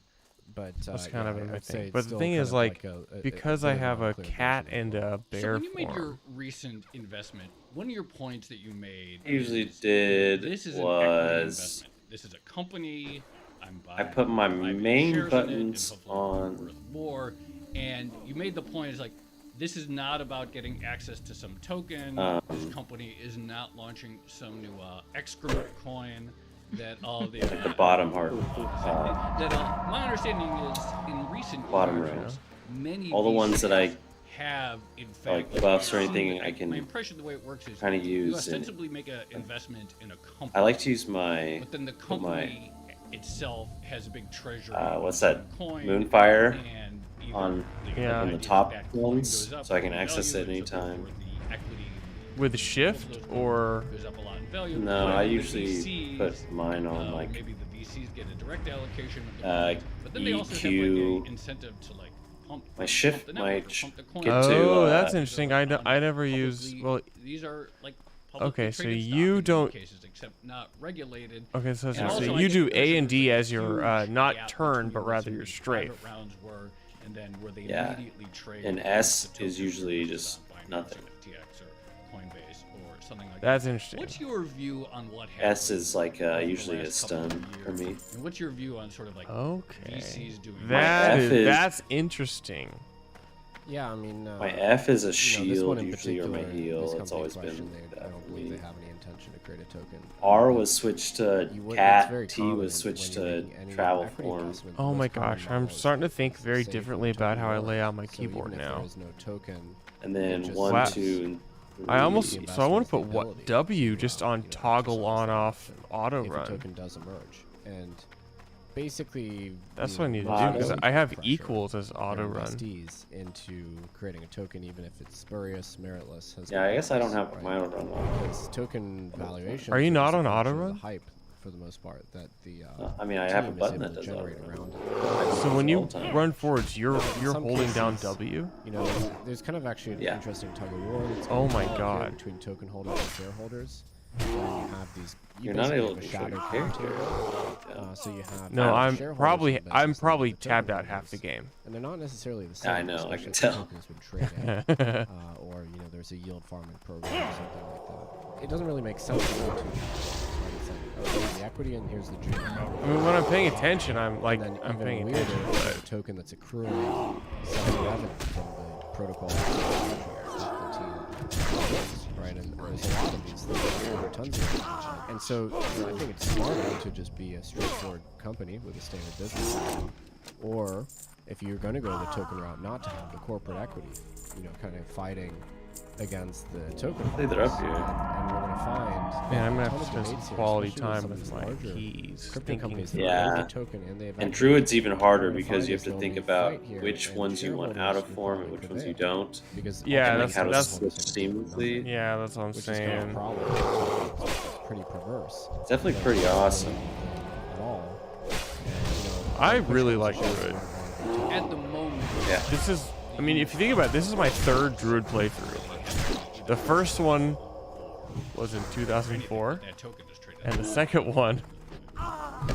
But That's kind of my I'd say thing. it's But the still thing kind is, of like, a because bit I of an have a unclear cat version and a bear So when you made form. your recent investment, one of your points that you made Usually is, did this is an equity was investment. This is a company. I'm buying. I put my private main shares in it, buttons and hopefully on. worth more. And you made the point is like, this is not about getting access to some token. This company is not launching some new excrement coin that all the At the bottom part. my understanding is in recent Bottom years, row. many All the ones that I have in fact like buffs or seen anything that- I can my impression of the way it works is kinda you use in- ostensibly make an investment in a company. I like to use my But then the put my company itself has a big treasury. what's that coin, Moonfire and either on Yeah. the top that coin ones, goes up so I can in access value, it and so anytime. therefore the equity With Shift or goes up a lot in value. No, But I the usually VCs, put mine on like maybe the VCs get a direct allocation of the uh, coin, but then they also have like EQ. a incentive to like pump My shift the might network, pump the coin. get Oh, to. that's interesting. I never use. Well, These are like publicly okay, so traded stock you in many don't. cases, except not regulated. Okay, so, And so also, I you guess do there's A and D a as your huge not gap turn, between but what rather some your of the strafe. private rounds were, and then where they Yeah. immediately trade. And S is usually just nothing. FTX or Coinbase or something like That's that. interesting. What's your view on what happened? S is like usually a last couple stun of for me. years? And what's your view on sort of like Okay. VCs doing That F is- that's interesting. Yeah, I mean, My F is a this shield one in usually or my particular, heal. this It's company always in been question, like I that don't for believe me. they have any intention to create a token. R was switched to It's very cat. T common was switched when you're to making any travel equity form. investment, Oh the my most common gosh, I'm model is starting to to think very save differently from about how I token lay work. out my So keyboard even if now. there is no token, And then just 1, Wow. 2, and I almost 3. so I want to put the what ability W just on toggle on off auto if a run. token does emerge, and basically That's what I need to do Auto. because I have pressure equals as their auto run. investees into creating a token, even if it's spurious, meritless. Has Yeah, I guess I don't purpose, have my auto run on. because token valuation. Are you not on the auto run? hype for the most part that the I mean, I have a team is button able that to does that generate already. around it. So when you all the time. run forwards, you're In some holding down cases, W. You know, there's kind of actually an interesting tug of war that's Oh going my on here God. between token holders and shareholders. Where you have these. You're not able to shadow control character. character. So you have. No, I'm shareholders probably in the business and probably the token tabbed out holders. half the game. And they're not necessarily the same. I know, I especially can if the tell. token has been trading, or you know, there's a yield farming program or something like that. It doesn't really make sense to go to. It's like, oh, here's the equity and here's the junior. I mean, when I'm paying attention, I'm like, And then I'm even paying weirder attention. is But the token that's accruing some revenue from the protocol that the team holds, right? And there's a lot of these things. There are tons of them. And so you know, I think it's smarter to just be a straightforward company with a standard business model, or if you're going to go the token route, not to have the corporate equity, you know, kind of fighting against the token. Hey, they're up here. And we're going to find. man, I'm gonna a have to ton of spend some debates here, quality especially time some of with these my larger keys. crypto Thinking companies that through. make Yeah. a token and they have And equity. Druid's even harder What we're because you gonna have to find think is about fight here, which and ones you want shareholders out of will form and probably which ones you prevail. don't. Because Yeah, and that's like how to that's switch seamlessly. yeah, that's what I'm which is kind of a saying. problem. It's pretty perverse. It's definitely pretty awesome. At all. I really like Druid. At the moment. Yeah. This is, I mean, if you think about it, this is my third Druid playthrough. The first one was in 2004, and the second one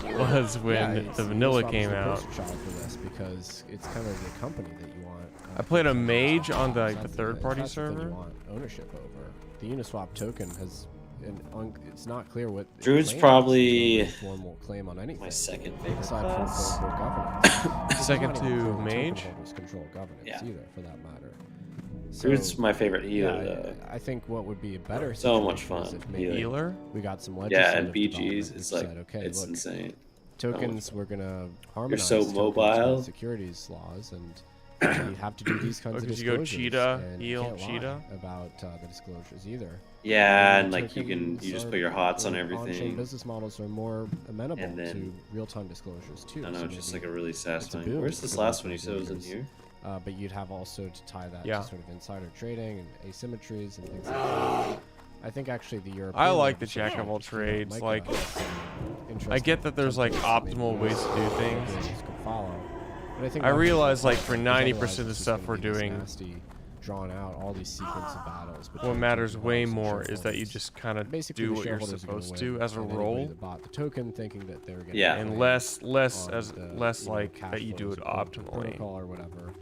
was when the vanilla came out. For this because it's kind of the company that you want. I played a mage on the That's third-party the thing you server. want ownership over. The Uniswap token has, it's not clear what. it Druid's claims. probably There's no formal claim on anything. my second favorite Aside class. from governance. Second It's not even to clear the token mage? holders control governance Yeah. either, for that matter. Druid's my favorite healer, yeah, though. I think what would be a better So much situation is fun, if maybe healer? we got some Yeah, legislative and BGs, development it's which like said, okay, it's look, insane. tokens, we're gonna harmonize so tokens mobile. with securities laws, and you have to do these kinds of Because you go disclosures. cheetah, and heal, you can't lie cheetah. about the disclosures either. Yeah, and like you Tokens just are- put your hots on like, On-chain everything. business models are more amenable And then- to real-time disclosures too. I know, so just maybe like a really it's a satisfying. boon Where's this for last those one? You said it was in regulators. here? But you'd have also to tie that Yeah. to sort of insider trading and asymmetries and things like that. I think actually the European. I like the legislation, jack of all you know, trades. might Like, go some I interesting get that there's like templates that maybe optimal ways to do US things. regulators could follow. But I think I that would be realize like fine, for because 90% otherwise of the it's just stuff gonna we're be this doing, nasty, drawn out, all these sequence of battles. what between matters token way holders and more is that you shareholders. just kind of Basically, do the what you're shareholders are gonna supposed win, to as a and anybody role. that bought the token thinking that they were getting Yeah. And paid less on as the, less you know, like cash that you do flows it of the optimally. protocol or whatever.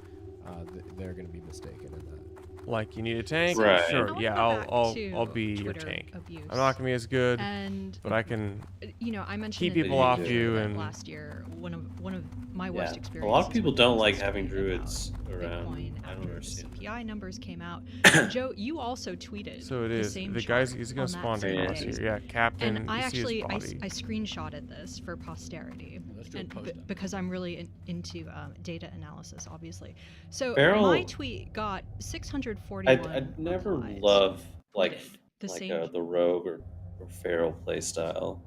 They're going to be mistaken in that. Like you need a tank, Right. sure, I yeah, wanna go I'll back I'll to be your Twitter tank. abuse. I'm not gonna be as good, And but I can you know, I mentioned keep in people the off intro you that and last year one of my Yeah. worst A experiences. lot of people with don't this like was having tweeting about druids around. Bitcoin I don't after the understand. CPI numbers came out. Joe, you also tweeted So it the is. same The guy's chart he's gonna on that spawn same us day. here. Yeah, Captain. And I you actually see I his body. screenshotted this for posterity, Let's do a and post up. because I'm really into data analysis, obviously. So Feral- my tweet got 641. I'd never replies. love like The like same- the rogue or feral play style.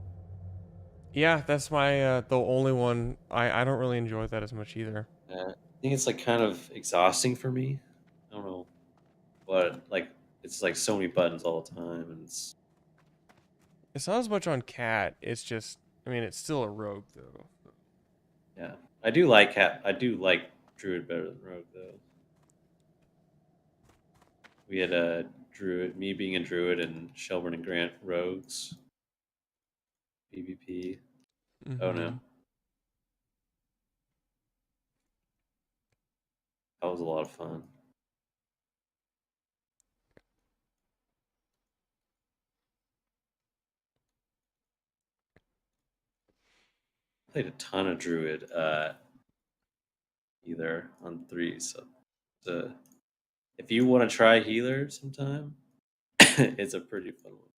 Yeah, that's my the only one. I don't really enjoy that as much either. I think it's like kind of exhausting for me. I don't know, but like it's like so many buttons all the time, and it's It's not as much on cat. It's just, I mean, it's still a rogue though. yeah. I do like druid better than rogue though. We had a druid, me being a druid, and Shelburne and Grant rogues. PvP. Oh no. Mhm. That was a lot of fun. Played a ton of druid either on 3, so if you want to try healer sometime, it's a pretty fun one.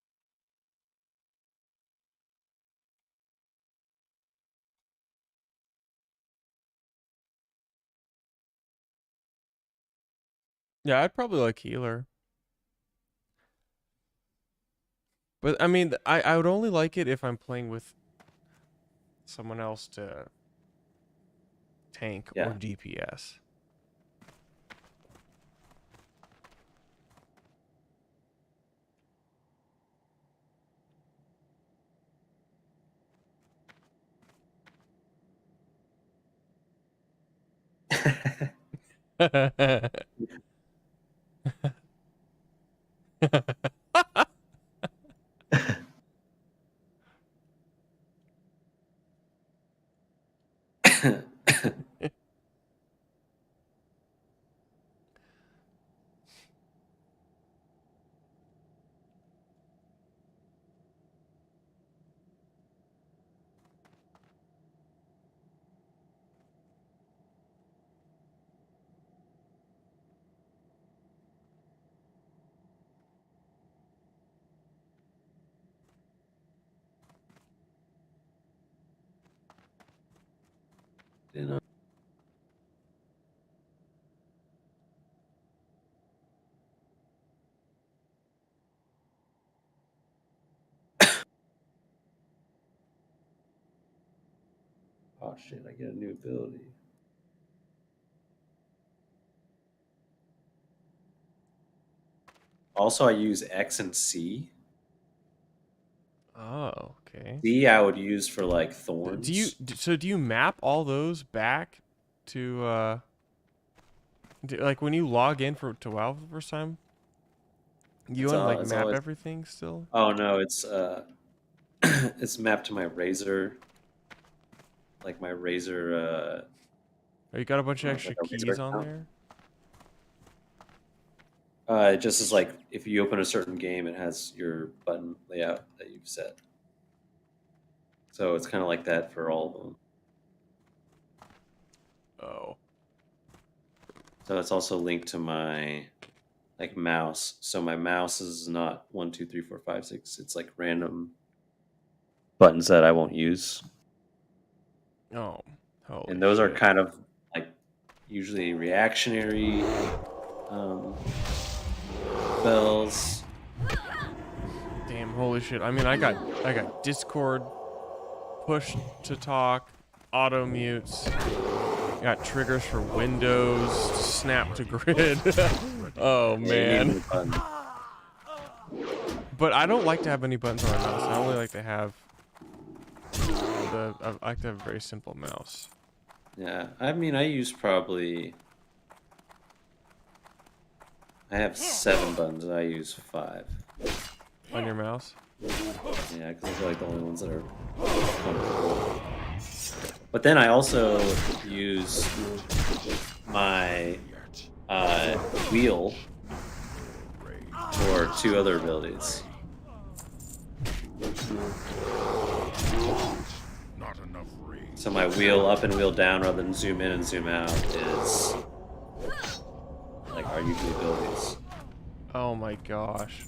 Yeah, I'd probably like healer. But I mean, I would only like it if I'm playing with someone else to tank Yeah. or DPS. You know. Oh shit, I get a new ability. Also, I use X and C. Oh, okay. C I would use for like thorns. Do you map all those back to like when you log in to WoW for the first time? You want to map always, everything still? Oh no, it's it's mapped to my Razor. Like my Razor. Oh, you got a bunch of extra like keys on there? It just is like if you open a certain game, it has your button layout that you've set. So it's kind of like that for all of them. Oh. So it's also linked to my like mouse. So my mouse is not 1, 2, 3, 4, 5, 6. It's like random buttons that I won't use. Oh. Holy and those shit. are kind of like usually reactionary spells. Damn, holy shit. I mean, I got Discord, push to talk, auto mutes. Got triggers for Windows, snap to grid. Oh man. But I don't like to have any buttons on my mouse. I only like to have I like to have a very simple mouse. Yeah, I mean, I use probably. I have 7 buttons. I use 5. On your mouse? Yeah, because those are like the only ones that are comfortable. But then I also use my wheel for 2 other abilities. So my wheel up and wheel down rather than zoom in and zoom out is like our usually abilities. Oh my gosh.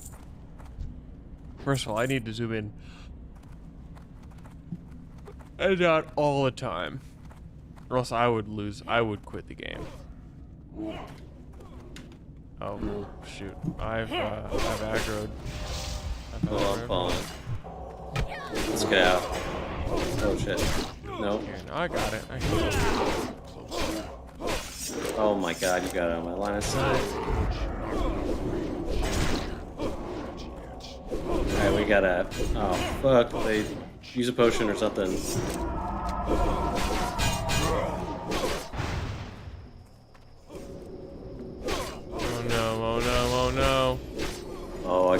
First of all, I need to zoom in and out all the time, or else I would lose. I would quit the game. Oh shoot! I've aggroed. Oh, I'm falling. Let's get out. Oh shit! No. Here, no, I got it. Oh my god! You got it on my line of sight. Alright, we gotta. Oh fuck! They use a potion or something. Oh no! Oh no! Oh no! Oh,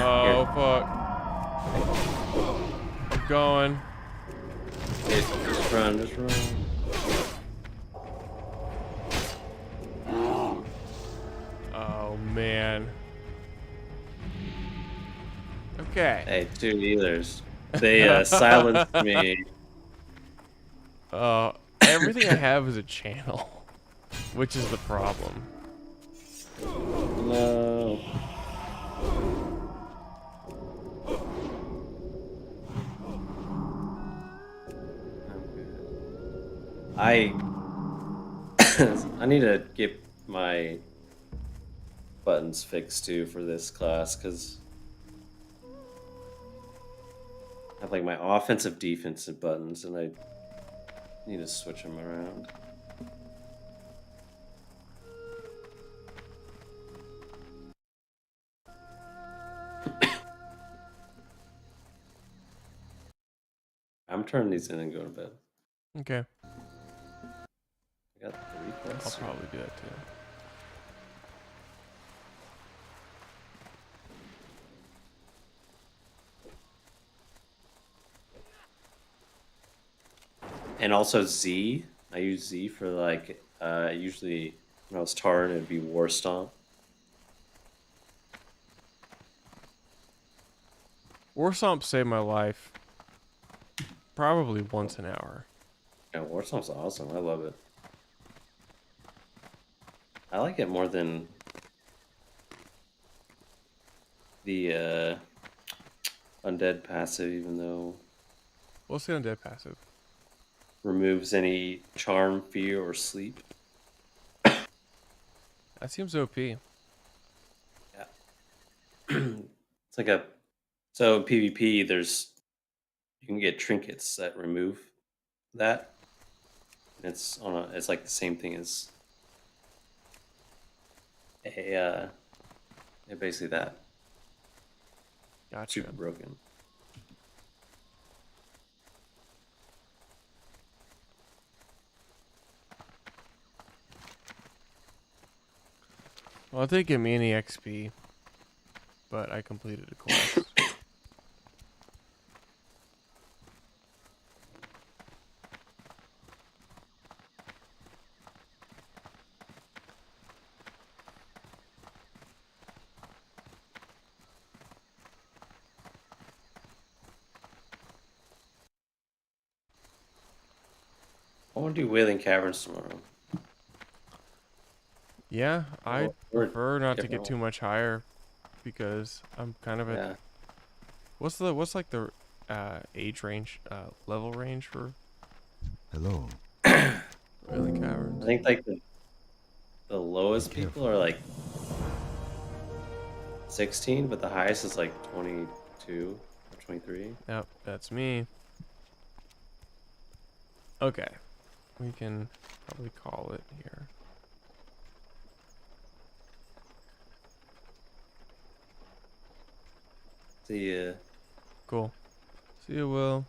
oh fuck! I'm going. Just run! Just run! Oh man. Okay. Hey, 2 healers. They silenced me. Everything I have is a channel, which is the problem. No. I need to get my buttons fixed too for this class because I have like my offensive, defensive buttons, and I need to switch them around. I'm turning these in and going to bed. Okay. I got 3 quests. I'll probably do that too. And also Z. I use Z for like usually when I was Tauren it'd be War Stomp. War Stomp saved my life probably once an hour. Yeah, War Stomp's awesome. I love it. I like it more than the undead passive, even though. What's the undead passive? Removes any charm, fear, or sleep. That seems OP. Yeah. It's like a. So in PvP, you can get trinkets that remove that. And it's like the same thing as basically that. Gotcha. Super broken. Well, it didn't give me any XP, but I completed a quest. I want to do Wailing Caverns tomorrow. Yeah, I prefer not to get too much higher because I'm kind of at. What's like the age range, level range for? Hello. Wailing Caverns. I think like the lowest people are like 16, but the highest is like 22 or 23. Yep, that's me. Okay, we can probably call it here. See ya. Cool. See you, Will.